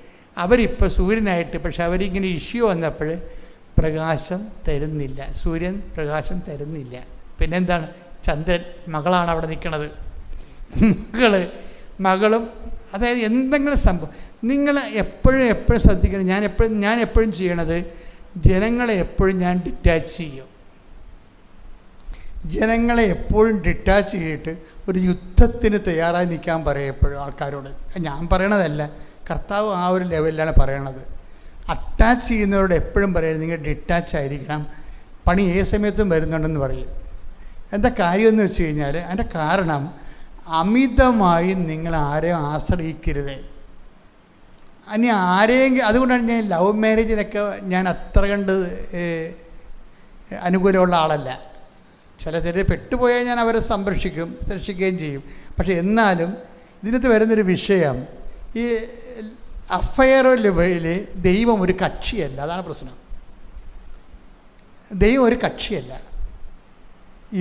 അവരിപ്പോൾ സൂര്യനായിട്ട്, പക്ഷെ അവരിങ്ങനെ ഇഷ്യൂ വന്നപ്പോൾ പ്രകാശം തരുന്നില്ല. സൂര്യൻ പ്രകാശം തരുന്നില്ല. പിന്നെന്താണ്? ചന്ദ്രൻ, മകളാണ് അവിടെ നിൽക്കുന്നത്. മകളും അതായത് എന്തെങ്കിലും സംഭവം നിങ്ങൾ എപ്പോഴും ശ്രദ്ധിക്കണം. ഞാൻ എപ്പോഴും ചെയ്യണത്, ജനങ്ങളെ എപ്പോഴും ഞാൻ ഡിറ്റാച്ച് ചെയ്യും. ജനങ്ങളെ എപ്പോഴും ഡിറ്റാച്ച് ചെയ്തിട്ട് ഒരു യുദ്ധത്തിന് തയ്യാറായി നിൽക്കാൻ പറയും എപ്പോഴും ആൾക്കാരോട്. ഞാൻ പറയണതല്ല, കർത്താവ് ആ ഒരു ലെവലിലാണ് പറയണത്. അറ്റാച്ച് ചെയ്യുന്നവരോട് എപ്പോഴും പറയുന്നത് നിങ്ങൾ ഡിറ്റാച്ച് ആയിരിക്കണം, പണി ഏത് സമയത്തും വരുന്നുണ്ടെന്ന് പറയും. എന്താ കാര്യമെന്ന് വെച്ച് കഴിഞ്ഞാൽ അതിൻ്റെ കാരണം അമിതമായി നിങ്ങൾ ആരെയും ആശ്രയിക്കരുത്. ഇനി ആരെയെങ്കിലും, അതുകൊണ്ടാണ് ഞാൻ ലവ് മാരേജിനൊക്കെ ഞാൻ അത്ര കണ്ട് അനുകൂലമുള്ള ആളല്ല. ചില പെട്ടുപോയാൽ ഞാൻ അവരെ സംരക്ഷിക്കുകയും ചെയ്യും. പക്ഷെ എന്നാലും ഇതിനകത്ത് വരുന്നൊരു വിഷയം, ഈ അഫയർ ലെവലിൽ ദൈവം ഒരു കക്ഷിയല്ല. അതാണ് പ്രശ്നം. ദൈവം ഒരു കക്ഷിയല്ല.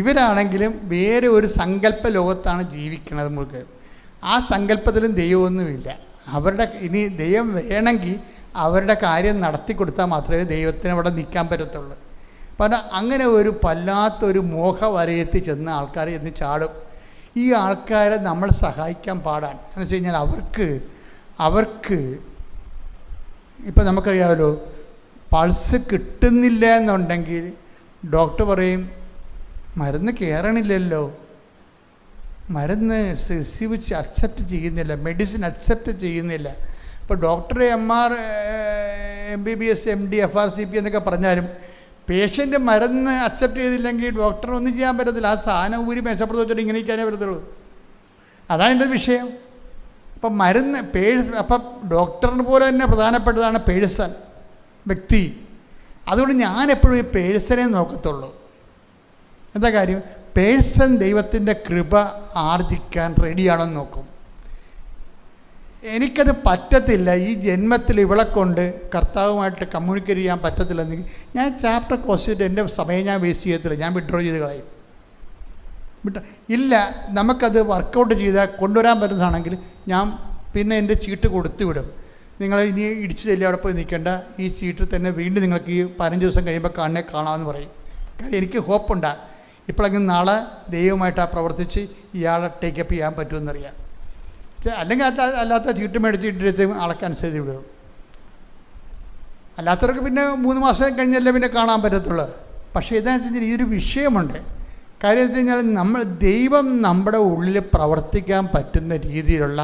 ഇവരാണെങ്കിലും വേറെ ഒരു സങ്കല്പ ലോകത്താണ് ജീവിക്കുന്നത്. നമുക്ക് ആ സങ്കല്പത്തിലും ദൈവമൊന്നുമില്ല. അവരുടെ ഇനി ദൈവം വേണമെങ്കിൽ അവരുടെ കാര്യം നടത്തി കൊടുത്താൽ മാത്രമേ ദൈവത്തിന് അവിടെ നിൽക്കാൻ പറ്റത്തുള്ളൂ. കാരണം അങ്ങനെ ഒരു വല്ലാത്തൊരു മോഹവലയത്തിൽ ചെന്ന് ആൾക്കാർ ചെന്ന് ചാടും. ഈ ആൾക്കാരെ നമ്മൾ സഹായിക്കാൻ പാടാണ്. എന്ന് വെച്ച് കഴിഞ്ഞാൽ അവർക്ക് ഇപ്പം നമുക്കറിയാമല്ലോ, പൾസ് കിട്ടുന്നില്ല എന്നുണ്ടെങ്കിൽ ഡോക്ടർ പറയും മരുന്ന് കയറണില്ലല്ലോ, മരുന്ന് റിസീവ് അക്സെപ്റ്റ് ചെയ്യുന്നില്ല, മെഡിസിൻ അക്സെപ്റ്റ് ചെയ്യുന്നില്ല. ഇപ്പോൾ ഡോക്ടർ MBBS MD FRCP എന്നൊക്കെ പറഞ്ഞാലും പേഷ്യൻ്റ് മരുന്ന് അക്സെപ്റ്റ് ചെയ്തില്ലെങ്കിൽ ഡോക്ടറിനൊന്നും ചെയ്യാൻ പറ്റത്തില്ല. ആ സാധനം ഊരി മേശപ്പുറത്ത് വെച്ചിട്ട് ഇങ്ങനെ ഇരിക്കാനേ പറ്റത്തുള്ളൂ. അതാണ് എൻ്റെ വിഷയം. അപ്പം മരുന്ന് അപ്പം ഡോക്ടറിന് പോലെ തന്നെ പ്രധാനപ്പെട്ടതാണ് പേഴ്സൺ, വ്യക്തി. അതുകൊണ്ട് ഞാൻ എപ്പോഴും ഈ പേഴ്സണെ നോക്കത്തുള്ളൂ. എന്താ കാര്യം? പേഴ്സൺ ദൈവത്തിൻ്റെ കൃപ ആർജിക്കാൻ റെഡിയാണെന്ന് നോക്കും. എനിക്കത് പറ്റത്തില്ല, ഈ ജന്മത്തിൽ ഇവളെ കൊണ്ട് കർത്താവുമായിട്ട് കമ്മ്യൂണിക്കേറ്റ് ചെയ്യാൻ പറ്റത്തില്ലെന്നെങ്കിൽ ഞാൻ ചാപ്റ്റർ ക്ലോസ് ചെയ്തിട്ട് എൻ്റെ സമയം ഞാൻ വേസ്റ്റ് ചെയ്യത്തില്ല, ഞാൻ വിഡ്രോ ചെയ്ത് കളയും. ഇല്ല, നമുക്കത് വർക്കൗട്ട് ചെയ്താൽ കൊണ്ടുവരാൻ പറ്റുന്നതാണെങ്കിൽ ഞാൻ പിന്നെ എൻ്റെ ചീട്ട് കൊടുത്തു വിടും. നിങ്ങൾ ഇനി ഇടിച്ചു തല്ലി അവിടെ പോയി നിൽക്കേണ്ട, ഈ ചീട്ടിൽ തന്നെ വീണ്ടും നിങ്ങൾക്ക് ഈ 15 ദിവസം കഴിയുമ്പോൾ കാണാമെന്ന് പറയും. കാര്യം എനിക്ക് ഹോപ്പുണ്ടാ, ഇപ്പോഴെങ്കിലും നാളെ ദൈവമായിട്ട് പ്രവർത്തിച്ച് ഇയാളെ ടേക്കപ്പ് ചെയ്യാൻ പറ്റുമെന്നറിയാം. അല്ലെങ്കിൽ അല്ലാത്ത ചീട്ട് മേടിച്ചിട്ട് ആൾക്കനുസരിച്ച് വിടും. അല്ലാത്തവർക്ക് പിന്നെ 3 മാസം കഴിഞ്ഞല്ലേ പിന്നെ കാണാൻ പറ്റത്തുള്ളൂ. പക്ഷേ ഇതാണെന്ന് വെച്ച് കഴിഞ്ഞാൽ ഇതൊരു വിഷയമുണ്ട്. കാര്യം വെച്ച് കഴിഞ്ഞാൽ ദൈവം നമ്മുടെ ഉള്ളിൽ പ്രവർത്തിക്കാൻ പറ്റുന്ന രീതിയിലുള്ള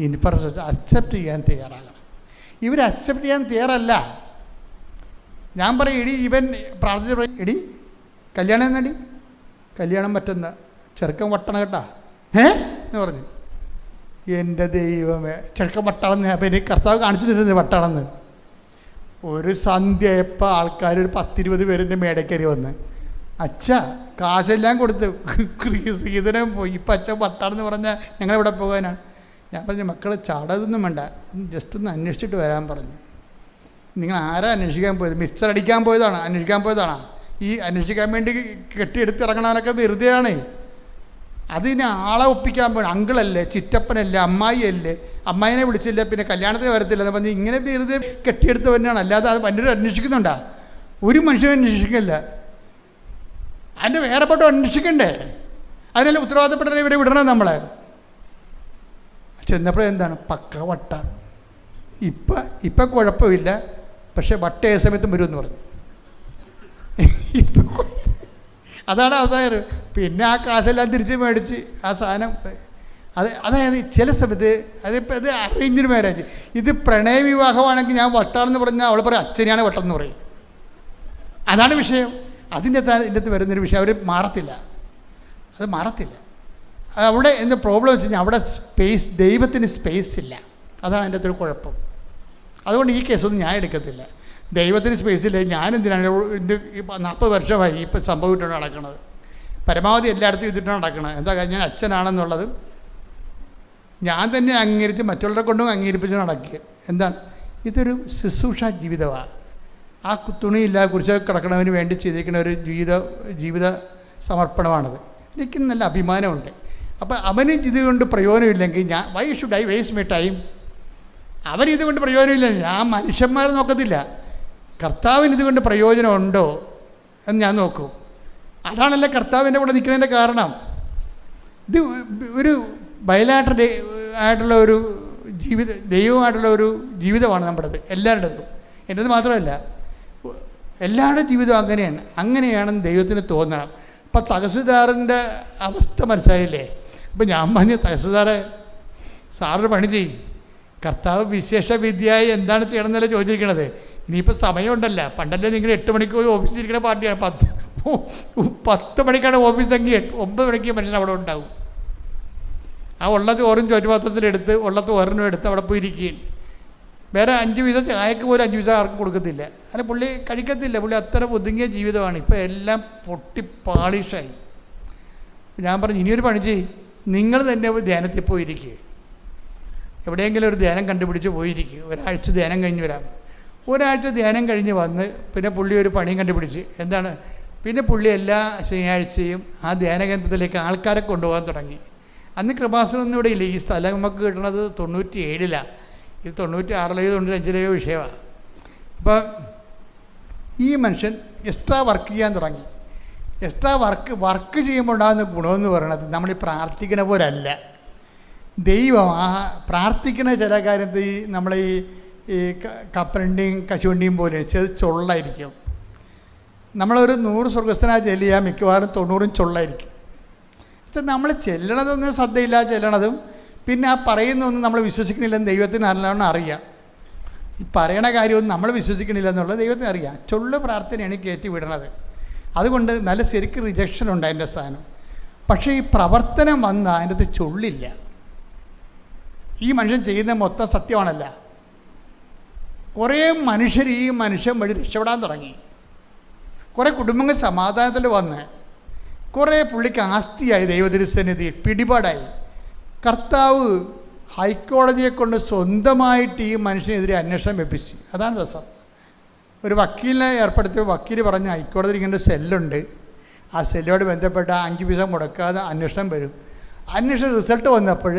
ഇൻഫ്രാസ്ട്രക്ചർ അക്സെപ്റ്റ് ചെയ്യാൻ തയ്യാറാകണം. ഇവർ അക്സെപ്റ്റ് ചെയ്യാൻ തയ്യാറല്ല. ഞാൻ പറയും, ഇവൻ പ്രാർത്ഥിച്ച കല്യാണം എന്നടി, കല്യാണം പറ്റുന്ന ചെറുക്കൻ വട്ടണ കേട്ടാ എന്ന് പറഞ്ഞു. എൻ്റെ ദൈവമേ, ചെറുക്കൻ വട്ടാളെന്ന്. അപ്പം എനിക്ക് കർത്താവ് കാണിച്ചു തരുന്നത് വട്ടാളെന്ന്. ഒരു സന്ധ്യ എപ്പോൾ ആൾക്കാർ ഒരു 10-20 പേരിൻ്റെ മേടക്കരി വന്ന്, അച്ഛാ കാശെല്ലാം കൊടുത്ത് ശ്രീധനം പോയി, ഇപ്പം അച്ഛൻ വട്ടാളെന്ന് പറഞ്ഞാൽ ഞങ്ങളിവിടെ പോകാനാണ്. ഞാൻ പറഞ്ഞു, മക്കൾ ചാടതൊന്നും വേണ്ട, ജസ്റ്റ് ഒന്ന് അന്വേഷിച്ചിട്ട് വരാൻ പറഞ്ഞു. നിങ്ങൾ ആരാ അന്വേഷിക്കാൻ പോയത്? മിക്സർ അടിക്കാൻ പോയതാണ്, അന്വേഷിക്കാൻ പോയതാണോ? ഈ അന്വേഷിക്കാൻ വേണ്ടി കെട്ടിയെടുത്തിറങ്ങണവനൊക്കെ വെറുതെയാണ്. അതിന് ആളെ ഒപ്പിക്കാൻ പോയി. അങ്കിളല്ലേ, ചിറ്റപ്പനല്ലേ, അമ്മായിയല്ലേ, അമ്മായിനെ വിളിച്ചില്ല പിന്നെ കല്യാണത്തിന് വരത്തില്ല എന്ന് പറഞ്ഞ് ഇങ്ങനെ വെറുതെ കെട്ടിയെടുത്ത് തന്നെയാണ്. അല്ലാതെ അത് പലരും അന്വേഷിക്കുന്നുണ്ടാ? ഒരു മനുഷ്യനും അന്വേഷിക്കില്ല. അതിൻ്റെ വേറെപ്പെട്ട അന്വേഷിക്കണ്ടേ? അതിനെല്ലാം ഉത്തരവാദിത്തപ്പെട്ട ഇവരെ വിടണം നമ്മളെ. ചെന്നപ്പോഴും എന്താണ്, പക്ക വട്ടാണ്. ഇപ്പം കുഴപ്പമില്ല, പക്ഷേ വട്ട ഏത് സമയത്തും വരുമെന്ന് പറഞ്ഞു. അതാണ് അവസാനം. പിന്നെ ആ കാശെല്ലാം തിരിച്ച് മേടിച്ച് ആ സാധനം അതായത് ചില സമയത്ത് അതിപ്പോൾ ഇത് അറേഞ്ച്ഡ് മാരേജ്, ഇത് പ്രണയ വിവാഹമാണെങ്കിൽ ഞാൻ വട്ടാണെന്ന് പറഞ്ഞാൽ അവൾ പറയും അച്ഛനെയാണ് വട്ടെന്ന് പറയും. അതാണ് വിഷയം. ഇതിൻ്റെ അകത്ത് വരുന്നൊരു വിഷയം. അവർ മാറത്തില്ല, അത് മാറത്തില്ല. അവിടെ എന്താ പ്രോബ്ലം വെച്ച് കഴിഞ്ഞാൽ അവിടെ ദൈവത്തിന് സ്പേസ് ഇല്ല. അതാണ് അതിൻ്റെ അകത്തൊരു കുഴപ്പം. അതുകൊണ്ട് ഈ കേസൊന്നും ഞാൻ എടുക്കത്തില്ല. ദൈവത്തിന് സ്പേസ് ഇല്ല, ഞാനെന്തിനാണ് ഇത് 40 വർഷമായി ഇപ്പം സംഭവിച്ചിട്ടാണ് നടക്കുന്നത്. പരമാവധി എല്ലായിടത്തും ഇതിട്ടാണ് നടക്കുന്നത്. എന്താ ഞാൻ അച്ഛനാണെന്നുള്ളത് ഞാൻ തന്നെ അംഗീകരിച്ച് മറ്റുള്ളവരെ കൊണ്ടും അംഗീകരിപ്പിച്ച് നടക്കുക. എന്താണ് ഇതൊരു ശുശ്രൂഷ ജീവിതമാണ്. ആ തുണിയില്ലാതെ കുറിച്ച് കിടക്കണവന് വേണ്ടി ചെയ്തിരിക്കുന്ന ഒരു ജീവിത സമർപ്പണമാണത്. എനിക്ക് നല്ല അഭിമാനമുണ്ട്. അപ്പോൾ അവന് ഇതുകൊണ്ട് പ്രയോജനമില്ലെങ്കിൽ why should I waste my time? അവനിതുകൊണ്ട് പ്രയോജനമില്ല, ഞാൻ മനുഷ്യന്മാരെ നോക്കത്തില്ല. കർത്താവിന് ഇതുകൊണ്ട് പ്രയോജനമുണ്ടോ എന്ന് ഞാൻ നോക്കും. അതാണല്ലോ കർത്താവിൻ്റെ കൂടെ നിൽക്കുന്നതിൻ്റെ കാരണം. ഇത് ഒരു ബയലാട്ടർ ആയിട്ടുള്ള ഒരു ദൈവമായിട്ടുള്ള ഒരു ജീവിതമാണ് നമ്മുടേത്, എല്ലാവരുടേതും. എൻ്റേത് മാത്രമല്ല, എല്ലാവരുടെയും ജീവിതം അങ്ങനെയാണെന്ന് ദൈവത്തിന് തോന്നണം. അപ്പം തഹസിൽദാറിൻ്റെ അവസ്ഥ മനസ്സിലായില്ലേ? അപ്പം ഞാൻ പറഞ്ഞു, തഹസിൽദാറെ സാറിന് പണി ചെയ്യും, കർത്താവ് വിശേഷ വിദ്യയായി എന്താണ് ചെയ്യണമെന്നല്ല ചോദിച്ചിരിക്കണത്. ഇനിയിപ്പോൾ സമയമുണ്ടല്ല, പണ്ടല്ലേ നിങ്ങൾ 8 മണിക്ക് പോയി ഓഫീസിൽ ഇരിക്കുന്ന പാർട്ടിയാണ്. 10 മണിക്കാണ് ഓഫീസെങ്കിൽ 9 മണിക്ക് മനുഷ്യൻ അവിടെ ഉണ്ടാവും. ആ ഉള്ള ചോറും ചോറ്റുപാത്രത്തിലെടുത്ത് ഉള്ള തോരനും എടുത്ത് അവിടെ പോയി ഇരിക്കുകയും വേറെ 5 പൈസ ചായക്ക് പോലും 5 പൈസ ആർക്കും കൊടുക്കത്തില്ല. അല്ല, പുള്ളി കഴിക്കത്തില്ല. പുള്ളി അത്ര ഒതുങ്ങിയ ജീവിതമാണ്. ഇപ്പോൾ എല്ലാം പൊട്ടി പാളിഷായി. ഞാൻ പറഞ്ഞു, ഇനിയൊരു പണി ചെയ്യും, നിങ്ങൾ തന്നെ ധ്യാനത്തിൽ പോയിരിക്കുക, എവിടെയെങ്കിലും ഒരു ധ്യാനം കണ്ടുപിടിച്ച് പോയിരിക്കുക, ഒരാഴ്ച ധ്യാനം കഴിഞ്ഞ് വരാം. ഒരാഴ്ച ധ്യാനം കഴിഞ്ഞ് വന്ന് പിന്നെ പുള്ളി ഒരു പണിയും കണ്ടുപിടിച്ച്. എന്താണ്? പിന്നെ പുള്ളി എല്ലാ ശനിയാഴ്ചയും ആ ധ്യാനകേന്ദ്രത്തിലേക്ക് ആൾക്കാരെ കൊണ്ടുപോകാൻ തുടങ്ങി. അന്ന് കൃപാസനമൊന്നും ഇവിടെ ഇല്ല. ഈ സ്ഥലം നമുക്ക് കിട്ടുന്നത് 97-ലാണ്. ഇത് 96-ലോ 95-ലോ വിഷയമാണ്. അപ്പോൾ ഈ മനുഷ്യൻ എക്സ്ട്രാ വർക്ക് ചെയ്യാൻ തുടങ്ങി. എക്സ്ട്രാ വർക്ക് ചെയ്യുമ്പോൾ ഉണ്ടാകുന്ന ഗുണമെന്ന് പറയുന്നത് നമ്മൾ ഈ പ്രാർത്ഥിക്കണ പോലല്ല. ദൈവം ആ പ്രാർത്ഥിക്കുന്ന ചില കാര്യത്തിൽ നമ്മൾ ഈ കപ്പലണ്ടിയും കശുവണ്ടിയും പോലെ ചൊള്ളായിരിക്കും. നമ്മളൊരു 100 സ്വർഗസ്ഥനാ ചെല്ലിയാൽ മിക്കവാറും 90 ചൊള്ളായിരിക്കും. നമ്മൾ ചെല്ലണതൊന്നും ശ്രദ്ധയില്ലാതെ ചെല്ലണതും പിന്നെ ആ പറയുന്നതൊന്നും നമ്മൾ വിശ്വസിക്കണില്ലെന്ന് ദൈവത്തിന് നല്ലോണം അറിയാം. ഈ പറയണ കാര്യമൊന്നും നമ്മൾ വിശ്വസിക്കണില്ല എന്നുള്ളത് ദൈവത്തിന് അറിയാം. ചൊള്ളു പ്രാർത്ഥനയാണ് കയറ്റി വിടണത്. അതുകൊണ്ട് നല്ല ശരിക്കും റിജക്ഷൻ ഉണ്ട് അതിൻ്റെ സ്ഥാനം. പക്ഷേ ഈ പ്രവർത്തനം വന്ന അതിൻ്റെ അകത്ത് ചൊല്ലില്ല. ഈ മനുഷ്യൻ ചെയ്യുന്ന മൊത്തം സത്യമാണല്ല. കുറേ മനുഷ്യർ ഈ മനുഷ്യൻ വഴി രക്ഷപ്പെടാൻ തുടങ്ങി. കുറേ കുടുംബങ്ങൾ സമാധാനത്തിൽ വന്ന്, കുറേ പുള്ളിക്ക് ആസ്തിയായി, ദൈവതിരുസന്നിധിയിൽ പിടിപാടായി. കർത്താവ് ഹൈക്കോടതിയെ കൊണ്ട് സ്വന്തമായിട്ട് ഈ മനുഷ്യനെതിരെ അന്വേഷണം വെപ്പിച്ചു. അതാണ് രസം. ഒരു വക്കീലിനെ ഏർപ്പെടുത്തിയ വക്കീൽ പറഞ്ഞു, ഹൈക്കോടതിയിൽ ഇങ്ങനെ സെല്ലുണ്ട്, ആ സെല്ലോട് ബന്ധപ്പെട്ട 5 പൈസ മുടക്കാതെ അന്വേഷണം വരും. അന്വേഷണ റിസൾട്ട് വന്നപ്പോൾ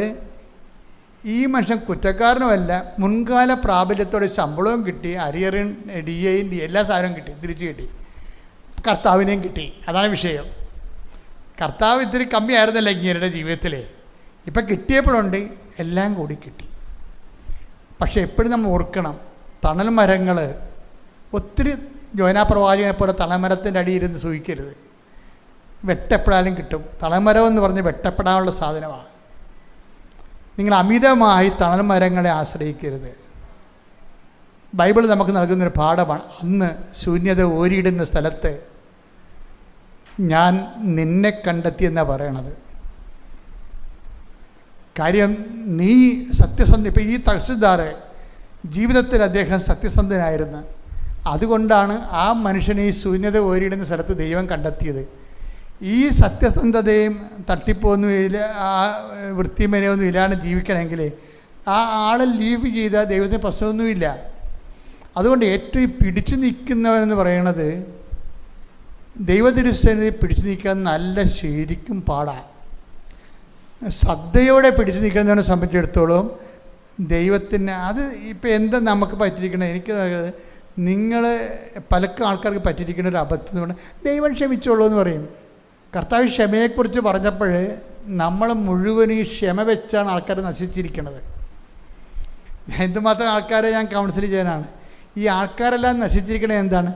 ഈ മനുഷ്യൻ കുറ്റക്കാരനുമല്ല, മുൻകാല പ്രാബല്യത്തോടെ ശമ്പളവും കിട്ടി, അരിയറിൻ DA എല്ലാ സാധനവും കിട്ടി, തിരിച്ചു കിട്ടി, കർത്താവിനെയും കിട്ടി. അതാണ് വിഷയം. കർത്താവ് ഇത്തിരി കമ്മിയായിരുന്നല്ലോ ഇങ്ങേരുടെ ജീവിതത്തിൽ. ഇപ്പം കിട്ടിയപ്പോഴുണ്ട്, എല്ലാം കൂടി കിട്ടി. പക്ഷേ എപ്പോഴും നമ്മൾ ഓർക്കണം, തണൽ മരങ്ങൾ ഒത്തിരി യോനാ പ്രവാചകനെ പോലെ തണൽമരത്തിൻ്റെ അടിയിരുന്ന് സൂഹിക്കരുത്. വെട്ടപ്പെടാനും കിട്ടും. തണൽമരം എന്ന് പറഞ്ഞ് വെട്ടപ്പെടാനുള്ള സാധനമാണ്. നിങ്ങൾ അമിതമായി തണൽ മരങ്ങളെ ആശ്രയിക്കരുത്. ബൈബിൾ നമുക്ക് നൽകുന്നൊരു പാഠമാണ്. അന്ന് ശൂന്യത ഓരിയിടുന്ന സ്ഥലത്ത് ഞാൻ നിന്നെ കണ്ടെത്തിയെന്നാണ് പറയണത്. കാര്യം നീ സത്യസന്ധ. ഇപ്പോൾ ഈ തഹസിൽദാർ ജീവിതത്തിൽ അദ്ദേഹം സത്യസന്ധനായിരുന്നു. അതുകൊണ്ടാണ് ആ മനുഷ്യനെ ഈ ശൂന്യത ഓരിയിടുന്ന സ്ഥലത്ത് ദൈവം കണ്ടെത്തിയത്. ഈ സത്യസന്ധതയും തട്ടിപ്പൊന്നുമില്ല, ആ വൃത്തിമനയൊന്നും ഇല്ലാണ്ട് ജീവിക്കണമെങ്കിൽ ആ ആളെ ലീവ് ചെയ്താൽ ദൈവത്തിന് പ്രശ്നമൊന്നുമില്ല. അതുകൊണ്ട് ഏറ്റവും പിടിച്ചു നിൽക്കുന്നവനെന്ന് പറയണത്, ദൈവതിരുസന്നിധി പിടിച്ചു നിൽക്കാൻ നല്ല ശരിക്കും പാടാണ്. ശ്രദ്ധയോടെ പിടിച്ചു നിൽക്കുന്നവനെ സംബന്ധിച്ചിടത്തോളം ദൈവത്തിന് അത് ഇപ്പം എന്താ നമുക്ക് പറ്റിയിരിക്കണത്? എനിക്ക് നിങ്ങൾ പലക്കും ആൾക്കാർക്ക് പറ്റിയിരിക്കുന്ന ഒരു അബദ്ധം എന്ന് പറഞ്ഞാൽ ദൈവം ക്ഷമിച്ചോളൂ എന്ന് പറയും. കർത്താവ് ക്ഷമയെക്കുറിച്ച് പറഞ്ഞപ്പോൾ നമ്മൾ മുഴുവൻ ഈ ക്ഷമ വെച്ചാണ് ആൾക്കാർ നശിച്ചിരിക്കുന്നത്. എന്തുമാത്രം ആൾക്കാരെ ഞാൻ കൗൺസിൽ ചെയ്യാനാണ്. ഈ ആൾക്കാരെല്ലാം നശിച്ചിരിക്കണത് എന്താണ്?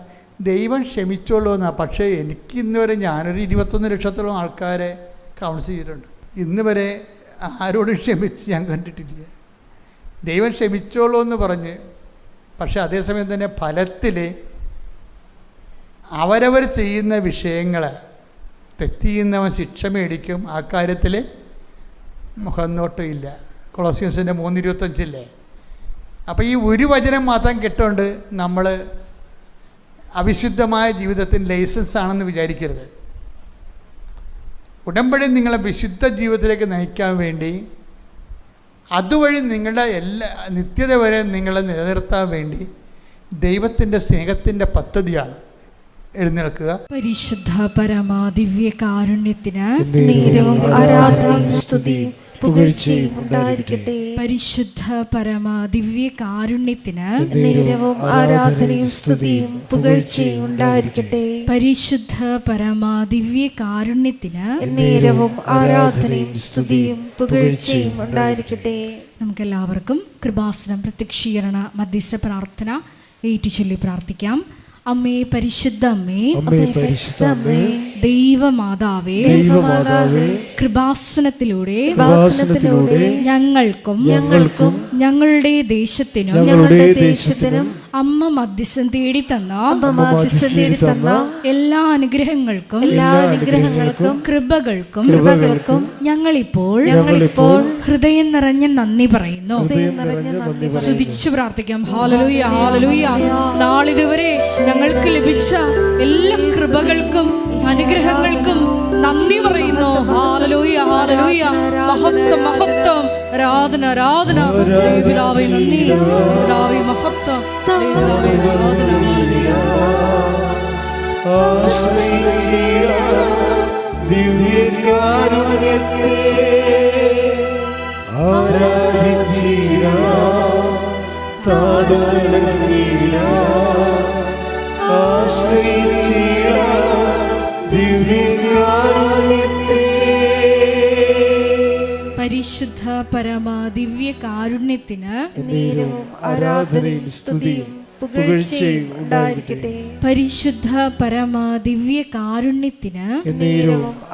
ദൈവം ക്ഷമിച്ചോളൂ എന്നാണ്. പക്ഷേ എനിക്ക് ഇന്ന് വരെ ഞാനൊരു 21 ലക്ഷത്തോളം ആൾക്കാരെ കൗൺസിൽ ചെയ്തിട്ടുണ്ട്. ഇന്ന് വരെ ആരോടും ക്ഷമിച്ച് ഞാൻ കണ്ടിട്ടില്ല. ദൈവം ക്ഷമിച്ചോളൂ എന്ന് പറഞ്ഞ്, പക്ഷേ അതേസമയം തന്നെ ഫലത്തിൽ അവരവർ ചെയ്യുന്ന വിഷയങ്ങൾ തെറ്റ് ചെയ്യുന്നവൻ ശിക്ഷ മേടിക്കും. ആ കാര്യത്തിൽ മുഖം നോട്ടമില്ല. കൊളോസ്യൻസിൻ്റെ 3:25 അപ്പോൾ ഈ ഒരു വചനം മാത്രം കേട്ടുകൊണ്ട് നമ്മൾ അവിശുദ്ധമായ ജീവിതത്തിന് ലൈസൻസ് ആണെന്ന് വിചാരിക്കരുത്. ഉടമ്പടി നിങ്ങളെ വിശുദ്ധ ജീവിതത്തിലേക്ക് നയിക്കാൻ വേണ്ടി, അതുവഴി നിങ്ങളുടെ എല്ലാ നിത്യത വരെ നിങ്ങളെ നിലനിർത്താൻ വേണ്ടി ദൈവത്തിൻ്റെ സ്നേഹത്തിൻ്റെ പദ്ധതിയാണ് എഴുന്നേൽക്കുക. പരിശുദ്ധ പരമാ ദിവ്യ കാരുണ്യത്തിന് നേരവും ആരാധനയും സ്തുതിയും പുകഴ്ചയും ഉണ്ടായിരിക്കട്ടെ. പരിശുദ്ധ പരമാ ദിവ്യ കാരുണ്യത്തിന് നേരവും ആരാധനയും സ്തുതിയും പുകഴ്ചയും ഉണ്ടായിരിക്കട്ടെ. പരിശുദ്ധ പരമാ ദിവ്യ കാരുണ്യത്തിന് നേരവും ആരാധനയും സ്തുതിയും പുകഴ്ചയും ഉണ്ടായിരിക്കട്ടെ. നമുക്കെല്ലാവർക്കും കൃപാസനം പ്രത്യക്ഷീകരണ മധ്യസ്ഥ പ്രാർത്ഥന ഏറ്റുചൊല്ലി പ്രാർത്ഥിക്കാം. അമ്മേ പരിശുദ്ധ അമ്മേ, അമ്മേ പരിശുദ്ധ അമ്മേ, ദൈവമാതാവേ, ദൈവമാതാവേ, കൃപാസനത്തിലൂടെ ഞങ്ങൾക്കും ഞങ്ങളുടെ ദേശത്തിനും അമ്മ മധ്യസ്ഥം തേടി തന്ന എല്ലാ അനുഗ്രഹങ്ങൾക്കും കൃപകൾക്കും ഞങ്ങളിപ്പോൾ ഹൃദയം നിറഞ്ഞ നന്ദി പറയുന്നു. സ്തുതിച്ചു പ്രാർത്ഥിക്കാം. ഹല്ലേലൂയ, ഹല്ലേലൂയ. നാളിതുവരെ ഞങ്ങൾക്ക് ലഭിച്ച എല്ലാ കൃപകൾക്കും അനുഗ്രഹങ്ങൾക്കും നന്ദി പറയുന്നു. Hallelujah, hallelujah. മഹത്വം, മഹത്വം, ആരാധന, ആരാധന. ദൈവപിതാവേ നന്ദി, പിതാവേ മഹത്വം, ദൈവപിതാവേ ആരാധന. ദിവ്യകാരുണ്യത്തെ ആരാധിച്ചിടാം, ആശ്രയിച്ചിടാം ദിവ്യകാരുണ്യത്തെ. പരിശുദ്ധ പരമ ദിവ്യ കാരുണ്യത്തിന് ആരാധനയും സ്തുതിയും പുകഴ്ചയും ഉണ്ടായിരിക്കട്ടെ. പരിശുദ്ധ പരമ ദിവ്യ കാരുണ്യത്തിന്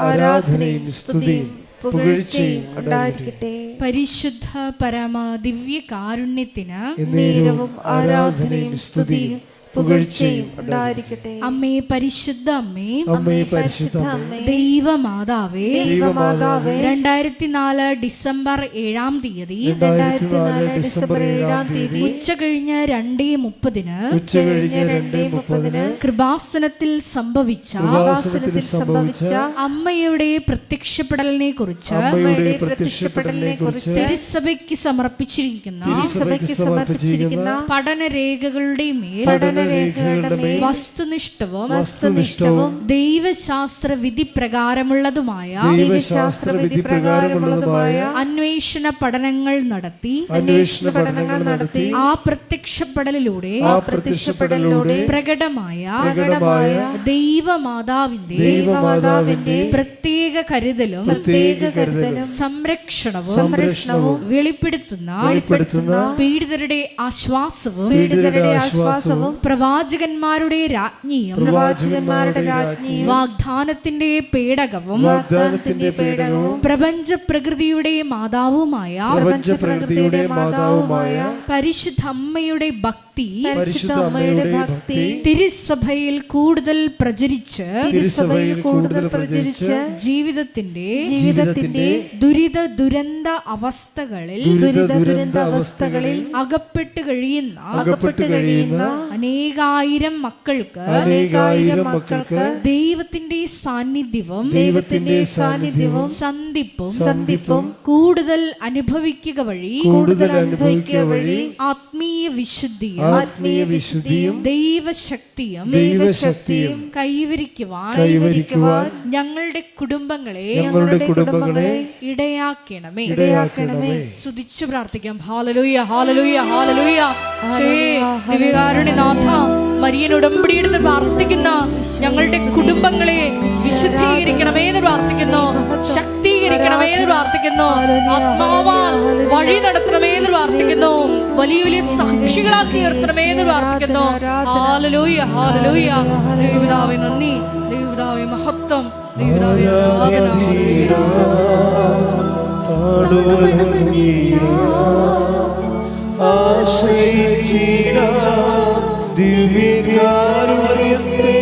ആരാധനയും സ്തുതിയും പുകഴ്ചയും ഉണ്ടായിരിക്കട്ടെ. പരിശുദ്ധ പരമ ദിവ്യ കാരുണ്യത്തിന് ആരാധനയും സ്തുതിയും പുകഴ്ചയും ഉണ്ടായിരിക്കട്ടെ. അമ്മേ പരിശുദ്ധ അമ്മേ, അമ്മേ പരിശുദ്ധ അമ്മേ, ദൈവമാതാവേ, 2004 ഡിസംബർ 7-ാം തീയതി ഉച്ച കഴിഞ്ഞ് 2:30 കൃപാസനത്തിൽ സംഭവിച്ച അമ്മയുടെ പ്രത്യക്ഷപ്പെടലിനെ കുറിച്ച് തിരുസഭയ്ക്ക് സമർപ്പിച്ചിരിക്കുന്ന പഠനരേഖകളുടെ മേൽ വസ്തുനിഷ്ഠവും ദൈവശാസ്ത്ര വിധി പ്രകാരമുള്ളതുമായ അന്വേഷണ പഠനങ്ങൾ നടത്തി ആ പ്രത്യക്ഷപ്പെടലിലൂടെ പ്രകടമായ ദൈവമാതാവിന്റെ പ്രത്യേക കരുതലും സംരക്ഷണവും വെളിപ്പെടുത്തുന്ന പീഡിതരുടെ ആശ്വാസവും പ്രവാചകന്മാരുടെ രാജ്ഞിയും വാഗ്ദാനത്തിന്റെ പേടകവും പ്രപഞ്ച പ്രകൃതിയുടെ മാതാവുമായ പരിശുദ്ധ അമ്മയുടെ ഭക്തി തിരുസഭയിൽ കൂടുതൽ പ്രചരിച്ച് ജീവിതത്തിന്റെ ദുരിത ദുരന്ത അവസ്ഥകളിൽ അകപ്പെട്ട് കഴിയുന്ന അനേകായിരം മക്കൾക്ക് ദൈവത്തിന്റെ സാന്നിധ്യവും സന്ധിപ്പും കൂടുതൽ അനുഭവിക്കുക വഴി ആത്മീയ വിശുദ്ധിയും ദൈവശക്തിയും കൈവരിക്കുവാൻ ഞങ്ങളുടെ കുടുംബങ്ങളെ ഇടയാക്കണമേ. സ്തുതിച്ചു പ്രാർത്ഥിക്കാം. ഹല്ലേലൂയ, ഹല്ലേലൂയ, ഹല്ലേലൂയ. ദിവ്യകാരുണ്യനാഥ, മരിയൻ ഉടമ്പടിയെടുത്ത് പ്രാർത്ഥിക്കുന്ന ഞങ്ങളുടെ കുടുംബങ്ങളെ വിശുദ്ധീകരിക്കണമേ എന്ന് പ്രാർത്ഥിക്കുന്നു, ശക്തീകരിക്കണമേ എന്ന് പ്രാർത്ഥിക്കുന്നു, ആത്മാവാൽ വഴി നടത്തണമേ എന്ന് പ്രാർത്ഥിക്കുന്നു, വലിയ വലിയ സാക്ഷികളാക്കി ഉയർത്തണമേ എന്ന് പ്രാർത്ഥിക്കുന്നു. Hallelujah, hallelujah. ദൈവപിതാവേ നന്ദി, ദൈവപിതാവേ മഹത്വം, ദൈവപിതാവേ ആരാധന. ദിവ്യകാരുണ്യത്തെ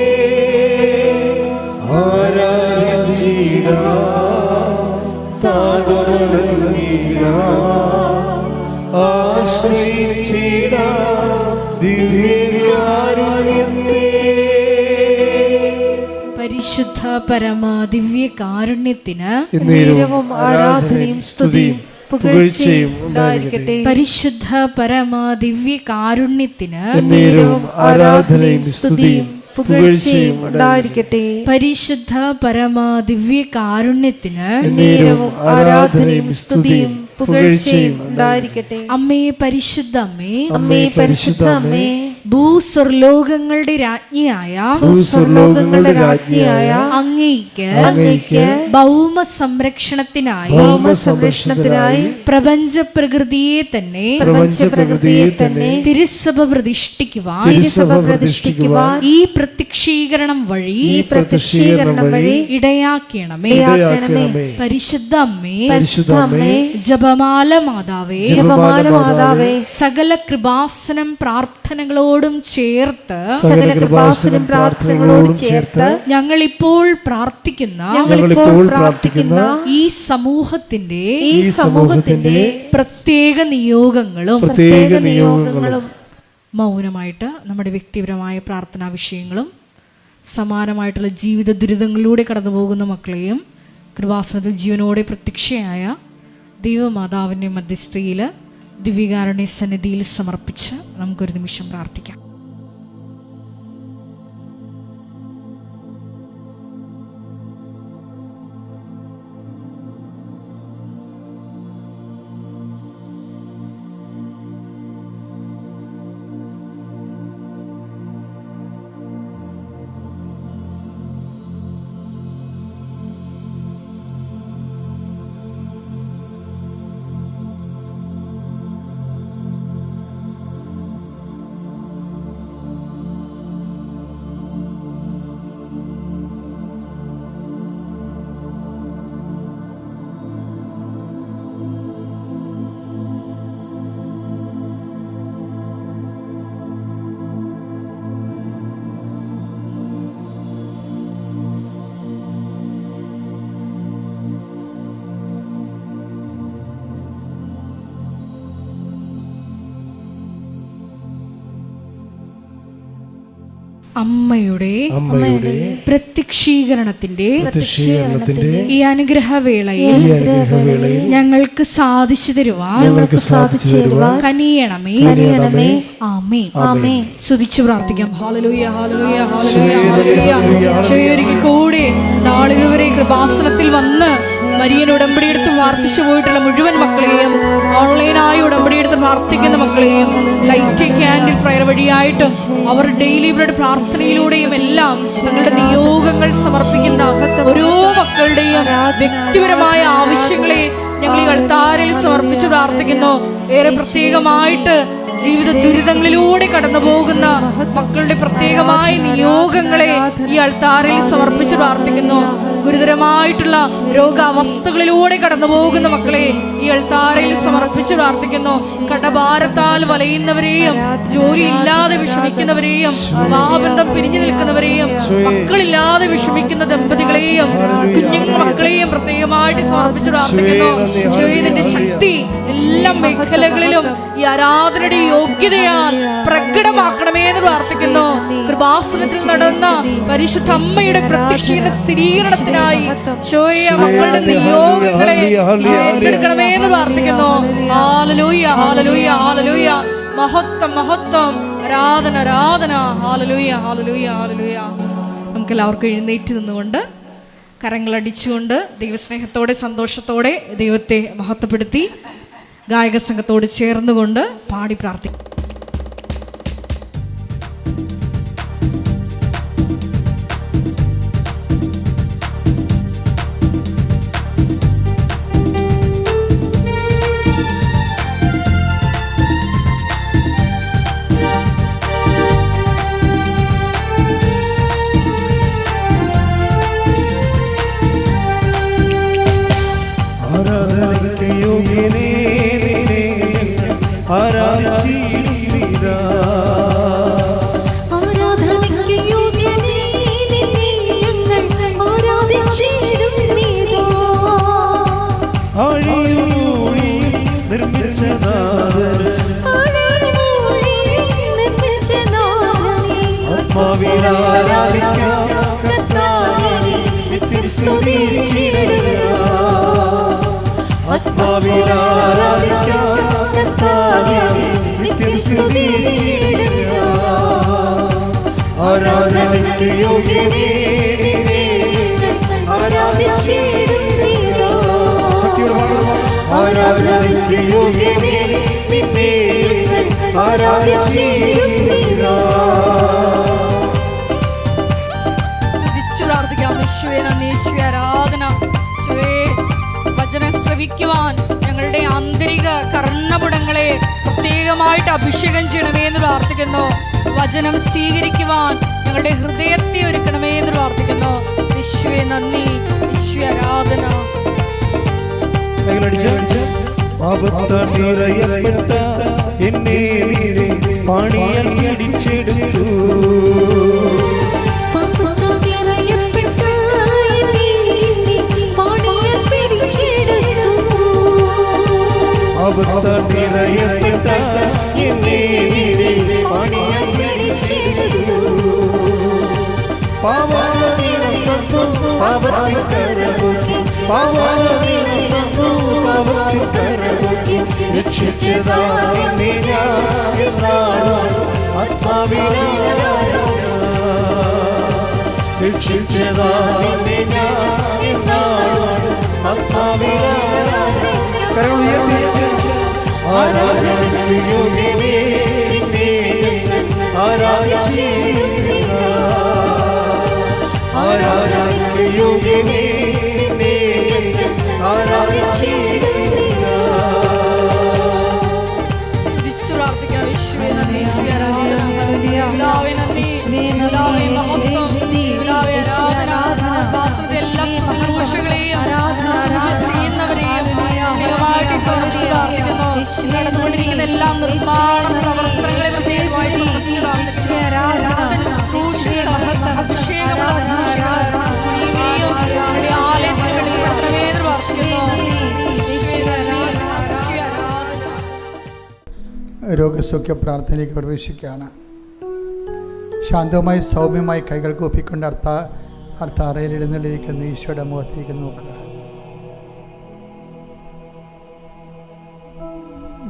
പരിശുദ്ധ പരമ ദിവ്യ കാരുണ്യത്തിന് ആരാധനയും സ്തുതിയും പുകഴ്ചയും ഉണ്ടായിരിക്കട്ടെ. പരിശുദ്ധ പരമ ദിവ്യ കാരുണ്യത്തിന് ആരാധനയും സ്തുതിയും പുകഴ്ചയും ഉണ്ടായിരിക്കട്ടെ. പരിശുദ്ധ പരമ ദിവ്യ കാരുണ്യത്തിന് ആരാധനയും സ്തുതിയും പുകഴ്ചയും ഉണ്ടായിരിക്കട്ടെ. അമ്മേ പരിശുദ്ധ അമ്മേ, അമ്മേ പരിശുദ്ധ അമ്മേ, ഭൂസ്വർലോകങ്ങളുടെ രാജ്ഞിയായ അങ്ങേയ്ക്ക് ഭൗമ സംരക്ഷണത്തിനായി പ്രപഞ്ച പ്രകൃതിയെ തന്നെ തിരുസഭ പ്രതിഷ്ഠിക്കുവാൻ ഈ പ്രത്യക്ഷീകരണം വഴി ഇടയാക്കണമേ. പരിശുദ്ധ അമ്മേ, ജപമാല മാതാവേ, സകല കൃപാസനം പ്രാർത്ഥനകളോടും ചേർത്ത് ഞങ്ങളിപ്പോൾ പ്രാർത്ഥിക്കുന്ന ഈ സമൂഹത്തിന്റെ പ്രത്യേക നിയോഗങ്ങളും മൗനമായിട്ട് നമ്മുടെ വ്യക്തിപരമായ പ്രാർത്ഥനാ വിഷയങ്ങളും സമാനമായിട്ടുള്ള ജീവിത ദുരിതങ്ങളിലൂടെ കടന്നു പോകുന്ന മക്കളെയും കൃപാസനത്തിൽ ജീവനോടെ പ്രത്യക്ഷയായ ദൈവമാതാവിൻ്റെ മധ്യസ്ഥയിൽ ദിവ്യകാരുണ്യ സന്നിധിയിൽ സമർപ്പിച്ച് നമുക്കൊരു നിമിഷം പ്രാർത്ഥിക്കാം. അമ്മയുടെ പ്രത്യക്ഷീകരണത്തിന്റെ ഈ അനുഗ്രഹവേളയിൽ ഞങ്ങൾക്ക് സാധിച്ചു തരുവാൻ കനിയണമേ. ആമേൻ. സ്തുതിച്ചു പ്രാർത്ഥിക്കാം. ഹല്ലേലൂയ, ഹല്ലേലൂയ, ഹല്ലേലൂയ. ഒരിക്കൽ കൂടി നാളിതുവരെ കൃപാസനത്തിൽ വന്ന് മരിയൻ ഉടമ്പടിയെടുത്ത് പ്രാർത്ഥിച്ചു പോയിട്ടുള്ള മുഴുവൻ മക്കളെയും, ഓൺലൈനായി ഉടമ്പടിയെടുത്ത് പ്രാർത്ഥിക്കുന്ന മക്കളെയും, ലൈറ്റ് ക്യാൻഡിൽ പ്രയർ വഴിയായിട്ടും അവർ ഡെയിലി ബ്രെഡ് പ്രാർത്ഥനയിലൂടെയും എല്ലാം തങ്ങളുടെ നിയോഗങ്ങൾ സമർപ്പിക്കുന്ന ഓരോ മക്കളുടെയും വ്യക്തിപരമായ ആവശ്യങ്ങളെ ഞങ്ങൾ ഈ അൾത്താരയിൽ സമർപ്പിച്ച് പ്രാർത്ഥിക്കുന്നു. ഏറെ പ്രത്യേകമായിട്ട് ജീവിത ദുരിതങ്ങളിലൂടെ കടന്നു പോകുന്ന മക്കളുടെ പ്രത്യേകമായ നിയോഗങ്ങളെ ഈ അൾത്താരയിൽ സമർപ്പിച്ച് പ്രാർത്ഥിക്കുന്നു. ഗുരുതരമായിട്ടുള്ള രോഗാവസ്ഥകളിലൂടെ കടന്നു പോകുന്ന മക്കളെ ഈ അൾത്താരയിൽ സമർപ്പിച്ച് പ്രാർത്ഥിക്കുന്നു. കടഭാരത്താൽ വലയുന്നവരെയും, ജോലിയില്ലാതെ വിഷമിക്കുന്നവരെയും, വിവാഹബന്ധം പിരിഞ്ഞു നിൽക്കുന്നവരെയും, മക്കളില്ലാതെ വിഷമിക്കുന്ന ദമ്പതികളെയും കുഞ്ഞു മക്കളെയും പ്രത്യേകമായിട്ട് സമർപ്പിച്ച് പ്രാർത്ഥിക്കുന്നു. ഈശോയുടെ ശക്തി എല്ലാ മേഖലകളിലും ഈ ആരാധനയുടെ യോഗ്യതയാൽ പ്രകടമാക്കണമേ എന്ന് പ്രാർത്ഥിക്കുന്നു. കൃപാസനത്തിൽ നടന്ന പരിശുദ്ധ അമ്മയുടെ പ്രത്യക്ഷീകരണ സ്ഥിരീകരണത്തിനായി മക്കളുടെ നിയോഗങ്ങളെ ഏറ്റെടുക്കണമേ എന്ന് പ്രാർത്ഥിക്കുന്നു. ഹല്ലേലൂയ, ഹല്ലേലൂയ, ഹല്ലേലൂയ. മഹത്വം, മഹത്വം, ആരാധന, ആരാധന. ഹല്ലേലൂയ, ഹല്ലേലൂയ, ഹല്ലേലൂയ. നമുക്ക് എല്ലാവർക്കും എഴുന്നേറ്റ് നിന്നുകൊണ്ട് കരങ്ങളടിച്ചുകൊണ്ട് ദൈവസ്നേഹത്തോടെ സന്തോഷത്തോടെ ദൈവത്തെ മഹത്വപ്പെടുത്തി ഗായക സംഘത്തോട് ചേർന്നുകൊണ്ട് പാടി പ്രാർത്ഥിക്കും. ആരാധനയ്ക്ക് യോഗ്യനേ നിന്നെ ആരാധിച്ചിടും നീതാ. ആരാധനയ്ക്ക് യോഗ്യനേ നിന്നെ ആരാധിച്ചിടും നീതാ. യേശുവേ നന്ദി, യേശുവേ ആരാധന. യേശുവേ വചനം ശ്രവിക്കുവാൻ ഞങ്ങളുടെ ആന്തരിക കർണപുടങ്ങളെ പ്രത്യേകമായിട്ട് അഭിഷേകം ചെയ്യണമേ എന്ന് പ്രാർത്ഥിക്കുന്നു. വചനം സ്വീകരിക്കുവാൻ ഞങ്ങളുടെ ഹൃദയത്തെ ഒരുക്കണമേ എന്ന് പ്രാർത്ഥിക്കുന്നു. യേശുവേ നന്ദി, യേശുവേ ആരാധന. പാപത്താൽ നിറയപ്പെട്ട എന്നെ നീരെ പാണിയാൽ പിടിച്ചെടുത്തു. പാപത്താൽ നിറയപ്പെട്ട എന്നെ പാണിയാൽ പിടിച്ചെടുത്തു. പാപത്താൽ നിറയപ്പെട്ട എന്നെ നീരെ പാണിയാൽ പിടിച്ചെടുത്തു. പാവനീളം തന്നു പാപത്തിൻ കരപോക്കി, പാവനീളം തന്നു പാപത്തിൻ കരപോക്കി, രക്ഷിച്ചതാ എന്നെ ഞാൻ എന്നാളും ആത്മാവിനാരാധന. രക്ഷിച്ചതാ എന്നെ ഞാൻ എന്നാളും ആത്മാവിനാരാധന. കരങ്ങൾ ഉയർത്തിച്ച് ആരാധനയ്ക്ക് യോഗ്യനേ നിന്നെ ആരാധിച്ചിടുക. ആരാധനയ്ക്ക് യോഗ്യനേ നിന്നെ ആരാധിച്ചിടുക. സ്തുതിച്ചു പ്രാർത്ഥിക്കാം. യേശുവേ നന്ദി, യേശുവേ ആരാധന. പിതാവേ നന്ദി, പിതാവേ മഹത്വം, പിതാവേ ആരാധന. ഉപാസനയുടെ എല്ലാ ശുശ്രൂഷകളെയും ശുശ്രൂഷ ചെയ്യുന്നവരെയും ദൈവമായിട്ട് സമർപ്പിച്ച് പ്രാർത്ഥിക്കുന്നു. നടന്നുകൊണ്ടിരിക്കുന്ന എല്ലാ നിർമ്മാണ പ്രവർത്തനങ്ങളെ പ്രത്യേകമായി സമർപ്പിച്ച് പ്രാർത്ഥിക്കുന്നു. അഭിഷേകമുള്ള ആലയത്തിന് വെളിപ്പെടുത്തണമേ എന്ന് പ്രാർത്ഥിക്കുന്നു. രോഗസൗഖ്യ പ്രാർത്ഥനയിലേക്ക് പ്രവേശിക്കുകയാണ്. ശാന്തമായി സൗമ്യമായി കൈകൾ കൂപ്പിക്കൊണ്ട് അർത്താറയിൽ എഴുന്നള്ളിയിരിക്കുന്ന ഈശോയുടെ മുഖത്തേക്ക് നോക്കുക.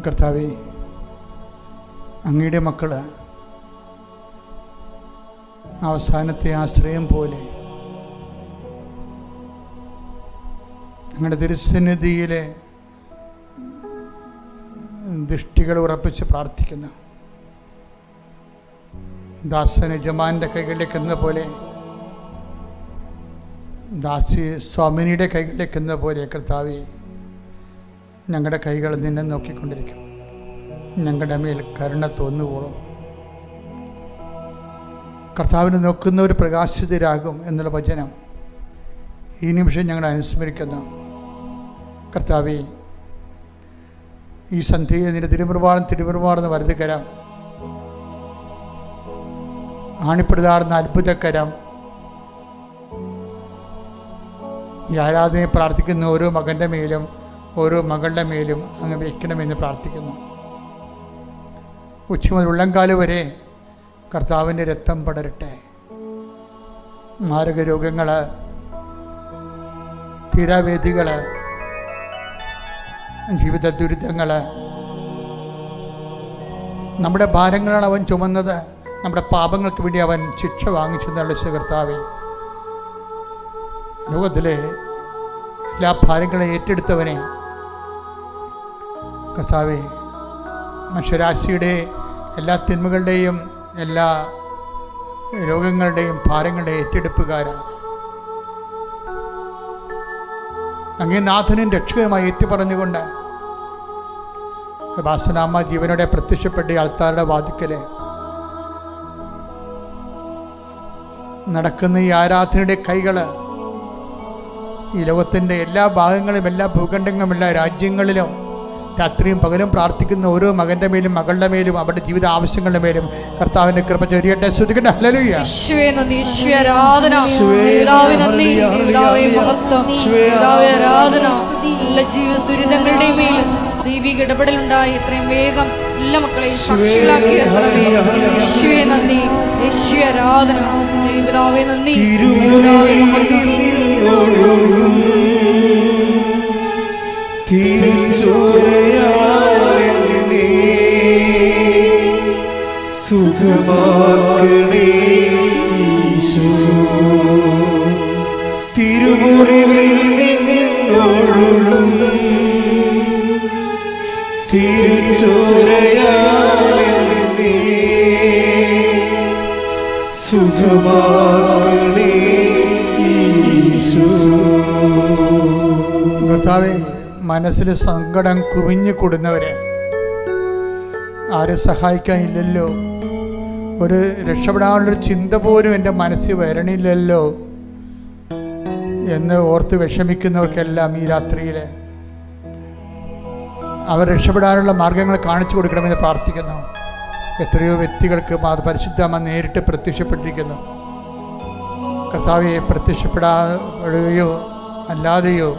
കർത്താവേ, അങ്ങയുടെ മക്കള് അവസാനത്തെ ആശ്രയം പോലെ അങ്ങയുടെ തിരുസന്നിധിയിലെ ദൃഷ്ടികൾ ഉറപ്പിച്ച് പ്രാർത്ഥിക്കുന്നു. ദാസൻ യജമാൻ്റെ കൈകളിലേക്ക് എന്ന പോലെ, ദാസി സ്വാമിനിയുടെ കൈകളിലേക്ക് എന്ന പോലെ കർത്താവേ, ഞങ്ങളുടെ കൈകൾ നിന്നെ നോക്കിക്കൊണ്ടിരിക്കും. ഞങ്ങളുടെ മേൽ കരുണ തോന്നുവോളൂ. കർത്താവിനെ നോക്കുന്നവർ പ്രകാശിതരാകും എന്നുള്ള വചനം ഈ നിമിഷം ഞങ്ങൾ അനുസ്മരിക്കുന്നു. കർത്താവേ, ഈ സന്ധ്യയിൽ നിന്റെ തിരുമുറുവാർന്ന് വലതുകരം, ആണിപ്പെടുതാടുന്ന അത്ഭുതകരം, ഈ ആരാധനയെ പ്രാർത്ഥിക്കുന്ന ഓരോ മകൻ്റെ മേലും ഓരോ മകളുടെ മേലും അങ്ങ് വയ്ക്കണമെന്ന് പ്രാർത്ഥിക്കുന്നു. ഉച്ച മുതൽ ഉള്ളംകാല് വരെ കർത്താവിൻ്റെ രക്തം പടരട്ടെ. മാരക രോഗങ്ങൾ, തീരാവേദികൾ, ജീവിത ദുരിതങ്ങൾ, നമ്മുടെ ഭാരങ്ങളാണ് അവൻ ചുമന്നത്. നമ്മുടെ പാപങ്ങൾക്ക് വേണ്ടി അവൻ ശിക്ഷ വാങ്ങിച്ചു എന്നുള്ള കർത്താവേ, ലോകത്തിലെ എല്ലാ ഭാരങ്ങളെ ഏറ്റെടുത്തവനെ കർത്താവേ, മനുഷ്യരാശിയുടെ എല്ലാ തിന്മകളുടെയും എല്ലാ രോഗങ്ങളുടെയും ഭാരങ്ങളുടെ ഏറ്റെടുപ്പുകാരാണ്. അങ്ങേ നാഥനും രക്ഷകനുമായി ഏറ്റുപറഞ്ഞുകൊണ്ട് കൃപാസനാമ്മ ജീവനോടെ പ്രത്യക്ഷപ്പെട്ട ആൾക്കാരുടെ വാതിക്കല് നടക്കുന്ന ഈ ആരാധനയുടെ കൈകൾ ഈ ലോകത്തിൻ്റെ എല്ലാ ഭാഗങ്ങളും എല്ലാ ഭൂഖണ്ഡങ്ങളും എല്ലാ രാജ്യങ്ങളിലും രാത്രിയും പകലും പ്രാർത്ഥിക്കുന്ന ഓരോ മകൻ്റെ മേലും മകളുടെ മേലും അവരുടെ ജീവിത ആവശ്യങ്ങളുടെ മേലും കർത്താവിന്റെ കൃപ ചൊരിയട്ടെ. ശ്രദ്ധിക്കട്ടെ. ഹല്ലേലൂയ. യേശുവേ നന്ദി, യേശുവേ ആരാധന. പിതാവേ നന്ദി, പിതാവേ മഹത്വം, പിതാവേ ആരാധന. എല്ലാ ജീവിത ദുരിതങ്ങളുടെയും മേൽ ദൈവിക ഇടപെടലുണ്ടായി എത്രയും വേഗം എല്ലാ മക്കളെയും സാക്ഷികളാക്കി തീർക്കണമേ. യേശുവേ നന്ദി, യേശുവേ ആരാധന. പിതാവേ നന്ദി, പിതാവേ മഹത്വം. തിരിച്ചോരയാലെന്നെ സുഖമാക്കണേ ഈശോ. തിരുമുറിവിൽ നിന്നൊഴുകും തിരിച്ചോരയാലെന്നെ സുഖമാക്കണേ ഈശോ. ഈശോ. കർത്താവേ, മനസ്സിൽ സങ്കടം കുവിഞ്ഞു കൂടുന്നവരെ, ആരും സഹായിക്കാനില്ലല്ലോ, ഒരു രക്ഷപ്പെടാനുള്ളൊരു ചിന്ത പോലും എൻ്റെ മനസ്സിൽ വരണില്ലല്ലോ എന്ന് ഓർത്ത് വിഷമിക്കുന്നവർക്കെല്ലാം ഈ രാത്രിയിൽ അവർ രക്ഷപ്പെടാനുള്ള മാർഗങ്ങൾ കാണിച്ചു കൊടുക്കണമെന്ന് പ്രാർത്ഥിക്കുന്നു. എത്രയോ വ്യക്തികൾക്ക് പരിശുദ്ധമ്മ നേരിട്ട് പ്രത്യക്ഷപ്പെട്ടിരിക്കുന്നു. കർത്താവെ, പ്രത്യക്ഷപ്പെടാതെയോ അല്ലാതെയോ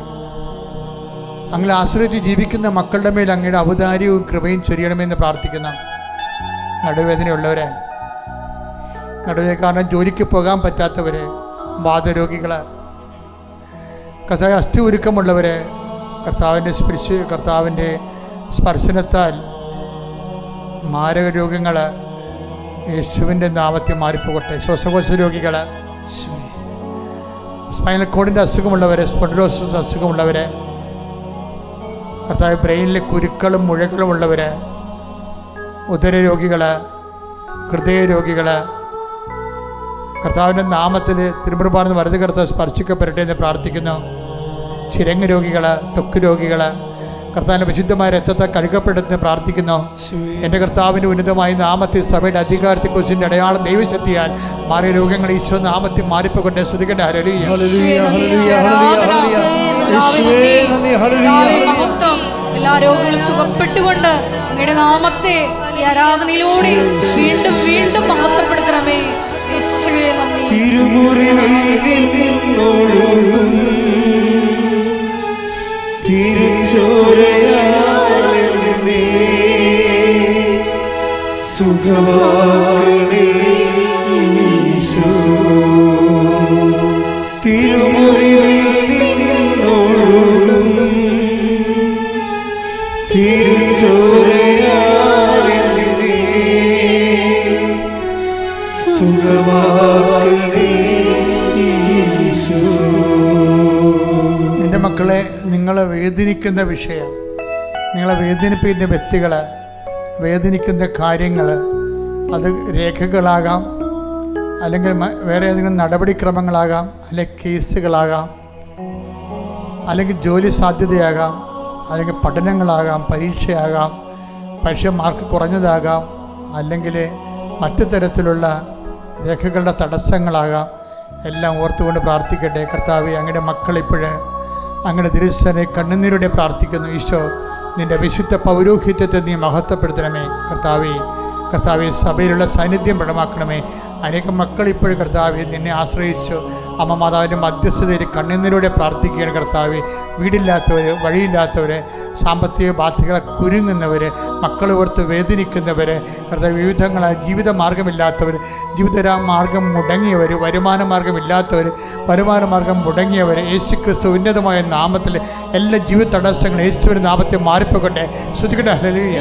അങ്ങനെ ആശ്രയിച്ച് ജീവിക്കുന്ന മക്കളുടെ മേൽ അങ്ങയുടെ ഔദാര്യവും കൃപയും ചൊരിയണമെന്ന് പ്രാർത്ഥിക്കുന്നു. നടുവേദനയുള്ളവരെ, നടുവേ കാരണം ജോലിക്ക് പോകാൻ പറ്റാത്തവരെ, വാതരോഗികളെ, കർത്താവ് അസ്ഥി ഉരുക്കമുള്ളവരെ, കർത്താവിൻ്റെ സ്പർശനത്താൽ മാരക രോഗങ്ങൾ യേശുവിൻ്റെ നാമത്തിൽ മാറിപ്പോകട്ടെ. ശ്വാസകോശ രോഗികൾ, സ്പൈനൽ കോഡിൻ്റെ അസുഖമുള്ളവരെ, സ്പോണ്ടിലോസിസ് അസുഖമുള്ളവരെ, കർത്താവ് ബ്രെയിനിലെ കുരുക്കളും മുഴകളും ഉള്ളവർ, ഉദരരോഗികൾ, ഹൃദയരോഗികൾ, കർത്താവിൻ്റെ നാമത്തിൽ തിരുമുറുപാടുന്ന വലത് കർത്താവ് സ്പർശിക്കപ്പെടട്ടെ എന്ന് പ്രാർത്ഥിക്കുന്നു. ചിരങ്ങ് രോഗികൾ, ത്വക്ക് രോഗികൾ, കർത്താവിൻ്റെ വിശുദ്ധമായ രക്തത്തെ കഴുകപ്പെടുത്തുന്ന പ്രാർത്ഥിക്കുന്നു. എൻ്റെ കർത്താവിൻ്റെ ഉന്നതമായ നാമത്തിൽ സഭയുടെ അധികാരത്തെ കുറിച്ചിൻ്റെ അടയാളം ദൈവശക്തിയാൽ മാറിയ രോഗങ്ങൾ ഈശോ നാമത്തിൽ മാറിപ്പോട്ടെ. ശ്രുതികട്ടെ. ഹല്ലേലൂയ. എല്ലാ രോഗങ്ങളും സുഖപ്പെട്ടുകൊണ്ട് അങ്ങയുടെ നാമത്തെ ഈ ആരാധനയിലൂടെ വീണ്ടും വീണ്ടും മഹത്വപ്പെടുത്തണമേ. യേശുവേ നന്ദി. തിരുച്ചോരയാലെന്നെ സുഖമാക്കണേ ഈശോ. തിരുമുറിവിൽ നിന്നൊഴുകും തിരുച്ചോരയാലെന്നെ സുഖമാക്കണേ ഈശോ. എൻ്റെ മക്കളെ, നിങ്ങളെ വേദനിക്കുന്ന വിഷയം, നിങ്ങളെ വേദനിപ്പിക്കുന്ന വ്യക്തികൾ, വേദനിക്കുന്ന കാര്യങ്ങൾ, അത് രേഖകളാകാം, അല്ലെങ്കിൽ വേറെ ഏതെങ്കിലും നടപടിക്രമങ്ങളാകാം, അല്ലെങ്കിൽ കേസുകളാകാം, അല്ലെങ്കിൽ ജോലി സാധ്യതയാകാം, അല്ലെങ്കിൽ പഠനങ്ങളാകാം, പരീക്ഷയാകാം, പരീക്ഷ മാർക്ക് കുറഞ്ഞതാകാം, അല്ലെങ്കിൽ മറ്റു തരത്തിലുള്ള രേഖകളുടെ തടസ്സങ്ങളാകാം. എല്ലാം ഓർത്തുകൊണ്ട് പ്രാർത്ഥിക്കട്ടെ. കർത്താവേ, അങ്ങയുടെ മക്കളിപ്പോഴ് അങ്ങയുടെ തിരുസനെ കണ്ണുനീരോടെ പ്രാർത്ഥിക്കുന്നു. ഈശോ, നിൻ്റെ വിശുദ്ധ പൗരോഹിത്യത്തെ നീ മഹത്വപ്പെടുത്തണമേ. കർത്താവെ, സഭയിലുള്ള സാന്നിധ്യം പ്രകടമാക്കണമേ. അനേകം മക്കൾ ഇപ്പോഴും കർത്താവെ നിന്നെ ആശ്രയിച്ചു അമ്മ മാതാവിൻ്റെ മധ്യസ്ഥതയിൽ കണ്ണുനീരോടെ പ്രാർത്ഥിക്കുകയാണ്. കർത്താവെ, വീടില്ലാത്തവർ, വഴിയില്ലാത്തവർ, സാമ്പത്തിക ബാധ്യതകളെ കുരുങ്ങുന്നവർ, മക്കൾ ഓർത്ത് വേദനിക്കുന്നവർ, കർത്താവ് വിവിധങ്ങളായ ജീവിത മാർഗമില്ലാത്തവർ, മാർഗം മുടങ്ങിയവർ, വരുമാന മാർഗമില്ലാത്തവർ, വരുമാന മാർഗം മുടങ്ങിയവർ, യേശു ക്രിസ്തു ഉന്നതമായ നാമത്തിൽ എല്ലാ ജീവിത തടസ്സങ്ങളും യേശുവിൻ്റെ നാമത്തെ മാറിപ്പോകട്ടെ. ശ്രുതികട്ടെ. ഹല്ലേലൂയ.